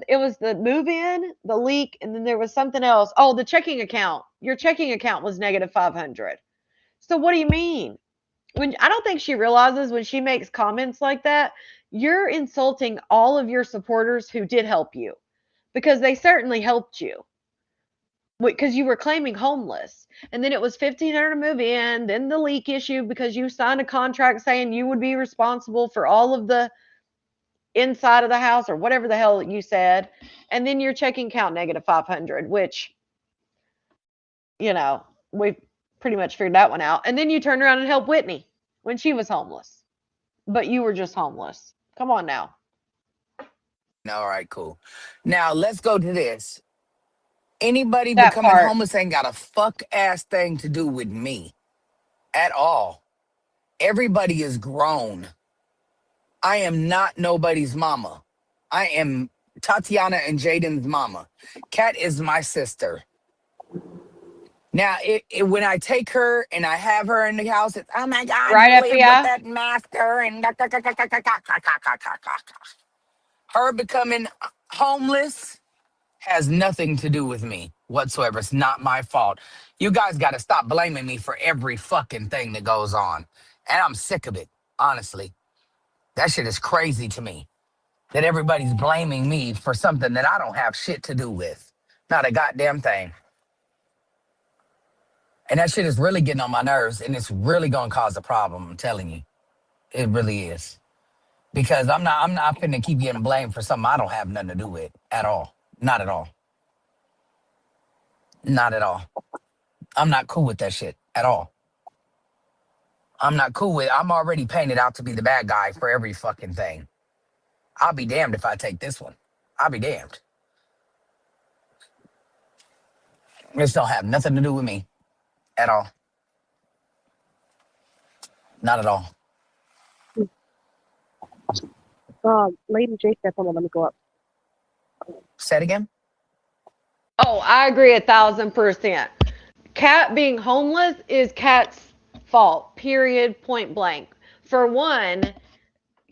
It was the move in, the leak, and then there was something else. Oh, the checking account. Your checking account was negative 500. So what do you mean? When I don't think she realizes when she makes comments like that, you're insulting all of your supporters who did help you because they certainly helped you because you were claiming homeless. And then it was 1,500 to move in, then the leak issue because you signed a contract saying you would be responsible for all of the inside of the house or whatever the hell you said. And then your checking account negative 500, which, we've pretty much figured that one out. And then you turned around and helped Whitney when she was homeless, but you were just homeless. Come on now. All right, cool. Now let's go to this. Anybody That becoming part. homeless ain't got a fuck ass thing to do with me at all. Everybody is grown. I am not nobody's mama. I am Tatiana and Jaden's mama. Kat is my sister. Now, when I take her and I have her in the house, it's, oh my God, you Right, live with FBI? that master and her becoming homeless has nothing to do with me whatsoever. It's not my fault. You guys got to stop blaming me for every fucking thing that goes on. And I'm sick of it, honestly. That shit is crazy to me. That everybody's blaming me for something that I don't have shit to do with. Not a goddamn thing. And that shit is really getting on my nerves, and it's really gonna cause a problem, I'm telling you. It really is. Because I'm not finna keep getting blamed for something I don't have nothing to do with at all. Not at all. Not at all. I'm not cool with that shit at all. I'm already painted out to be the bad guy for every fucking thing. I'll be damned if I take this one. I'll be damned. This don't have nothing to do with me at all. Not at all. Lady J said, hold on, let me go up. Say it again. Oh, I agree 1,000%. Kat being homeless is Kat's fault, period, point blank. For one,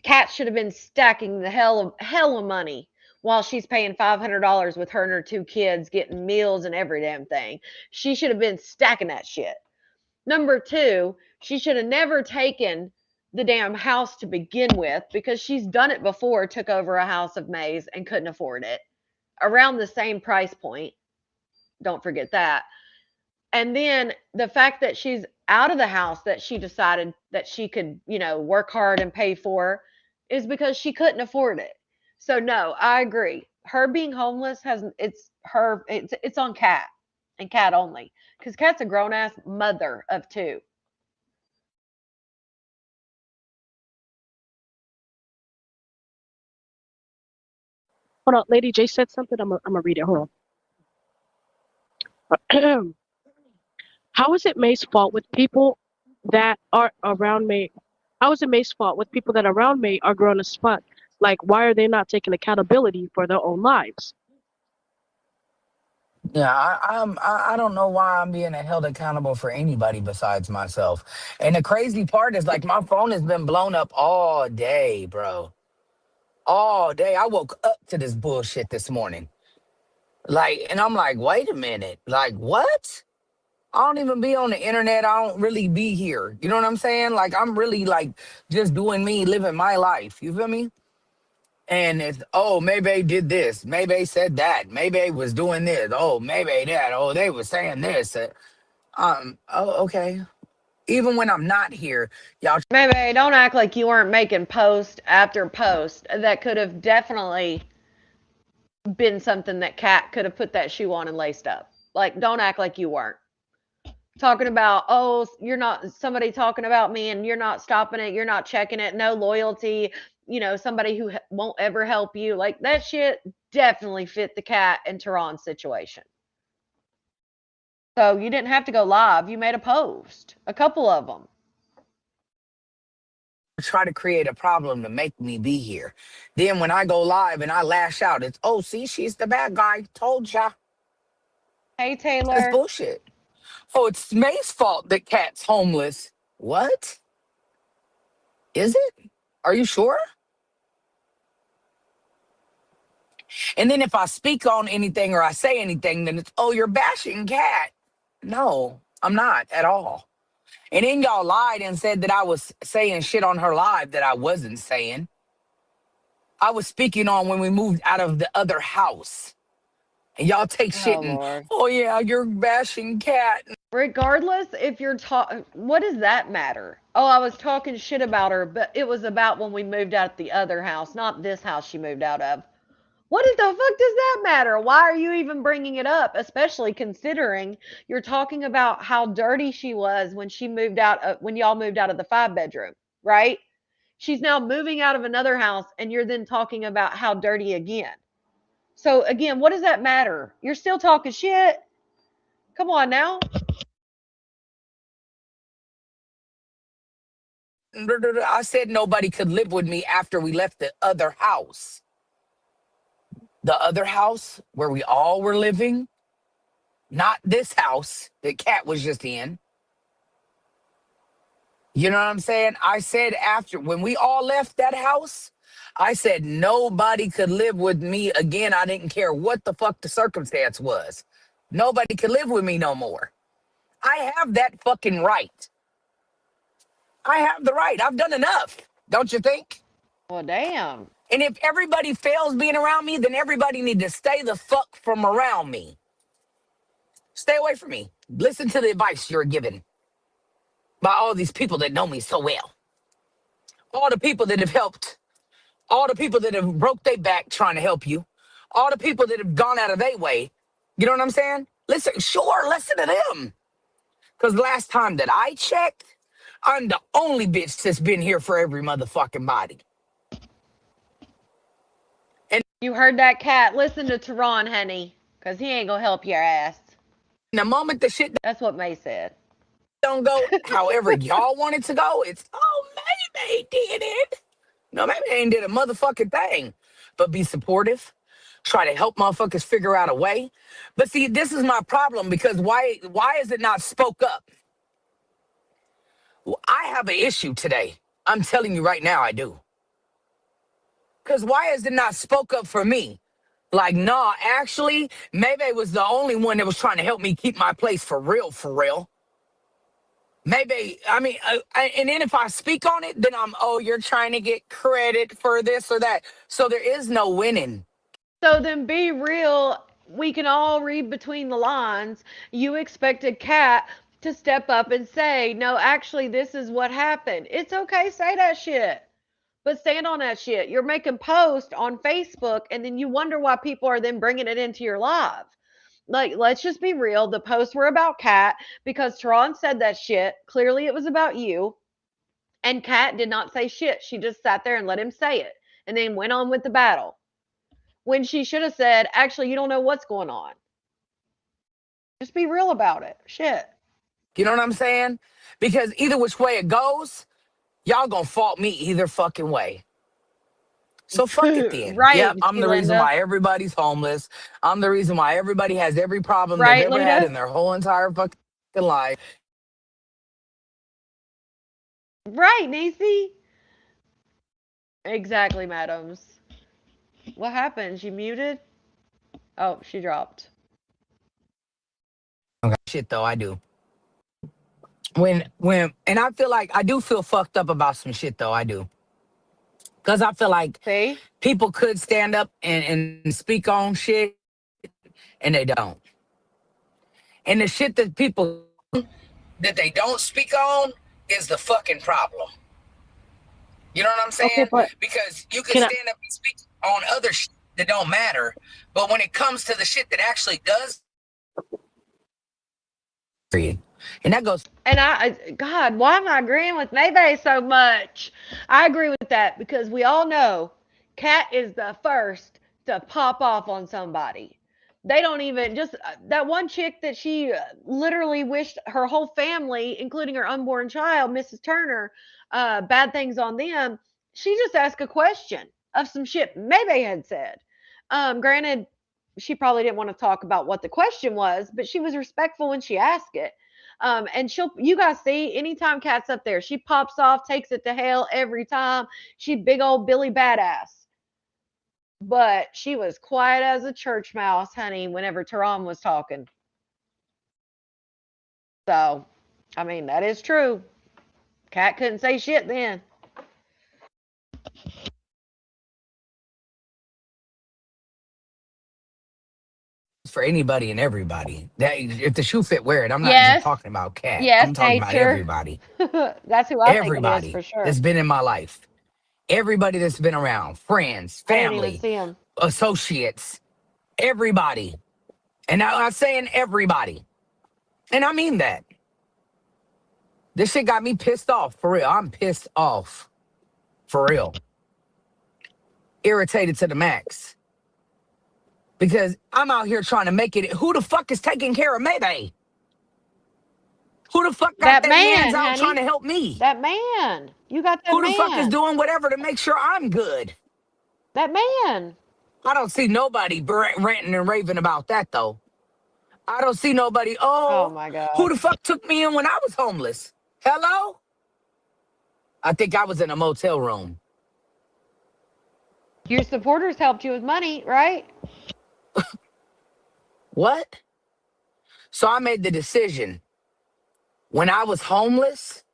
Kat should have been stacking the hell of money while she's paying $500 with her and her two kids getting meals and every damn thing. She should have been stacking that shit. Number two, she should have never taken the damn house to begin with because she's done it before, took over a house of May's and couldn't afford it. Around the same price point. Don't forget that. And then the fact that she's out of the house that she decided that she could, work hard and pay for is because she couldn't afford it. So no, I agree. Her being homeless it's on Kat and Kat only because Kat's a grown ass mother of two. Hold on, Lady J said something. I'm gonna read it. Hold on. How is it May's fault with people that are around May? How is it May's fault with people that around May are grown as fuck? Like, why are they not taking accountability for their own lives? Yeah, I don't know why I'm being held accountable for anybody besides myself. And the crazy part is like my phone has been blown up all day, bro. All day. I woke up to this bullshit this morning. Like, and I'm like, wait a minute. Like, what? I don't even be on the internet. I don't really be here. You know what I'm saying? Like, I'm really like just doing me, living my life. You feel me? And it's, oh, maybe they did this. Maybe they said that. Maybe they was doing this. Oh, maybe that. Oh, they was saying this. Oh, okay. Even when I'm not here, y'all. Maybe don't act like you weren't making post after post that could have definitely been something that Kat could have put that shoe on and laced up. Like, don't act like you weren't. Talking about, oh, you're not, somebody talking about me and you're not stopping it, you're not checking it, no loyalty, somebody who won't ever help you. Like, that shit definitely fit the Kat and Tehran situation. So you didn't have to go live. You made a post, a couple of them. Try to create a problem to make me be here. Then when I go live and I lash out, it's, oh, see, she's the bad guy. Told ya. Hey, That's Taylor. bullshit. Oh, it's May's fault that Kat's homeless. What? Is it? Are you sure? And then if I speak on anything or I say anything, then it's, oh, you're bashing Kat. No, I'm not at all. And then y'all lied and said that I was saying shit on her live that I wasn't saying. I was speaking on when we moved out of the other house. And y'all take shit Oh, and, Lord. oh, yeah, you're bashing Kat. Regardless, if you're talking, what does that matter? Oh, I was talking shit about her, but it was about when we moved out of the other house, not this house she moved out of. What the fuck does that matter? Why are you even bringing it up? Especially considering you're talking about how dirty she was when she moved out, when y'all moved out of the 5-bedroom, right? She's now moving out of another house, and you're then talking about how dirty again. So again, what does that matter? You're still talking shit. Come on now. I said nobody could live with me after we left the other house. The other house where we all were living, not this house that Kat was just in. You know what I'm saying? I said after, when we all left that house, I said nobody could live with me again. I didn't care what the fuck the circumstance was. Nobody could live with me no more. I have that fucking right. I have the right. I've done enough, don't you think? Well, damn. And if everybody fails being around me, then everybody need to stay the fuck from around me. Stay away from me. Listen to the advice you're given by all these people that know me so well. All the people that have helped. All the people that have broke their back trying to help you. All the people that have gone out of their way. You know what I'm saying? Listen to them. Because last time that I checked, I'm the only bitch that's been here for every motherfucking body. And You heard that, Cat? Listen to Tehran, honey, because he ain't gonna help your ass. the moment the shit That's what May said. don't go however y'all want it to go, it's, oh, maybe they did it. No, maybe they ain't did a motherfucking thing. But be supportive. Try to help motherfuckers figure out a way. But see, this is my problem because why is it not spoke up? Well, I have an issue today. I'm telling you right now, I do. Because why is it not spoke up for me? Like, nah, actually, maybe it was the only one that was trying to help me keep my place for real, for real. Maybe, and then if I speak on it, then oh, you're trying to get credit for this or that. So there is no winning. So then be real. We can all read between the lines. You expected Cat to step up and say, no, actually, this is what happened. It's okay, say that shit. But stand on that shit. You're making posts on Facebook, and then you wonder why people are then bringing it into your live. Like, let's just be real. The posts were about Kat because Tehran said that shit. Clearly, it was about you. And Kat did not say shit. She just sat there and let him say it and then went on with the battle. When she should have said, actually, you don't know what's going on. Just be real about it. Shit. You know what I'm saying? Because either which way it goes, y'all gonna fault me either fucking way. So fuck it then. Right, Yep, I'm the reason Linda. why everybody's homeless. I'm the reason why everybody has every problem they've Right, ever had Lita? in their whole entire fucking life. Right, Niecy. Exactly, madams. What happened? She muted? Oh, she dropped. Okay. Shit though, I do. When and I feel like I do feel fucked up about some shit though, I do. Cause I feel like See? people could stand up and speak on shit and they don't. And the shit that people that they don't speak on is the fucking problem. You know what I'm saying? Okay, but Because you can can I? stand up and speak on other shit, that don't matter. But when it comes to the shit that actually does, and that goes. And God, why am I agreeing with Maybe so much? I agree with that because we all know Kat is the first to pop off on somebody. They don't even just that one chick that she literally wished her whole family, including her unborn child, Mrs. Turner, bad things on them. She just asked a question of some shit Maybe had said. Granted, she probably didn't want to talk about what the question was, but she was respectful when she asked it. And you guys see, anytime Kat's up there, she pops off, takes it to hell every time. She big old Billy Badass. But she was quiet as a church mouse, honey, whenever Tehran was talking. So, I mean, that is true. Kat couldn't say shit then. For anybody and everybody. That if the shoe fit, wear it. I'm not just Yes. talking about Kat. Yes, I'm talking about nature. everybody. That's who I think it is for Everybody sure. that's been in my life. Everybody that's been around. Friends, I didn't even family, see him. associates. Everybody. And I'm saying everybody. And I mean that. This shit got me pissed off. For real. I'm pissed off. For real. Irritated to the max. Because I'm out here trying to make it. Who the fuck is taking care of Mayday? Who the fuck got That their man, hands out honey. trying to help me? That man. You got that Who the man. fuck is doing whatever to make sure I'm good? That man. I don't see nobody ranting and raving about that, though. I don't see nobody, Oh my God. who the fuck took me in when I was homeless? Hello? I think I was in a motel room. Your supporters helped you with money, right? What? So I made the decision. When I was homeless,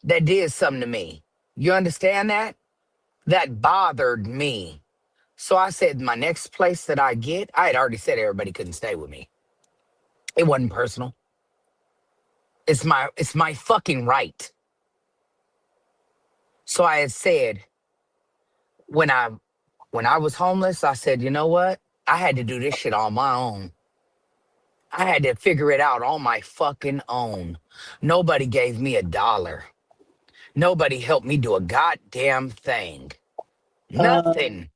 that did something to me. You understand that? That bothered me. So I said, my next place that I get, I had already said everybody couldn't stay with me. It wasn't personal. It's my fucking right. So I had said, when I was homeless, I said, you know what? I had to do this shit on my own. I had to figure it out on my fucking own. Nobody gave me $1. Nobody helped me do a goddamn thing. Nothing.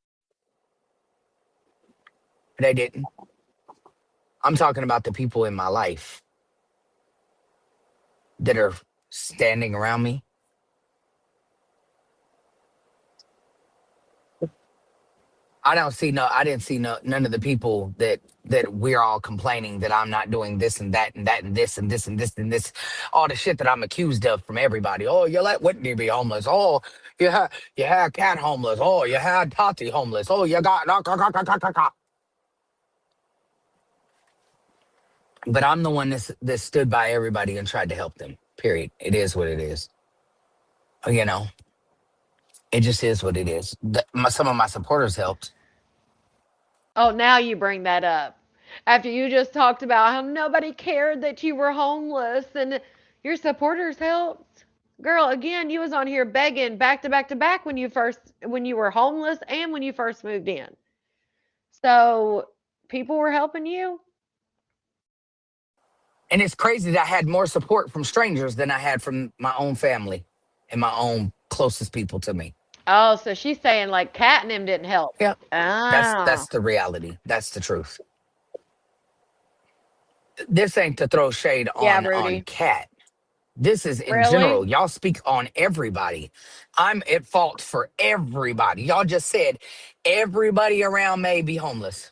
They didn't. I'm talking about the people in my life that are standing around me. I didn't see none of the people that we're all complaining that I'm not doing this and that and that and this and this and this and this, all the shit that I'm accused of from everybody. Oh, you let Whitney be homeless. Oh, you had Cat homeless. Oh, you had Tati homeless. Oh, you got. But I'm the one that stood by everybody and tried to help them. Period. It is what it is. You know, it just is what it is. Some of my supporters helped. Oh, now you bring that up. After you just talked about how nobody cared that you were homeless and your supporters helped. Girl, again, you was on here begging back to back to back when you were homeless and when you first moved in. So people were helping you. And it's crazy that I had more support from strangers than I had from my own family and my own closest people to me. Oh, so she's saying like Kat and him didn't help. Yep. Ah. That's the reality. That's the truth. This ain't to throw shade on Rudy. Kat. This is in Really? general. Y'all speak on everybody. I'm at fault for everybody. Y'all just said everybody around may be homeless.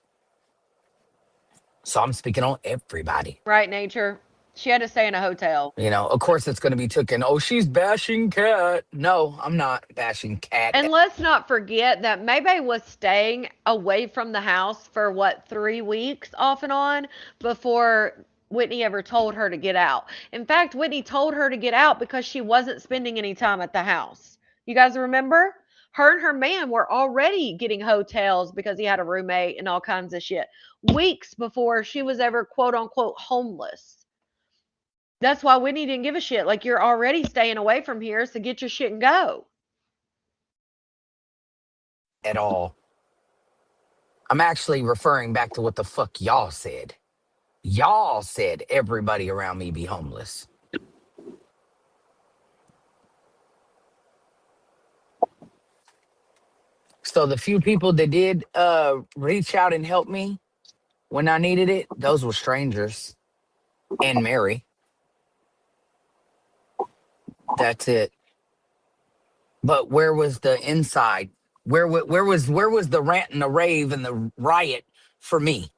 So I'm speaking on everybody. Right, Nature. She had to stay in a hotel. You know, of course it's going to be taken. Oh, she's bashing Kat. No, I'm not bashing Kat. And let's not forget that Maybe was staying away from the house for what, 3 weeks off and on before Whitney ever told her to get out. In fact, Whitney told her to get out because she wasn't spending any time at the house. You guys remember? Her and her man were already getting hotels because he had a roommate and all kinds of shit weeks before she was ever quote unquote homeless. That's why Whitney didn't give a shit. Like, you're already staying away from here, so get your shit and go. At all. I'm actually referring back to what the fuck y'all said. Y'all said everybody around me be homeless. So the few people that did reach out and help me when I needed it, those were strangers and Mary. That's it. But where was the inside? Where was the rant and the rave and the riot for me?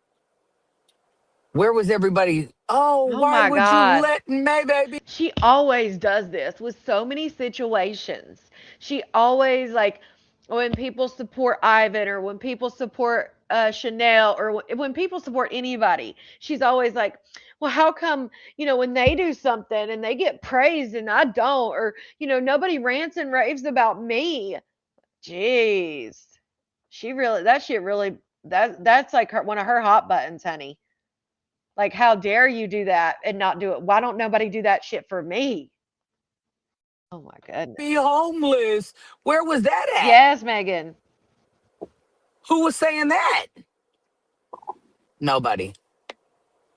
Where was everybody? Oh, Oh why my would you God. let me, baby? She always does this with so many situations. She always, like, when people support Ivan or when people support Chanel or when people support anybody, she's always like, well, how come, when they do something and they get praised and I don't, or, nobody rants and raves about me. Jeez. That shit really, that's like one of her hot buttons, honey. Like, how dare you do that and not do it? Why don't nobody do that shit for me? Oh my goodness. Be homeless. Where was that at? Yes, Megan. Who was saying that? Nobody.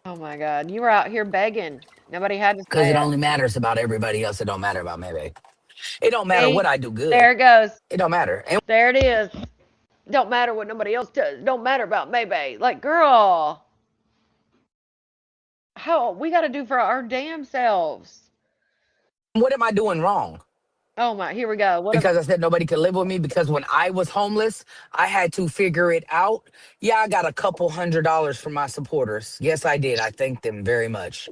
Oh my God. You were out here begging. Nobody had to Because say it it. only matters about everybody else. It don't matter about me, baby. It don't matter See? what I do good. There it goes. It don't matter. And There it is. Don't matter what nobody else does. Don't matter about Maybe. Like, girl, how we got to do for our damn selves. what am I doing wrong? Oh my, here we go. What am Because I said nobody could live with me because when I was homeless, I had to figure it out. Yeah, I got a couple $100 from my supporters. Yes, I did. I thank them very much.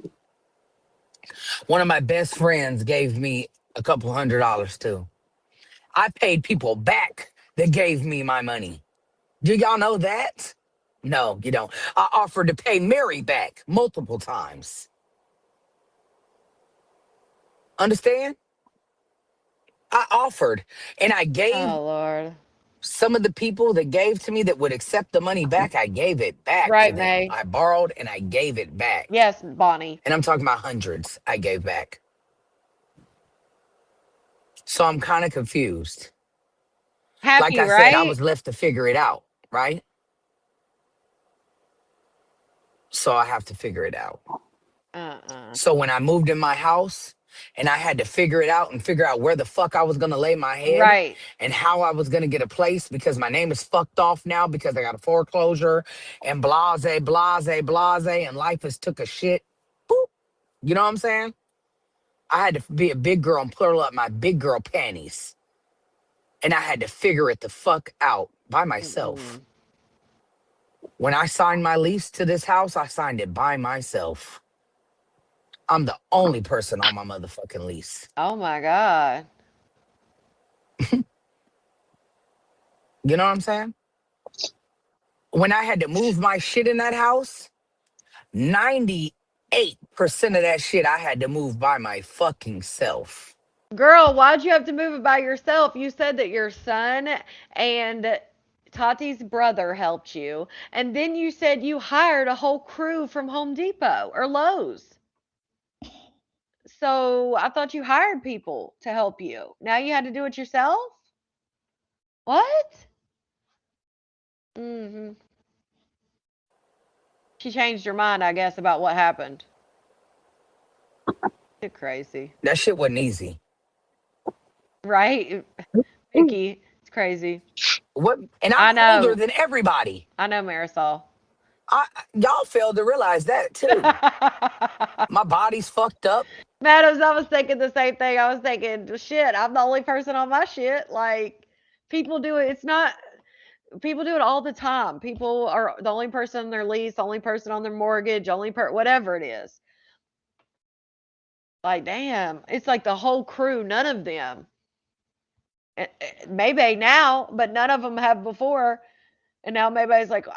One of my best friends gave me a couple $100 too. I paid people back that gave me my money. Do y'all know that? No, you don't. I offered to pay Mary back multiple times. Understand? I offered and I gave Oh Lord. some of the people that gave to me that would accept the money back, I gave it back to Right, them. May. I borrowed and I gave it back. Yes, Bonnie. And I'm talking about hundreds I gave back. So I'm kind of confused. Like Happy, I said, I right? was left to figure it out, right? So I have to figure it out. Uh-uh. So when I moved in my house and I had to figure it out and figure out where the fuck I was gonna lay my head Right. and how I was gonna get a place because my name is fucked off now because I got a foreclosure and blase, blase, blase, and life has took a shit. Boop. You know what I'm saying? I had to be a big girl and pull up my big girl panties. And I had to figure it the fuck out by myself. Mm-mm. When I signed my lease to this house, I signed it by myself. I'm the only person on my motherfucking lease. Oh my God. You know what I'm saying? When I had to move my shit in that house, 98% of that shit I had to move by my fucking self. Girl, why'd you have to move it by yourself? You said that your son and Tati's brother helped you, and then you said you hired a whole crew from Home Depot or Lowe's. So I thought you hired people to help you. Now you had to do it yourself? What? Hmm. She changed her mind, I guess, about what happened. You're crazy. That shit wasn't easy. Right? Vicky, it's crazy. What? And I'm I older know. than everybody. I know, Marisol. Y'all failed to realize that too. My body's fucked up. Madams, I was thinking the same thing. I was thinking, shit, I'm the only person on my shit. Like, people do it. It's not, people do it all the time. People are the only person on their lease, the only person on their mortgage, whatever it is. Like, damn, it's like the whole crew, none of them. Maybe now, but none of them have before. And now maybe like,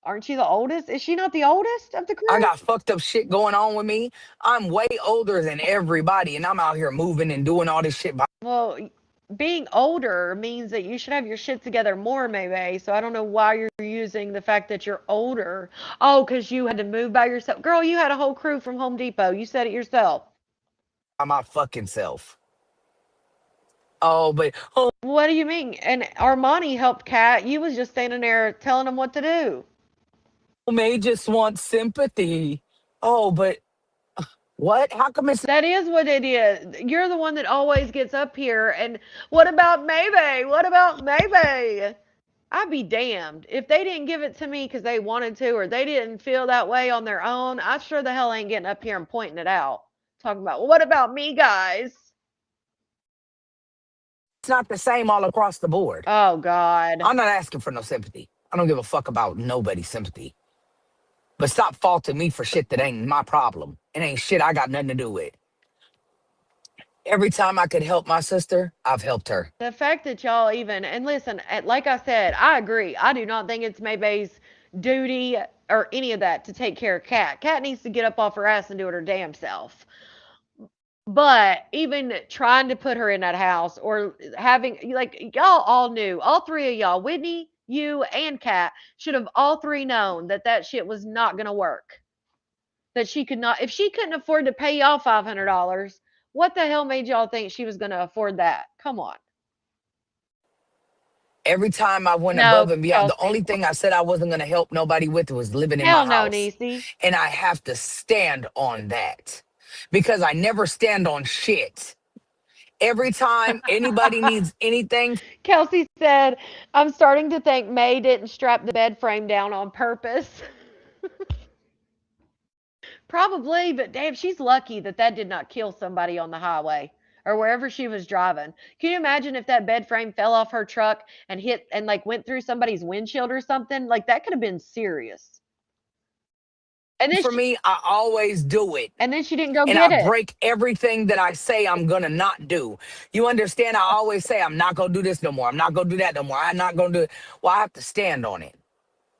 aren't you the oldest? Is she not the oldest of the I crew? got fucked up shit going on with me. I'm way older than everybody, and I'm out here moving and doing all this shit by Well, being older means that you should have your shit together more, maybe. So I don't know why you're using the fact that you're older. Oh, because you had to move by yourself. Girl, you had a whole crew from Home Depot. You said it yourself. my fucking self. Oh, but oh, What do you mean? And Armani helped Kat. You was just standing there telling him what to do. May just want sympathy. Oh, but what? How come it's That is what it is. You're the one that always gets up here and what about Maybe? What about Maybe? I'd be damned. If they didn't give it to me because they wanted to or they didn't feel that way on their own, I sure the hell ain't getting up here and pointing it out. Talking about, well, what about me, guys? not the same all across the board? Oh, God. I'm not asking for no sympathy. I don't give a fuck about nobody's sympathy. But stop faulting me for shit that ain't my problem. It ain't shit I got nothing to do with. Every time I could help my sister, I've helped her. The fact that y'all even, and listen, like I said, I agree. I do not think it's Maybay's duty or any of that to take care of Kat. Kat needs to get up off her ass and do it her damn self. But even trying to put her in that house or having, like, y'all all knew, all three of y'all, Whitney, you, and Kat, should have all three known that that shit was not going to work. That she could not, if she couldn't afford to pay y'all $500, what the hell made y'all think she was going to afford that? Come on. Every time I went No, above and beyond, the only Kelsey. thing I said I wasn't going to help nobody with was living in my Hell no, house. Niecy. And I have to stand on that because I never stand on shit. Every time anybody needs anything, Kelsey said, I'm starting to think May didn't strap the bed frame down on purpose. Probably, but damn, she's lucky that that did not kill somebody on the highway or wherever she was driving. Can you imagine if that bed frame fell off her truck and hit and like went through somebody's windshield or something? Like that could have been serious. And then for she, me, I always do it. and then she didn't go And I get it. break everything that I say I'm gonna not do. You understand? I always say I'm not gonna do this no more. I'm not gonna do that no more. I'm not gonna do it. Well, I have to stand on it.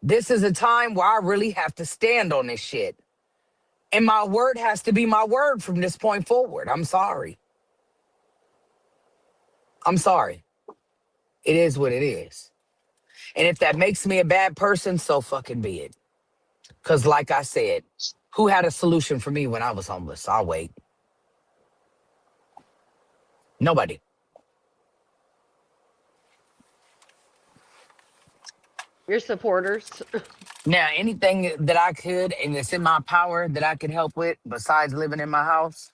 This is a time where I really have to stand on this shit. And my word has to be my word from this point forward. I'm sorry. I'm sorry. It is what it is. And if that makes me a bad person, so fucking be it. Cause like I said, who had a solution for me when I was homeless? I'll wait. Nobody. Your supporters. Now, anything that I could and it's in my power that I could help with besides living in my house,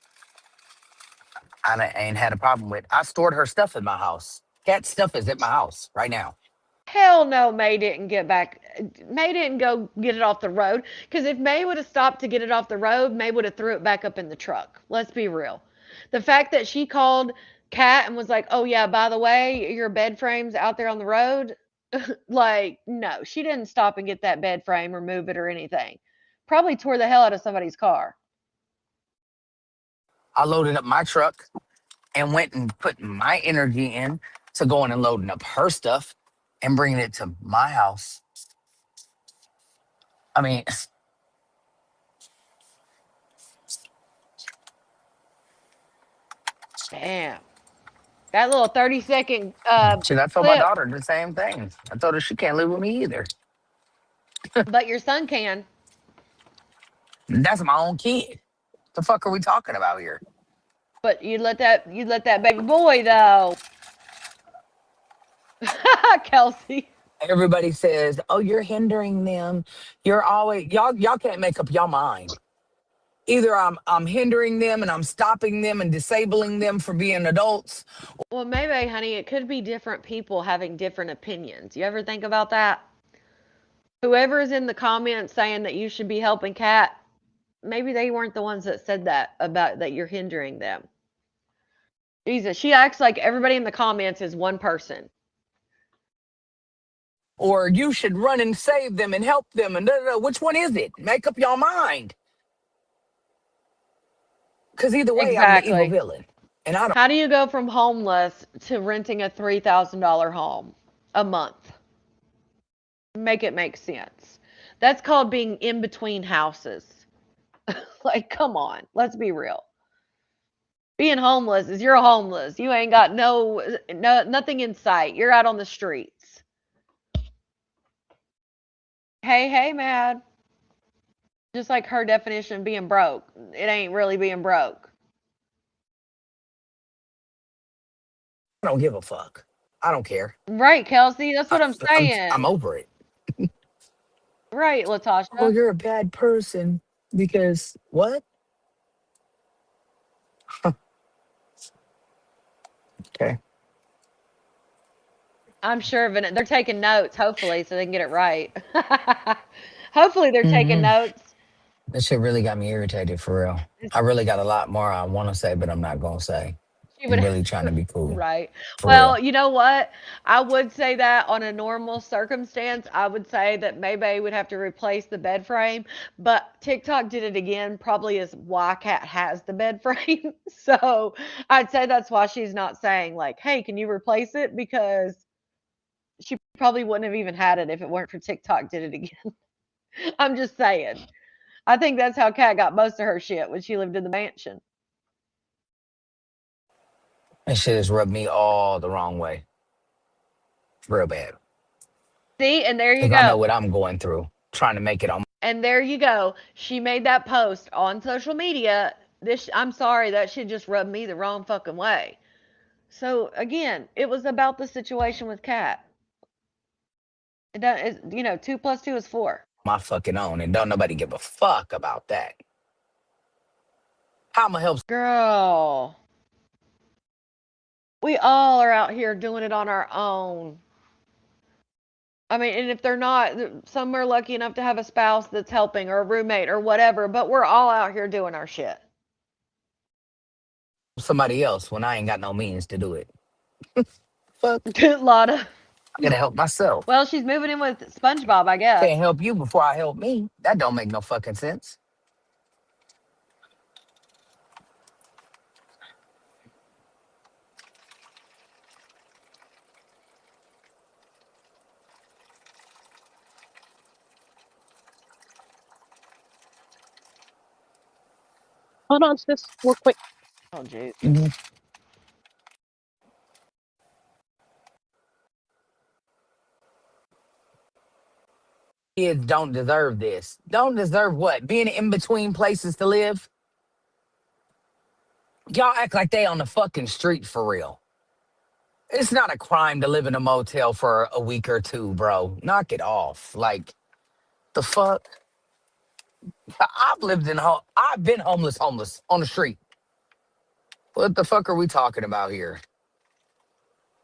ain't had a problem with. I stored her stuff in my house. Cat stuff is at my house right now. Hell no, May didn't get back. May didn't go get it off the road. Because if May would have stopped to get it off the road, May would have threw it back up in the truck. Let's be real. The fact that she called Kat and was like, "Oh yeah, by the way, your bed frame's out there on the road." Like, no, she didn't stop and get that bed frame or move it or anything. Probably tore the hell out of somebody's car. I loaded up my truck and went and put my energy in to going and loading up her stuff and bringing it to my house. I mean, Damn. That little 30-second shit, I told my clip, daughter the same thing. I told her she can't live with me either. but your son can. That's my own kid. The fuck are we talking about here? But you let that baby boy though. Kelsey. Everybody says, "Oh, you're hindering them. You're always y'all can't make up your mind. Either I'm hindering them and I'm stopping them and disabling them from being adults." Well, maybe, honey, it could be different people having different opinions. You ever think about that? Whoever is in the comments saying that you should be helping Kat, maybe they weren't the ones that said that about that you're hindering them. Jesus, she acts like everybody in the comments is one person. Or you should run and save them and help them and da, da, da. Which one is it? Make up your mind. Because either way, I'm the evil Exactly. villain. And I don't. How do you go from homeless to renting a $3,000 home a month? Make it make sense. That's called being in between houses. Like, come on, let's be real. Being homeless is you're homeless. You ain't got nothing in sight. You're out on the streets. Hey, Mad. Just like her definition of being broke. It ain't really being broke. I don't give a fuck. I don't care. Right, Kelsey. That's I, what I'm I'm saying. over it. Right, Oh, Latasha. you're a bad person because what? Okay. I'm sure of it. They're taking notes, hopefully, so they can get it right. Hopefully, they're taking Hmm. notes. That shit really got me irritated for real. I really got a lot more I want to say, but I'm not gonna say. She I'm would, really trying to be cool right. for Well, real. you know what? I would say that on a normal circumstance, I would say that maybe I would have to replace the bed frame, but TikTok did it again, probably is why Cat has the bed frame. So I'd say that's why she's not saying, like, hey, can you replace it? Because she probably wouldn't have even had it if it weren't for TikTok did it again. I'm just saying. I think that's how Kat got most of her shit when she lived in the mansion. That shit has rubbed me all the wrong way, real bad. See, and there you Because I know go. what I'm going through, trying to make it on. And there you go. She made that post on social media. This I'm sorry, that shit just rubbed me the wrong fucking way. So again, it was about the situation with Kat. It does, you know, 2 plus 2 is 4. My fucking own, and don't nobody give a fuck about that. How I'ma help Girl, we all are out here doing it on our own. I mean, and if they're not, some are lucky enough to have a spouse that's helping or a roommate or whatever, but we're all out here doing our shit. somebody else when I ain't got no means to do it? Fuck, Lotta. I gotta help myself. Well, she's moving in with SpongeBob, I Can't guess. help you before I help me. That don't make no fucking sense. Hold on, sis, real quick. Oh, jeez. Mhm. Kids don't deserve this. Don't deserve what? Being in between places to live? Y'all act like they on the fucking street for real. It's not a crime to live in a motel for a week or two, bro. Knock it off. Like, the fuck? I've been homeless on the street. What the fuck are we talking about here?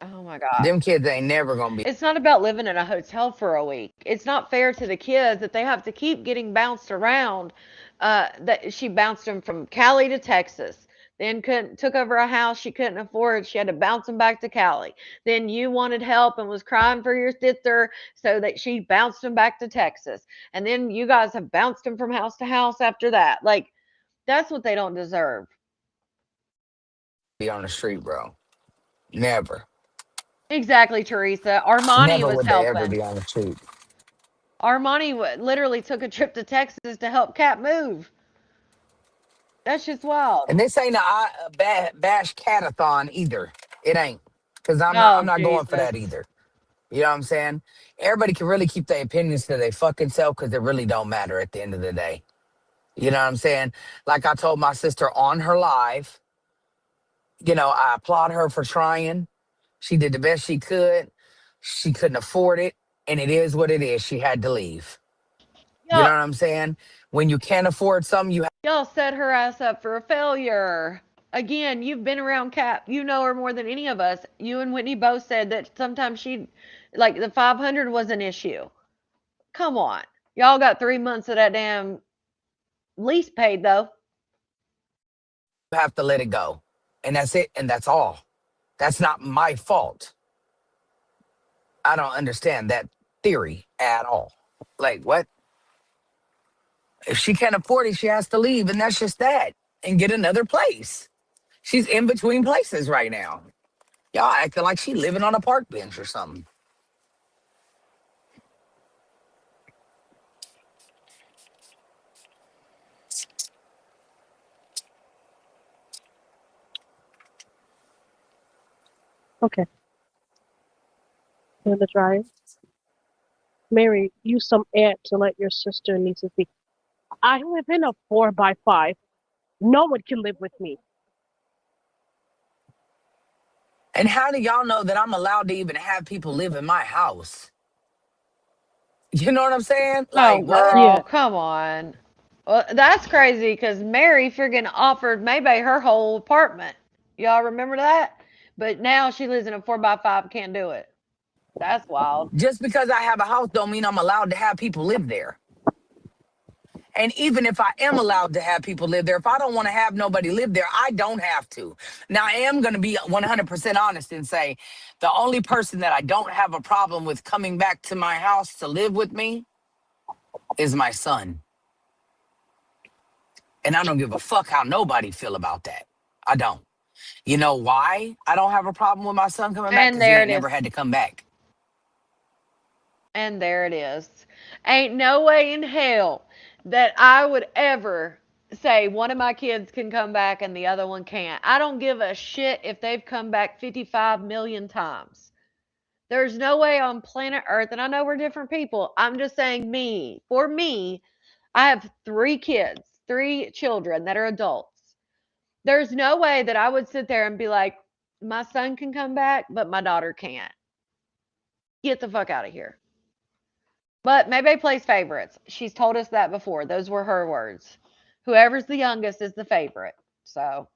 Oh my God. Them kids ain't never gonna be. It's not about living in a hotel for a week. It's not fair to the kids that they have to keep getting bounced around. That she bounced them from Cali to Texas. Then couldn't took over a house she couldn't afford. She had to bounce them back to Cali. Then you wanted help and was crying for your sister, so that she bounced them back to Texas. And then you guys have bounced them from house to house after that. Like that's what they don't deserve. Be on the street, bro. Never. Exactly, Teresa. Armani Never was would they ever helping. be on the street. Armani literally took a trip to Texas to help Cat move. That's just wild. And this ain't a bash catathon either. It ain't. Cause I'm Oh, not going for Jesus. that either. You know what I'm saying? Everybody can really keep their opinions to their fucking self because it really don't matter at the end of the day. You know what I'm saying? Like I told my sister on her live, I applaud her for trying. She did the best she could. She couldn't afford it. And it is what it is. She had to leave. You know Y'all, what I'm saying? When you can't afford something, you y'all set her ass up for a failure. Again, you've been around Cat. You know her more than any of us. You and Whitney both said that sometimes like the 500 was an issue. Come on. Y'all got 3 months of that damn lease paid, though. have to let it go. And that's it. And that's all. That's not my fault. I don't understand that theory at all. Like, what? If she can't afford it, she has to leave. And that's just that. And get another place. She's in between places right now. Y'all acting like she living on a park bench or something. Okay, in the dryer. Mary, use some air to let your sister and nieces be. I live in a 4x5. No one can live with me. And how do y'all know that I'm allowed to even have people live in my house? You know what I'm saying? Oh, Like, what? Yeah. girl, come on. Well, that's crazy because Mary friggin' offered Maybay her whole apartment. Y'all remember that? But now she lives in a 4x5, can't do it. That's wild. Just because I have a house don't mean I'm allowed to have people live there. And even if I am allowed to have people live there, if I don't want to have nobody live there, I don't have to. Now, I am going to be 100% honest and say the only person that I don't have a problem with coming back to my house to live with me is my son. And I don't give a fuck how nobody feel about that. I don't. You know why I don't have a problem with my son coming back? And Because he there ain't it is. never had to come back. And there it is. Ain't no way in hell that I would ever say one of my kids can come back and the other one can't. I don't give a shit if they've come back 55 million times. There's no way on planet Earth, and I know we're different people. I'm just saying, me, for me, I have 3 kids, 3 children that are adults. There's no way that I would sit there and be like, my son can come back, but my daughter can't. Get the fuck out of here. But Maybay plays favorites. She's told us that before. Those were her words. Whoever's the youngest is the favorite. So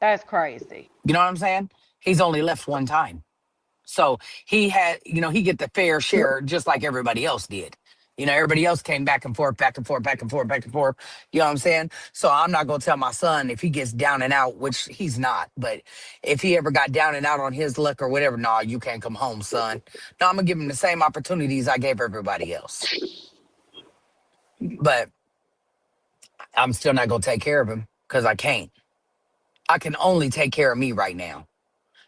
that's crazy. You know what I'm saying? He's only left one time. So he had, he get the fair share just like everybody else did. Everybody else came back and forth, back and forth, back and forth, back and forth. You know what I'm saying? So I'm not going to tell my son if he gets down and out, which he's not, but if he ever got down and out on his luck or whatever, no, you can't come home, son. No, I'm going to give him the same opportunities I gave everybody else. But I'm still not going to take care of him because I can't. I can only take care of me right now.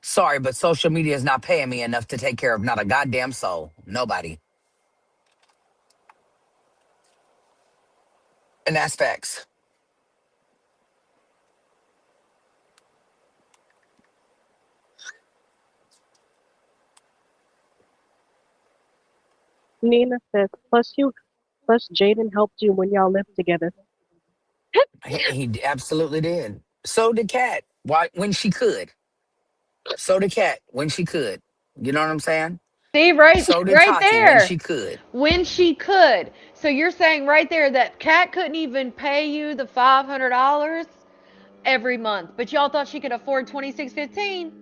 Sorry, but social media is not paying me enough to take care of not a goddamn soul. Nobody. And that's facts. Nina says, plus Jaden helped you when y'all lived together. He absolutely did. So did Kat. Why? When she could. So did Kat. When she could. You know what I'm saying? See, right, So did right Tati when there. she could. When she could. So you're saying right there that Kat couldn't even pay you the $500 every month, but y'all thought she could afford 26.15.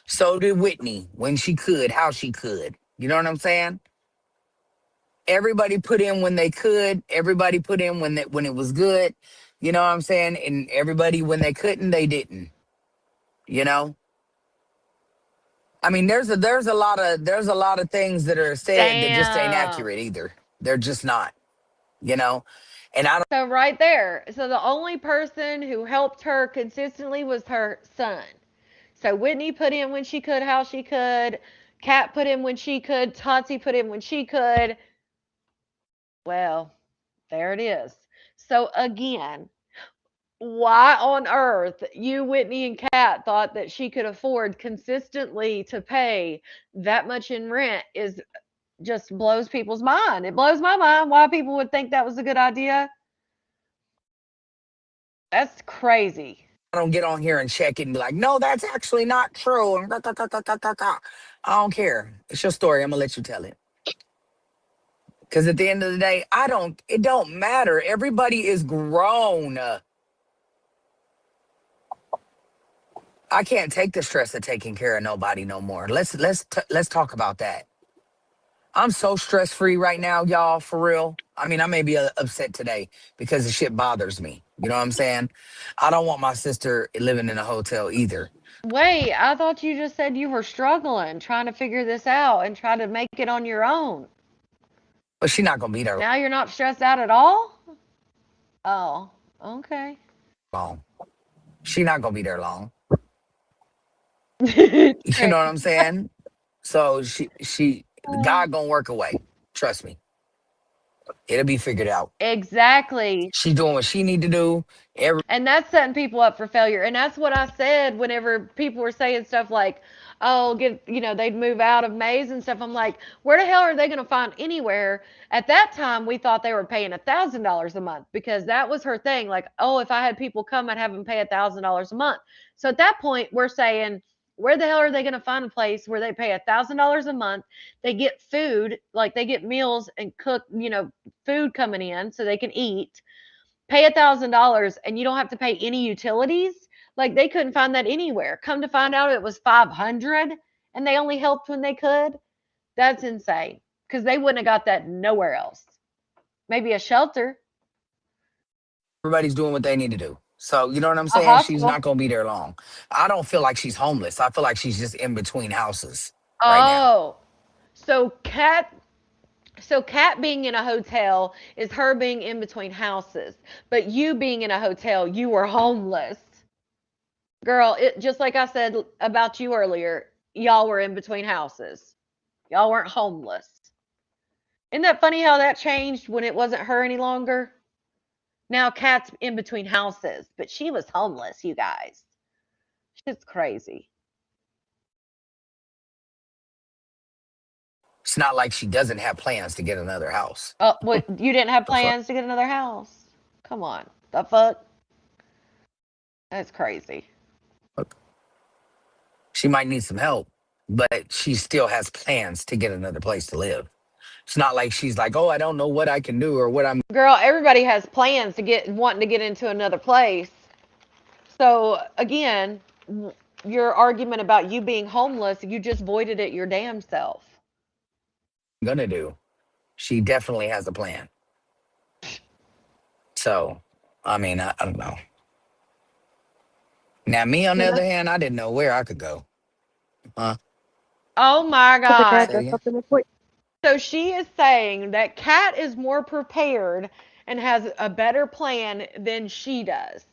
So did Whitney when she could. How she could. You know what I'm saying? Everybody put in when they could. Everybody put in when it was good. You know what I'm saying? And everybody when they couldn't, they didn't. You know? I mean, there's a lot of things that are said that just ain't Damn. accurate either. They're just not, you know. And I don't So right there. So the only person who helped her consistently was her son. So Whitney put in when she could, how she could. Kat put in when she could. Tati put in when she could. Well, there it is. So again, why on earth you, Whitney, and Kat thought that she could afford consistently to pay that much in rent is just blows people's mind. It blows my mind why people would think that was a good idea. That's crazy. don't get on here and check it and be like, no, that's actually not true. And I don't care. It's your story. I'm gonna let you tell it. Because at the end of the day, it don't matter. Everybody is grown. I can't take the stress of taking care of nobody no more. Let's talk about that. I'm so stress free right now, y'all, for real. I mean, I may be upset today because the shit bothers me. You know what I'm saying? I don't want my sister living in a hotel either. Wait, I thought you just said you were struggling, trying to figure this out and try to make it on your own. But she's not gonna be there Now you're not stressed out at all? Oh, okay. long. She's not gonna be there long. You True. know what I'm saying? So she God gonna work away. Trust me. It'll be figured out. Exactly. She doing what she need to do. And that's setting people up for failure. And that's what I said whenever people were saying stuff like, oh, they'd move out of Maze and stuff. I'm like, where the hell are they going to find anywhere? At that time, we thought they were paying $1,000 a month because that was her thing. Like, oh, if I had people come, I'd have them pay $1,000 a month. So at that point, we're saying, where the hell are they going to find a place where they pay $1,000 a month? They get food, like they get meals and cook, food coming in so they can eat, pay $1,000 and you don't have to pay any utilities. Like they couldn't find that anywhere. Come to find out it was 500 and they only helped when they could. That's insane because they wouldn't have got that nowhere else. Maybe a shelter, Everybody's doing what they need to do. So you know what I'm a saying? She's hospital. not gonna be there long. I don't feel like she's homeless. I feel like she's just in between houses right now. Oh, so Kat being in a hotel is her being in between houses. But you being in a hotel, you were homeless. Girl, it just like I said about you earlier, y'all were in between houses. Y'all weren't homeless. Isn't that funny how that changed when it wasn't her any longer? Now Kat's in between houses, but she was homeless, you guys. Shit's crazy. It's not like she doesn't have plans to get another house. Oh, what? You didn't have The fuck? plans to get another house? Come on. The fuck? That's crazy. She might need some help, but she still has plans to get another place to live. It's not like she's like, oh, I don't know what I can do or what I'm. Girl, everybody has plans to wanting to get into another place. So again, your argument about you being homeless, you just voided it your damn self. Gonna do. She definitely has a plan. So, I mean, I don't know. Now, me on the Can I other hand, I didn't know where I could go. Huh? Oh my quick God. Say it address again. something real quick? So she is saying that Kat is more prepared and has a better plan than she does.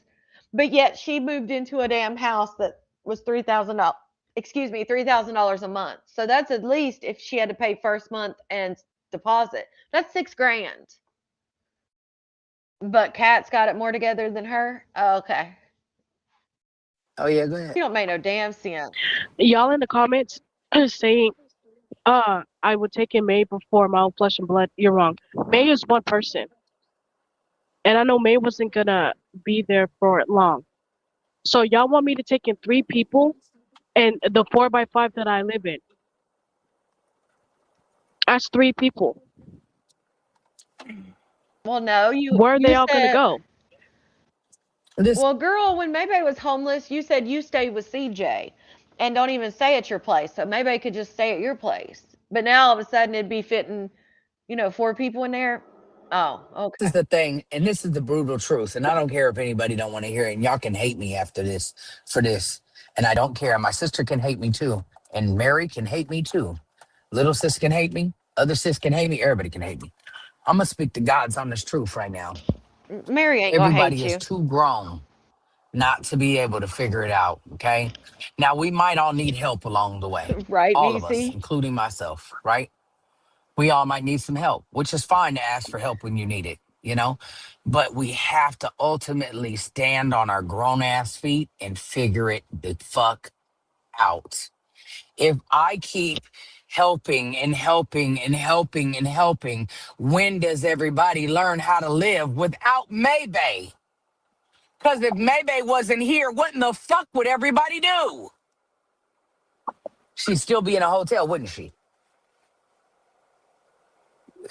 But yet she moved into a damn house that was $3,000. Excuse me, $3,000 a month. So that's at least if she had to pay first month and deposit. That's 6 grand. But Kat's got it more together than her. Oh, okay. Oh, yeah, go ahead. You don't make no damn sense. Y'all in the comments saying, I would take in May before my own flesh and blood. You're wrong. May is one person. And I know May wasn't gonna be there for long. So y'all want me to take in 3 people and the 4x5 that I live in. That's 3 people. Well, no, you Where are they you all gonna said, go? This well, girl, when Maybay was homeless, you said you stayed with CJ and don't even stay at your place. So Maybay could just stay at your place. But now all of a sudden it'd be fitting, 4 people in there. Oh, is okay. the thing, and this is the brutal truth. And I don't care if anybody don't want to hear it. And y'all can hate me after this for this. And I don't care. My sister can hate me too. And Mary can hate me too. Little sis can hate me. Other sis can hate me. Everybody can hate me. I'm going to speak to God's honest truth right now. Mary ain't gonna hate Everybody is you. too grown not to be able to figure it out. Okay. Now, we might all need help along the way. Right, All of us, Niecy? including myself, right? We all might need some help, which is fine to ask for help when you need it, you know? But we have to ultimately stand on our grown ass feet and figure it the fuck out. If I keep helping and helping and helping and helping, when does everybody learn how to live without Maybay? Because if Maybay wasn't here, what in the fuck would everybody do? She'd still be in a hotel, wouldn't she?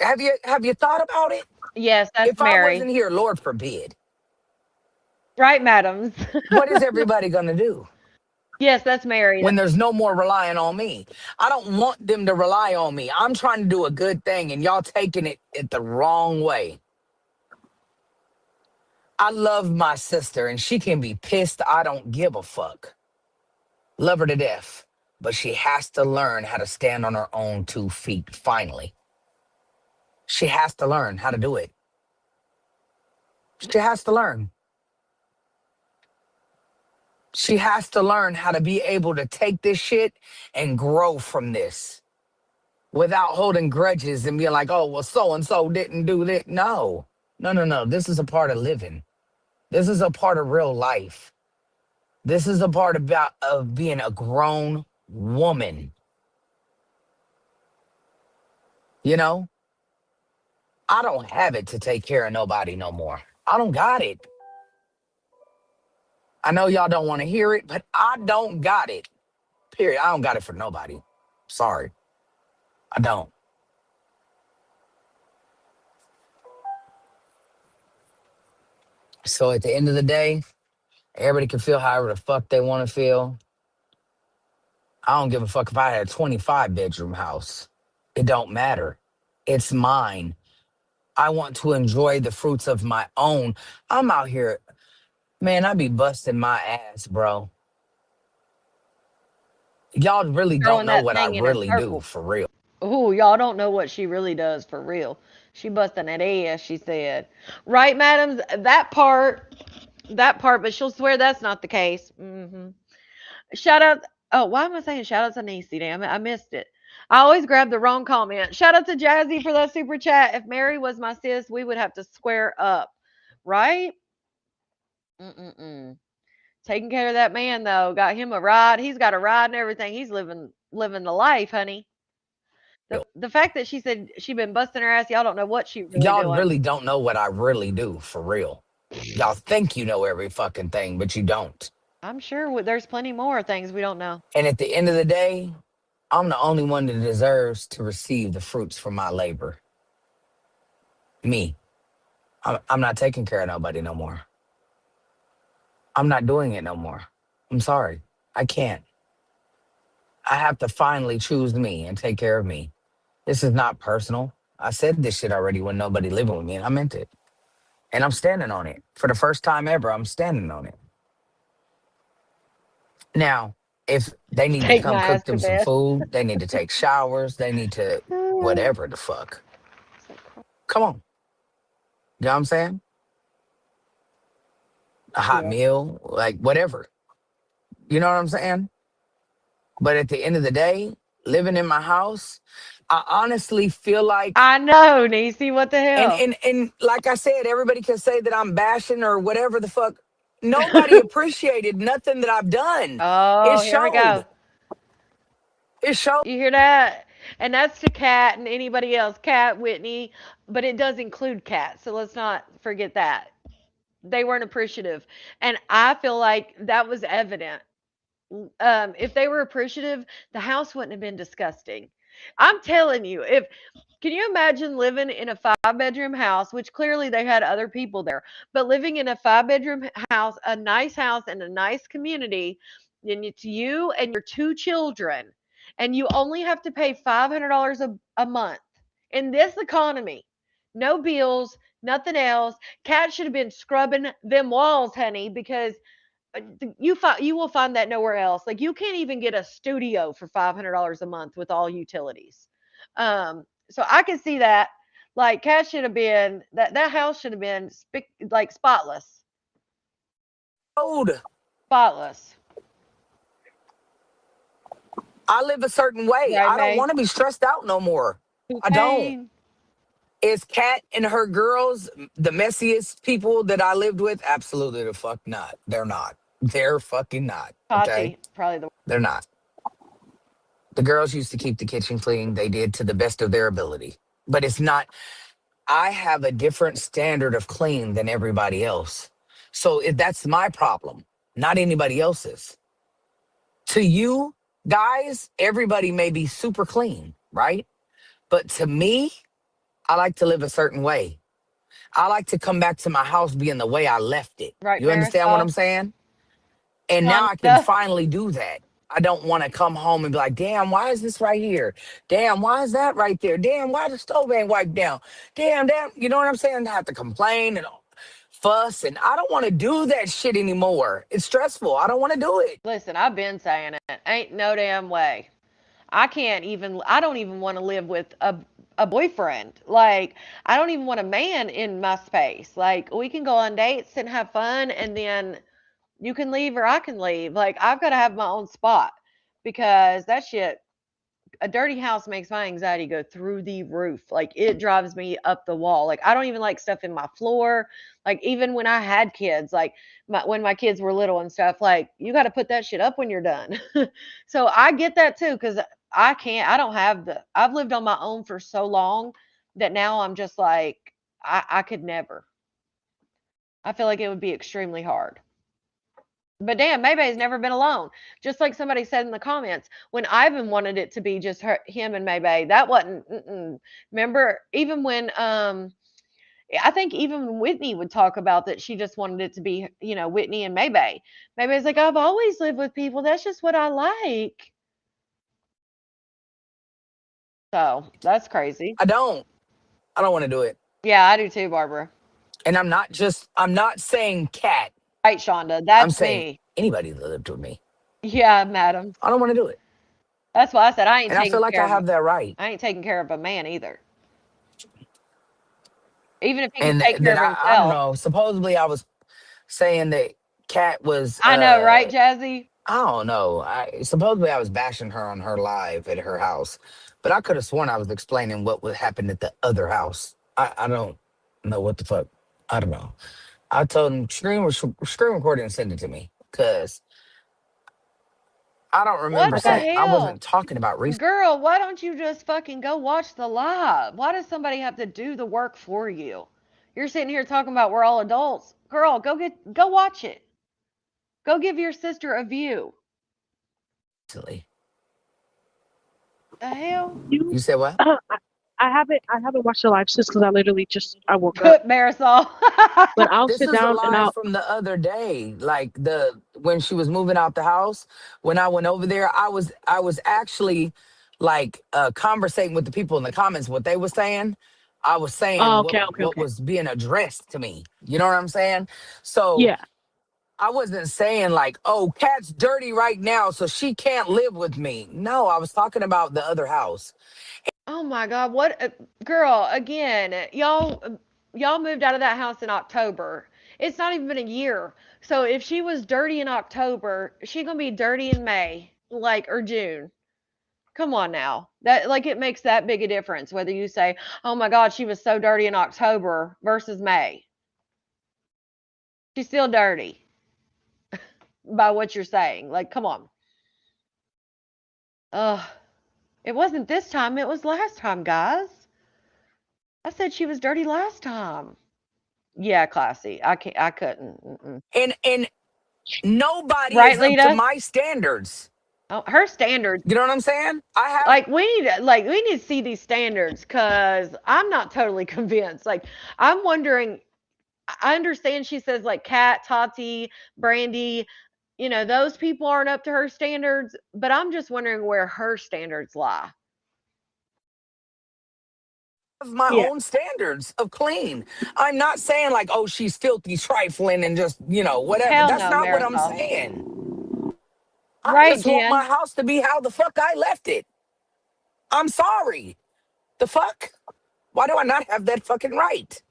Have you thought about it? Yes, that's If I Mary. wasn't here, Lord forbid, Right, madams? what is everybody gonna do Yes, that's Mary. when there's no more relying on me? I don't want them to rely on me. I'm trying to do a good thing, and y'all taking it the wrong way. I love my sister, and she can be pissed. I don't give a fuck. Love her to death, but she has to learn how to stand on her own 2 feet. Finally, she has to learn how to do it. She has to learn. She has to learn how to be able to take this shit and grow from this without holding grudges and being like, oh, well, so and so didn't do that. No, no, no, no. This is a part of living. This is a part of real life. This is a part of being a grown woman. You know, I don't have it to take care of nobody no more. I don't got it. I know y'all don't want to hear it, but I don't got it. Period. I don't got it for nobody. Sorry. I don't. So at the end of the day, everybody can feel however the fuck they want to feel. I don't give a fuck if I had a 25-bedroom house. It don't matter. It's mine. I want to enjoy the fruits of my own. I'm out here, man, I be busting my ass, bro. Y'all really don't Throwing know that what I thing in a really do, circle. for real. Ooh, y'all don't know what she really does for real. She busting that ass, she said. Right, madams? That part, but she'll swear that's not the case. Shout out. Oh, why am I saying shout out to Niecy? Damn it, I missed it. I always grab the wrong comment. Shout out to Jazzy for that super chat. If Mary was my sis, we would have to square up, right? Mm-mm-mm. Taking care of that man though, got him a ride. He's got a ride and everything. He's living the life, honey. The fact that she said she been busting her ass, y'all don't know what she really Y'all doing. really don't know what I really do, for real. Y'all think you know every fucking thing, but you don't. I'm sure there's plenty more things we don't know. And at the end of the day, I'm the only one that deserves to receive the fruits from my labor. Me. I'm not taking care of nobody no more. I'm not doing it no more. I'm sorry. I can't. I have to finally choose me and take care of me. This is not personal. I said this shit already when nobody living with me, and I meant it. And I'm standing on it. For the first time ever, I'm standing on it. Now, if they need to Take come my cook ass to them some bed. food, they need to take showers, they need to whatever the fuck. Come on. You know what I'm saying? A hot Yeah. meal, like whatever. You know what I'm saying? But at the end of the day, living in my house, I honestly feel like, I know, Niecy. What the and hell? and and like I said, everybody can say that I'm bashing or whatever the fuck. Nobody appreciated nothing that I've done. It Oh, here we go. showed. It showed. You hear that? And that's to Kat and anybody else. Kat, Whitney, but it does include Kat. So let's not forget that. They weren't appreciative. And I feel like that was evident. If they were appreciative, the house wouldn't have been disgusting. I'm telling you, if can you imagine living in a 5 bedroom house, which clearly they had other people there, but living in a 5 bedroom house, a nice house in a nice community, and it's you and your 2 children, and you only have to pay $500 a month in this economy, no bills, nothing else. Cat should have been scrubbing them walls, honey, because you will find that nowhere else. Like you can't even get a studio for $500 a month with all utilities. So I can see that. Like Cat should have been that house should have been like spotless. I live a certain way. Right, I don't May? want to be stressed out no more. I don't. Cocaine, Is Kat and her girls the messiest people that I lived with? Absolutely the fuck not. They're not. They're fucking not. Okay? Tati, probably the They're not. The girls used to keep the kitchen clean. They did to the best of their ability. But it's not, I have a different standard of clean than everybody else. So if that's my problem, not anybody else's. To you guys, everybody may be super clean, right? But to me, I like to live a certain way. I like to come back to my house being the way I left it. right, You understand what Marisol. I'm saying? And now I can Wanda. finally do that. I don't want to come home and be like, damn, why is this right here? Damn, why is that right there? Damn, why the stove ain't wiped down? Damn. You know what I'm saying? I have to complain and fuss. And I don't want to do that shit anymore. It's stressful. I don't want to do it. Listen, I've been saying it. Ain't no damn way. I don't even want to live with a boyfriend. Like, I don't even want a man in my space. Like, we can go on dates and have fun, and then you can leave or I can leave. Like, I've got to have my own spot because that shit a dirty house makes my anxiety go through the roof. Like it drives me up the wall. Like I don't even like stuff in my floor. Like even when I had kids, like when my kids were little and stuff, like you got to put that shit up when you're done. So I get that too cuz I can't I don't have the I've lived on my own for so long that now I'm just like I could never. I feel like it would be extremely hard. But damn, Maybay's never been alone. Just like somebody said in the comments, when Ivan wanted it to be just him and Maybay, that wasn't. Remember, even when I think even Whitney would talk about that, she just wanted it to be, Whitney and Maybay. Maybay's like, I've always lived with people. That's just what I like. So that's crazy. I don't want to do it. Yeah, I do too, Barbara. And I'm not saying Cat. Right, Shonda. I'm That's saying me. anybody that lived with me. Yeah, madam. I don't want to do it. That's why I said I ain't And I taking feel like care I of. have that right. I ain't taking care of a man either. Even if he can And take care then of I don't himself. know. Supposedly I was saying that Cat was I know, right, Jazzy? I don't know. Supposedly I was bashing her on her live at her house. But I could have sworn I was explaining what would happen at the other house. I don't know what the fuck. I don't know. I told him screen record it and send it to me. Cause I don't remember What the saying I hell? wasn't talking about research. Girl, why don't you just fucking go watch the live? Why does somebody have to do the work for you? You're sitting here talking about we're all adults. Girl, go watch it. Go give your sister a view. The hell? You said what? I haven't watched the live since because I literally just I woke up. Marisol. But I'll This sit is the down and live from the other day, like when she was moving out the house. When I went over there, I was actually like conversating with the people in the comments what they were saying. I was saying Oh, what okay. was being addressed to me. You know what I'm saying? So Yeah. I wasn't saying like, oh, Cat's dirty right now, so she can't live with me. No, I was talking about the other house. Oh my God, what girl, again, y'all moved out of that house in October. It's not even been a year. So if she was dirty in October, she gonna be dirty in May, like or June. Come on now. That like it makes that big a difference whether you say, "Oh my God, she was so dirty in October" versus May. She's still dirty by what you're saying. Like, come on. Ugh. It wasn't this time, it was last time, guys. I said she was dirty last time. Yeah, classy. I couldn't. Mm-mm. And nobody Right, is up to Lita? my standards. Oh, her standards. You know what I'm saying? I have Like we need to see these standards because I'm not totally convinced. Like I'm wondering. I understand she says like Kat, Tati, Brandy, those people aren't up to her standards, but I'm just wondering where her standards lie. my Yeah. own standards of clean. I'm not saying like, oh, she's filthy, trifling, and just, whatever. Hell That's no, not what I'm Marisol. saying. I Right, just want my Jen? house to be how the fuck I left it. I'm sorry. The fuck? Why do I not have that fucking right?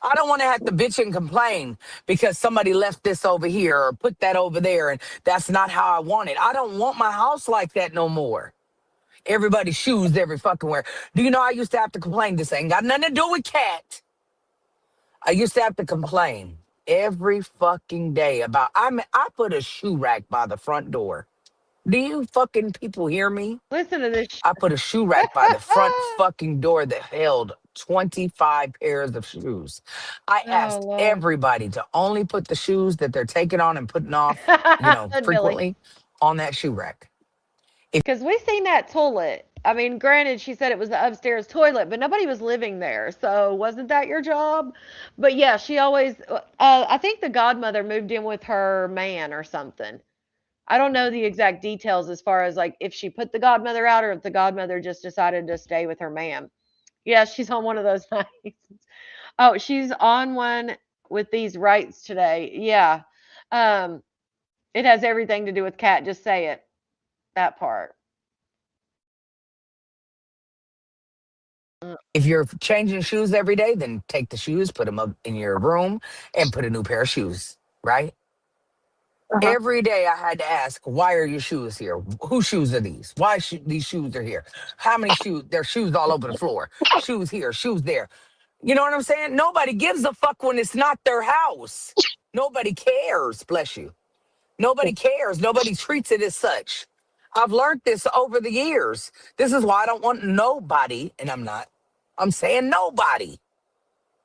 I don't want to have to bitch and complain because somebody left this over here or put that over there, and that's not how I want it. I don't want my house like that no more. Everybody's shoes every fucking where. Do you know I used to have to complain? This ain't got nothing to do with Cat. I used to have to complain every fucking day about I put a shoe rack by the front door. Do you fucking people hear me? Listen to this. I put a shoe rack by the front fucking door that held 25 pairs of shoes. I Oh asked Lord. everybody to only put the shoes that they're taking on and putting off, Billy. frequently on that shoe rack. Because we seen that toilet. I mean, granted, she said it was the upstairs toilet, but nobody was living there. So wasn't that your job? But yeah, she always, I think the godmother moved in with her man or something. I don't know the exact details as far as like if she put the godmother out or if the godmother just decided to stay with her man. Yeah, she's on one of those nights. Oh, she's on one with these rights today. Yeah. Um, it has everything to do with Cat. Just say it. That part. If you're changing shoes every day, then take the shoes, put them up in your room, and put a new pair of shoes, right? Every day I had to ask, why are your shoes here? Whose shoes are these? Why these shoes are here? How many shoes? There's shoes all over the floor. Shoes here, shoes there. You know what I'm saying? Nobody gives a fuck when it's not their house. Nobody cares, bless you. Nobody cares. Nobody treats it as such. I've learned this over the years. This is why I don't want nobody, and I'm saying nobody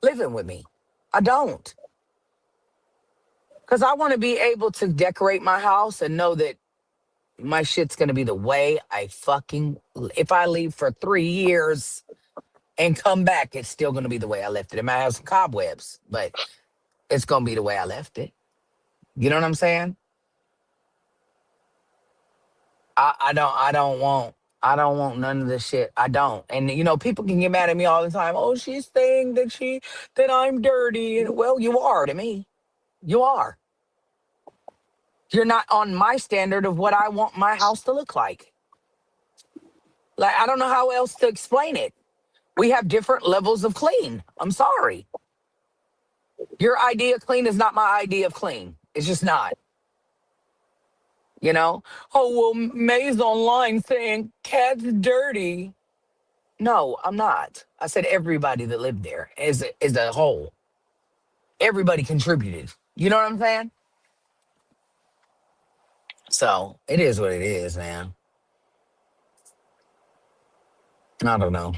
living with me. I don't. Because I want to be able to decorate my house and know that my shit's going to be the way I fucking, if I leave for 3 years and come back, it's still going to be the way I left it. It might have some cobwebs, but it's going to be the way I left it. You know what I'm saying? I don't want none of this shit. I don't. And you know, people can get mad at me all the time. Oh, she's saying that I'm dirty. And well, you are to me. You are. You're not on my standard of what I want my house to look like. Like, I don't know how else to explain it. We have different levels of clean. I'm sorry. Your idea of clean is not my idea of clean. It's just not. You know? Oh, well, May's online saying cat's dirty. No, I'm not. I said everybody that lived there is a whole. Everybody contributed. You know what I'm saying? So it is what it is, man. I don't know.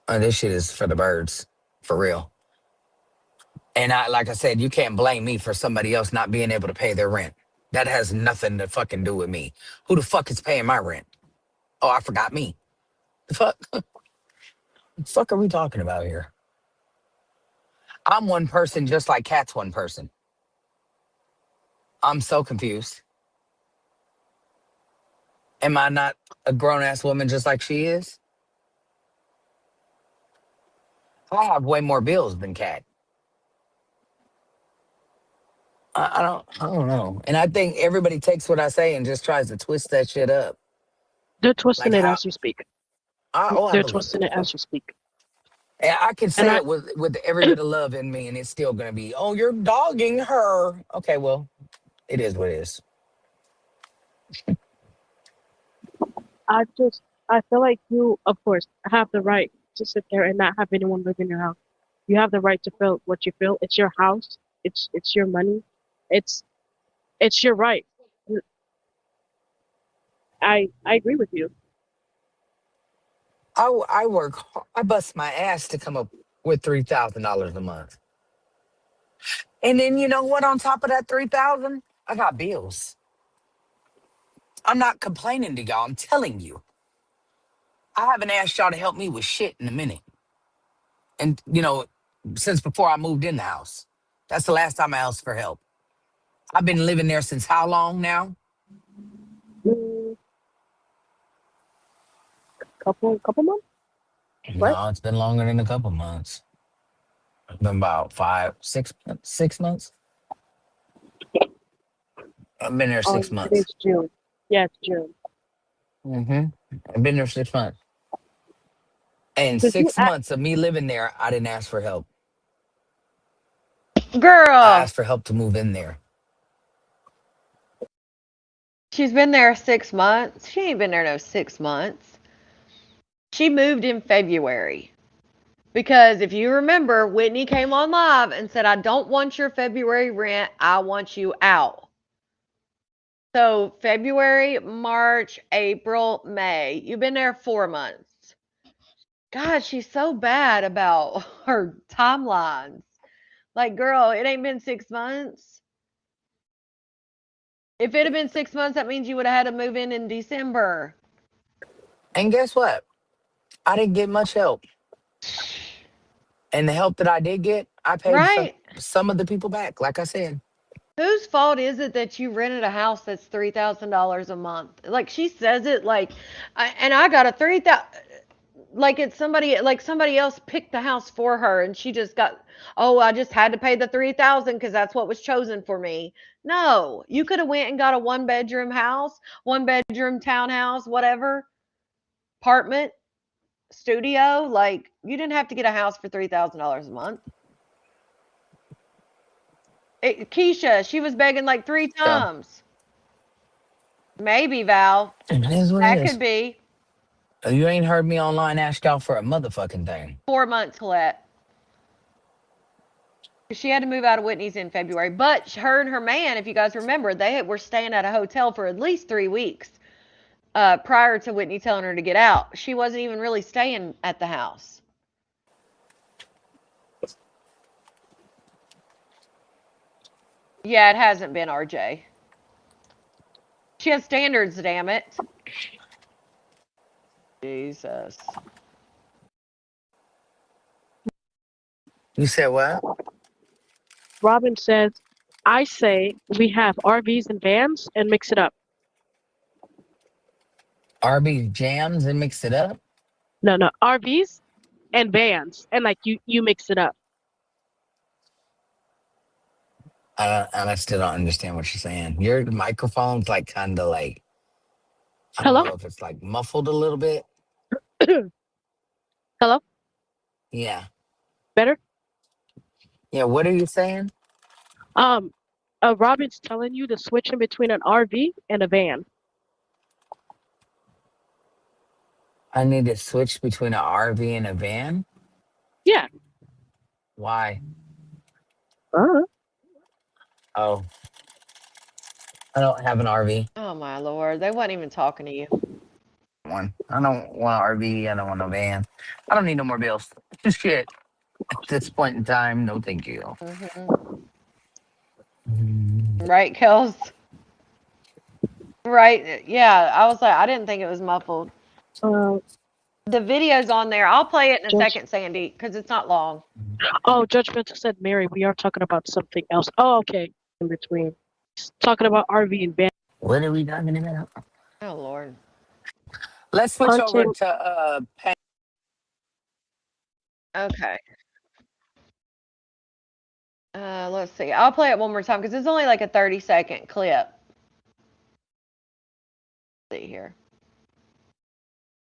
This shit is for the birds, for real. And like I said, you can't blame me for somebody else not being able to pay their rent. That has nothing to fucking do with me. Who the fuck is paying my rent? Oh, I forgot me. The fuck? The fuck are we talking about here? I'm one person just like Kat's one person. I'm so confused. Am I not a grown-ass woman just like she is? I have way more bills than Kat. I don't know. And I think everybody takes what I say and just tries to twist that shit up. They're twisting Like it how as you speak. I They're know what twisting the it fuck. as you speak. And I can And say it with every bit of love in me, and it's still gonna be, oh, you're dogging her. Okay, well, it is what it is. I feel like you, of course, have the right to sit there and not have anyone live in your house. You have the right to feel what you feel. It's your house. It's your money. It's it's your right. I agree with you. I work, I bust my ass to come up with $3,000 a month, and then you know what? On top of that 3,000, I got bills. I'm not complaining to y'all. I'm telling you, I haven't asked y'all to help me with shit in a minute, and you know, since before I moved in the house, that's the last time I asked for help. I've been living there since how long now? Mm, couple months, right? No, it's been longer than a couple months. It's been about 6 months. I've been there Oh, 6 months. today's June. Yeah, it's June. hmm I've been there 6 months. And Did you 6 months of me living there, I didn't ask for help. I Girl, asked for help to move in there. she's been there 6 months. She ain't been there no 6 months. She moved in February. Because if you remember, Whitney came on live and said, I don't want your February rent. I want you out. So February, March, April, May. You've been there 4 months. God, she's so bad about her timelines. Like, girl, it ain't been 6 months. If it had been 6 months, that means you would have had to move in December. And guess what? I didn't get much help. And the help that I did get, I paid Right? some of the people back, like I said. Whose fault is it that you rented a house that's $3,000 a month? Like she says it like, and I got a 3,000. Like it's somebody else picked the house for her, and she just got. Oh, I just had to pay the 3,000 because that's what was chosen for me. No, you could have went and got a 1 bedroom house, 1 bedroom townhouse, whatever, apartment, studio. Like you didn't have to get a house for $3,000 a month. Keisha, she was begging like three So times. Maybe, Val. It is what it That is. could be. You ain't heard me online ask y'all for a motherfucking thing. 4 months, Colette. She had to move out of Whitney's in February. But her and her man, if you guys remember, they were staying at a hotel for at least 3 weeks prior to Whitney telling her to get out. She wasn't even really staying at the house. Yeah, it hasn't been, RJ. She has standards, damn it. Jesus. You said what? Robin says, I say we have RVs and vans and mix it up. RB jams and mix it up? No, RVs and vans, and like you mix it up. I still don't understand what you're saying. Your microphone's like kind of like, I don't Hello? know if it's like muffled a little bit. Hello? Yeah. Better? Yeah, what are you saying? Robin's telling you to switch in between an RV and a van. I need to switch between an RV and a van? Yeah. Why? Uh-huh. Oh, I don't have an RV. Oh, my Lord. They weren't even talking to you. I don't want an RV. I don't want a van. I don't need no more bills. Shit. At this point in time, no thank you. Right, Kels? Right. Yeah, I was like, I didn't think it was muffled. The video's on there. I'll play it in a second, Sandy, because it's not long. Oh, Judgmental said, Mary, we are talking about something else. Oh, okay. In between. Talking about RV and van. What are we talking about? Oh, Lord. Let's switch over Hunting. to Okay. Let's see. I'll play it one more time because it's only like a 30-second clip. Let's see here.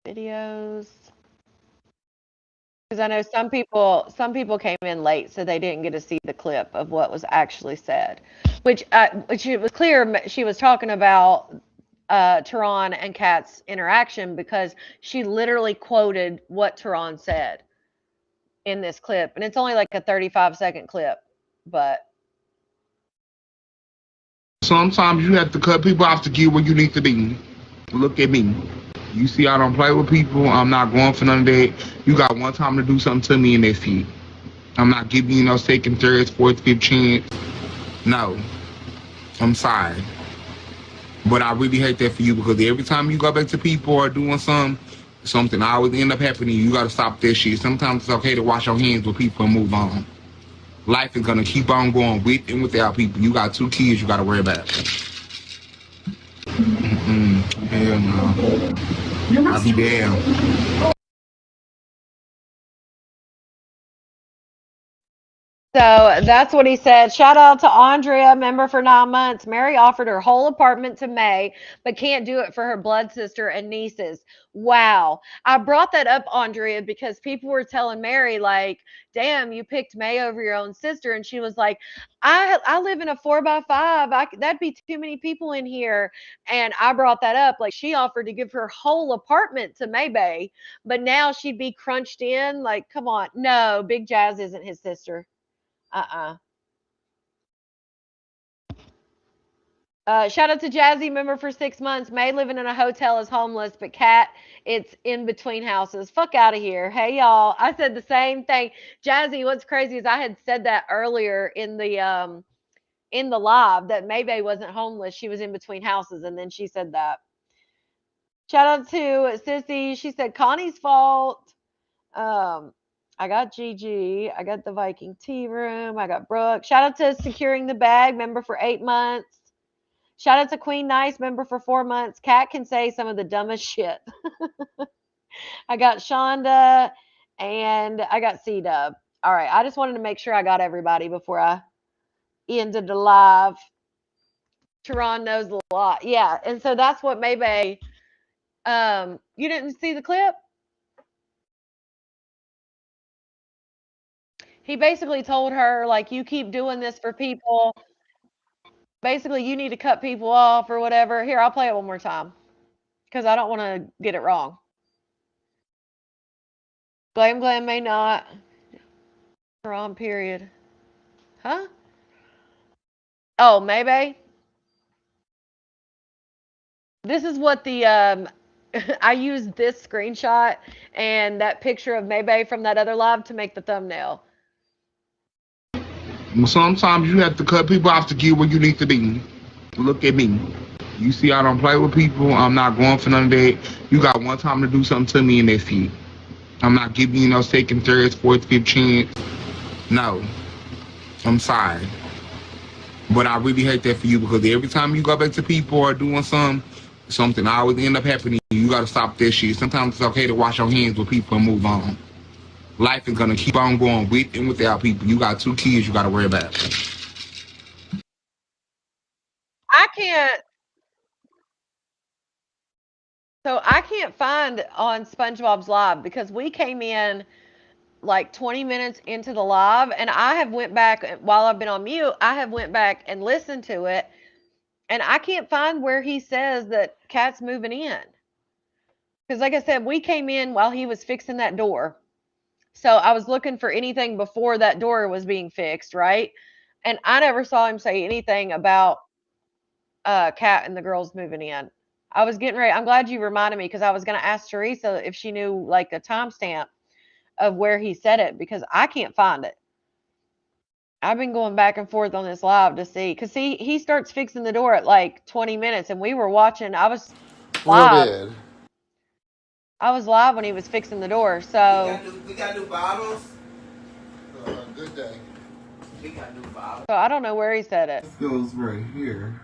Videos. Because I know some people came in late, so they didn't get to see the clip of what was actually said. Which it was clear she was talking about Tehran and Kat's interaction because she literally quoted what Tehran said in this clip, and it's only like a 35-second clip, but Sometimes you have to cut people off to get where you need to be. Look at me. You see I don't play with people. I'm not going for none of that. You got one time to do something to me and that's it. I'm not giving you no second, third, fourth, fifth chance. No. I'm sorry. But I really hate that for you because every time you go back to people or doing something always end up happening. You gotta stop that shit. Sometimes it's okay to wash your hands with people and move on. Life is gonna keep on going with and without people. You got 2 kids you gotta worry about. Hell no. I'll be damned. so that's what he said. Shout out to Andrea, member for 9 months. Mary offered her whole apartment to May, but can't do it for her blood sister and nieces. Wow. I brought that up, Andrea, because people were telling Mary, like, damn, you picked May over your own sister. And she was like, I live in a 4x5. That'd be too many people in here. And I brought that up. Like, she offered to give her whole apartment to Maybay, but now she'd be crunched in. Like, come on. No, Big Jazz isn't his sister. Shout out to Jazzy, member for 6 months. May living in a hotel is homeless, but Kat, it's in between houses. Fuck out of here. Hey y'all, I said the same thing. Jazzy, what's crazy is I had said that earlier in the live that Maybay wasn't homeless. She was in between houses, and then she said that. Shout out to Sissy. She said Connie's fault. I got Gigi. I got the Viking Tea Room. I got Brooke. Shout out to Securing the Bag, member for 8 months. Shout out to Queen Nice, member for 4 months. Kat can say some of the dumbest shit. I got Shonda and I got C-Dub. All right. I just wanted to make sure I got everybody before I ended the live. Tehran knows a lot. Yeah. And so that's what maybe you didn't see the clip? He basically told her, like, you keep doing this for people. basically you need to cut people off or whatever. Here, I'll play it one more time because I don't want to get it wrong. Glam may not. Wrong period. Huh? Oh, maybe. This is what the I used this screenshot and that picture of Maybe from that other live to make the thumbnail. Sometimes you have to cut people off to get where you need to be. Look at me. You see I don't play with people. I'm not going for none of that. You got one time to do something to me and that's it. I'm not giving you no second, third, fourth, fifth chance. No. I'm sorry. But I really hate that for you because every time you go back to people or doing something always end up happening. You gotta stop that shit. Sometimes it's okay to wash your hands with people and move on. Life is gonna keep on going with and without people. You got 2 kids you gotta worry about. I can't. So I can't find on SpongeBob's live because we came in like 20 minutes into the live and I have went back while I've been on mute. I have went back and listened to it and I can't find where he says that Cat's moving in. Because like I said, we came in while he was fixing that door. So I was looking for anything before that door was being fixed, right? And I never saw him say anything about Cat and the girls moving in. I was getting ready. I'm glad you reminded me because I was going to ask Teresa if she knew like a timestamp of where he said it because I can't find it. I've been going back and forth on this live to see because he starts fixing the door at like 20 minutes and we were watching. I was live. I was live when he was fixing the door. So we got new bottles. Good day. We got new bottles. So I don't know where he said it. This goes right here.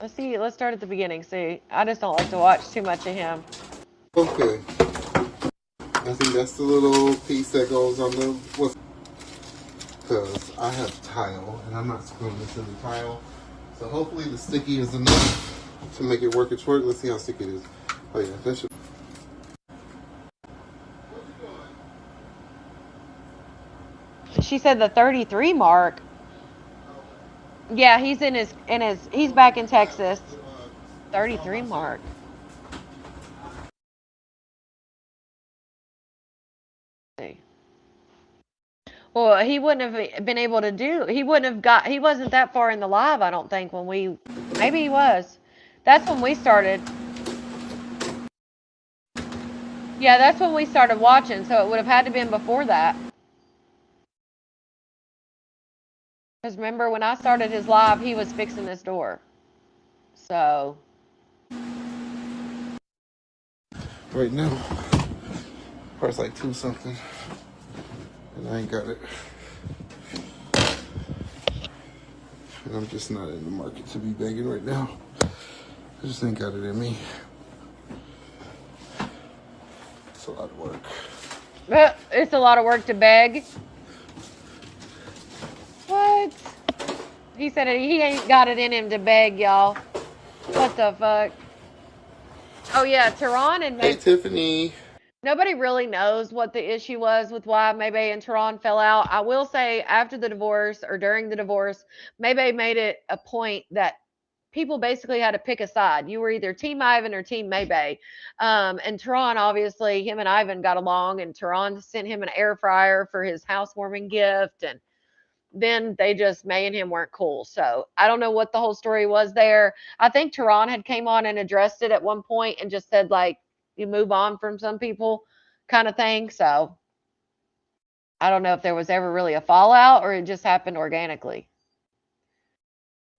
Let's see. Let's start at the beginning. See, I just don't like to watch too much of him. Okay. I think that's the little piece that goes on the because I have tile and I'm not screwing this in the tile. So hopefully the sticky is enough to make it work its work. Let's see how sticky it is. Oh yeah, that should. She said the 33 mark. Yeah, he's he's back in Texas. 33 mark. Well, he wouldn't have been able to he wasn't that far in the live, I don't think, maybe he was. That's when we started. Yeah, that's when we started watching, so it would have had to been before that. Because remember, when I started his live, he was fixing this door. So. Right now, price like 2 something. And I ain't got it. And I'm just not in the market to be begging right now. I just ain't got it in me. It's a lot of work. It's a lot of work to beg. What? He said he ain't got it in him to beg, y'all. What the fuck? Oh yeah, Tehran and Hey Tiffany. Nobody really knows what the issue was with why Maybe and Tehran fell out. I will say after the divorce or during the divorce, Maybe made it a point that people basically had to pick a side. You were either Team Ivan or Team Maybe. And Tehran, obviously, him and Ivan got along, and Tehran sent him an air fryer for his housewarming gift. And then May and him weren't cool. So I don't know what the whole story was there. I think Tehran had came on and addressed it at one point and just said, like, you move on from some people kind of thing. So I don't know if there was ever really a fallout or it just happened organically.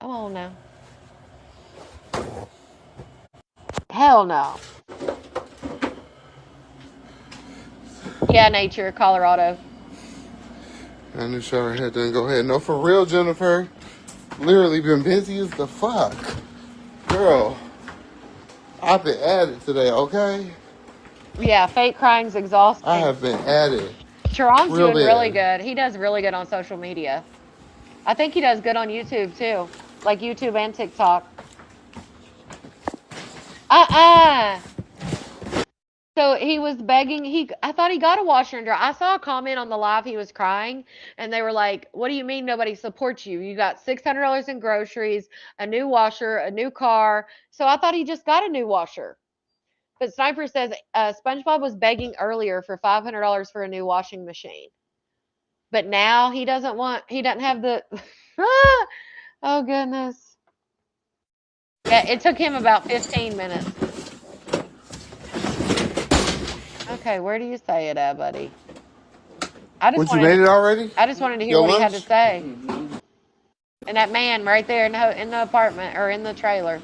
Oh no. Hell no. Yeah, nature, Colorado. I knew shower head didn't go ahead. No, for real, Jennifer. Literally been busy as the fuck. Girl. I've been at it today, okay? Yeah, fake crying's exhausting. I have been at it. Tehran's doing really good. He does really good on social media. I think he does good on YouTube too. Like YouTube and TikTok. So he was begging. I thought he got a washer and dryer. I saw a comment on the live. He was crying, and they were like, "What do you mean nobody supports you? You got $600 in groceries, a new washer, a new car." So I thought he just got a new washer. But Sniper says SpongeBob was begging earlier for $500 for a new washing machine, but now he doesn't want. He doesn't have the. Oh goodness. Yeah, it took him about 15 minutes. Okay, where do you say it at, buddy? What, you made it already? I just wanted to hear Your what he had to lunch? say. And that man right there in the apartment or in the trailer.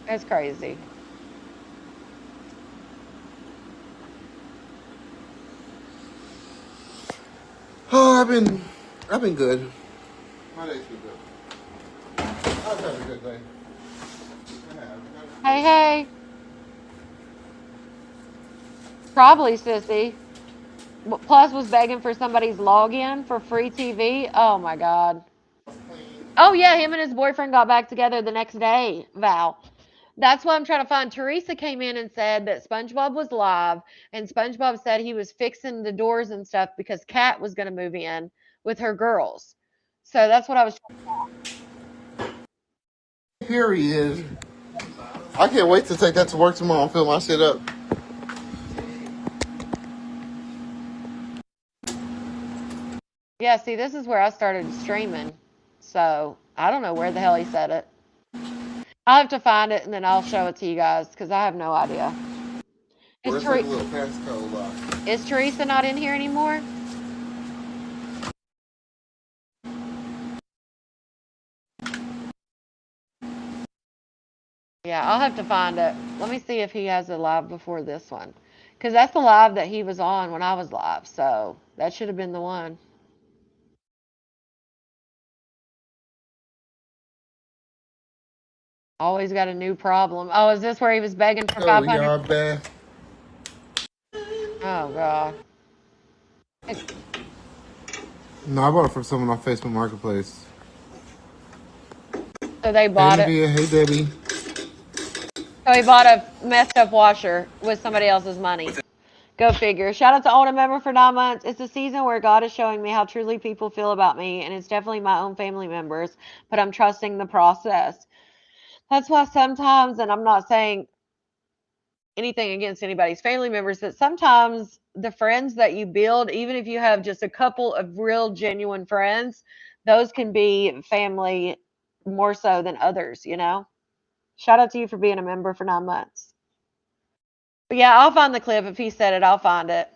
That's crazy. Oh, I've been good. My day's been good. I've had a good day. Hey, hey. Probably, sissy. Plus was begging for somebody's login for free TV. Oh my God. Oh yeah, him and his boyfriend got back together the next day, Val. That's what I'm trying to find. Teresa came in and said that SpongeBob was live, and SpongeBob said he was fixing the doors and stuff because Kat was going to move in with her girls. So that's what I was. Period. I can't wait to take that to work tomorrow and fill my shit up. Yeah, see, this is where I started streaming. So I don't know where the hell he said it. I'll have to find it and then I'll show it to you guys because I have no idea. Or it's like a little passcode lock. Is Teresa not in here anymore? Yeah, I'll have to find it. Let me see if he has a live before this one. Because that's the live that he was on when I was live. So that should have been the one. Always got a new problem. Oh, is this where he was begging for Oh, 500? y'all bad. Oh, God. No, I bought it from someone on Facebook Marketplace. So they Hey, bought it. Navia. Hey, Debbie. So he bought a messed up washer with somebody else's money. Go figure. Shout out to Older Member for 9 months. It's a season where God is showing me how truly people feel about me, and it's definitely my own family members, but I'm trusting the process. That's why sometimes, and I'm not saying anything against anybody's family members, but sometimes the friends that you build, even if you have just a couple of real genuine friends, those can be family more so than others, you know? Shout out to you for being a member for 9 months. But yeah, I'll find the clip. If he said it, I'll find it.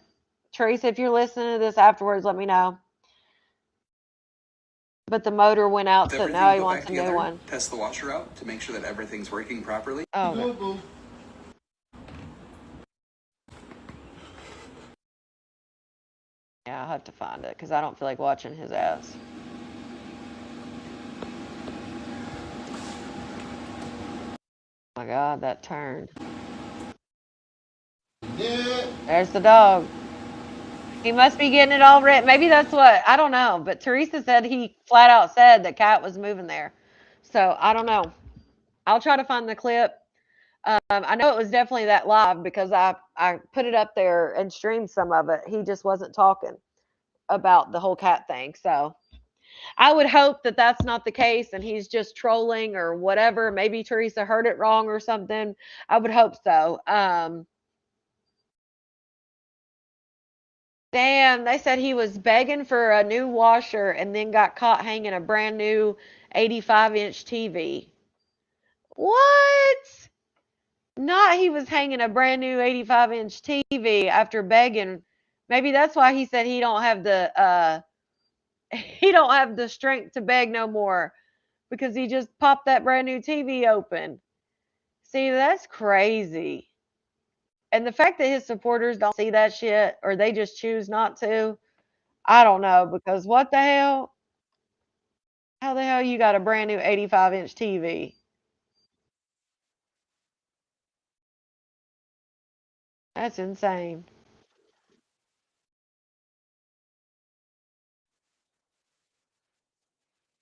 Teresa, if you're listening to this afterwards, let me know. But the motor went out, so now he wants a new one. Test the washer out to make sure that everything's working properly. Oh, okay. Yeah, I'll have to find it because I don't feel like watching his ass. Oh my God, that turned. Yeah. There's the dog. He must be getting it all ready. Maybe that's what, I don't know. But Teresa said he flat out said that Kat was moving there. So I don't know. I'll try to find the clip. I know it was definitely that live because I put it up there and streamed some of it. He just wasn't talking about the whole Kat thing. So I would hope that that's not the case and he's just trolling or whatever. Maybe Teresa heard it wrong or something. I would hope so. Damn, they said he was begging for a new washer and then got caught hanging a brand new 85-inch TV. What? Not he was hanging a brand new 85-inch TV after begging. Maybe that's why he said he don't have the he don't have the strength to beg no more because he just popped that brand new TV open. See, that's crazy. And the fact that his supporters don't see that shit or they just choose not to, I don't know because what the hell? How the hell you got a brand new 85-inch TV? That's insane.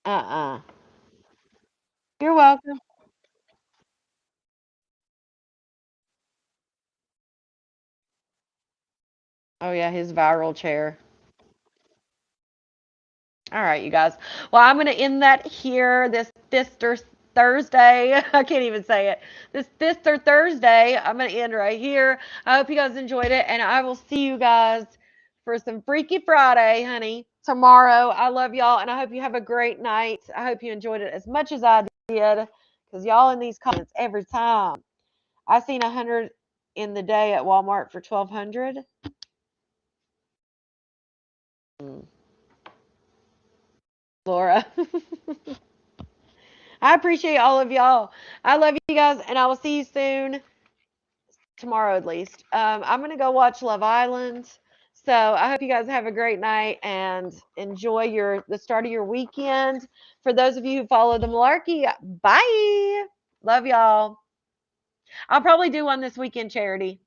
Uh-uh. You're welcome. Oh yeah, his viral chair. All right, you guys. Well, I'm going to end that here. This Thister Thursday. I can't even say it. This Thister Thursday. I'm going to end right here. I hope you guys enjoyed it, and I will see you guys for some Freaky Friday, honey, tomorrow. I love y'all, and I hope you have a great night. I hope you enjoyed it as much as I did, because y'all in these comments every time. I seen 100 in the day at Walmart for 1,200. Laura. I appreciate all of y'all. I love you guys, and I will see you soon. Tomorrow, at least. I'm going to go watch Love Island. So I hope you guys have a great night and enjoy the start of your weekend. For those of you who follow the Malarkey, bye. Love y'all. I'll probably do one this weekend, Charity.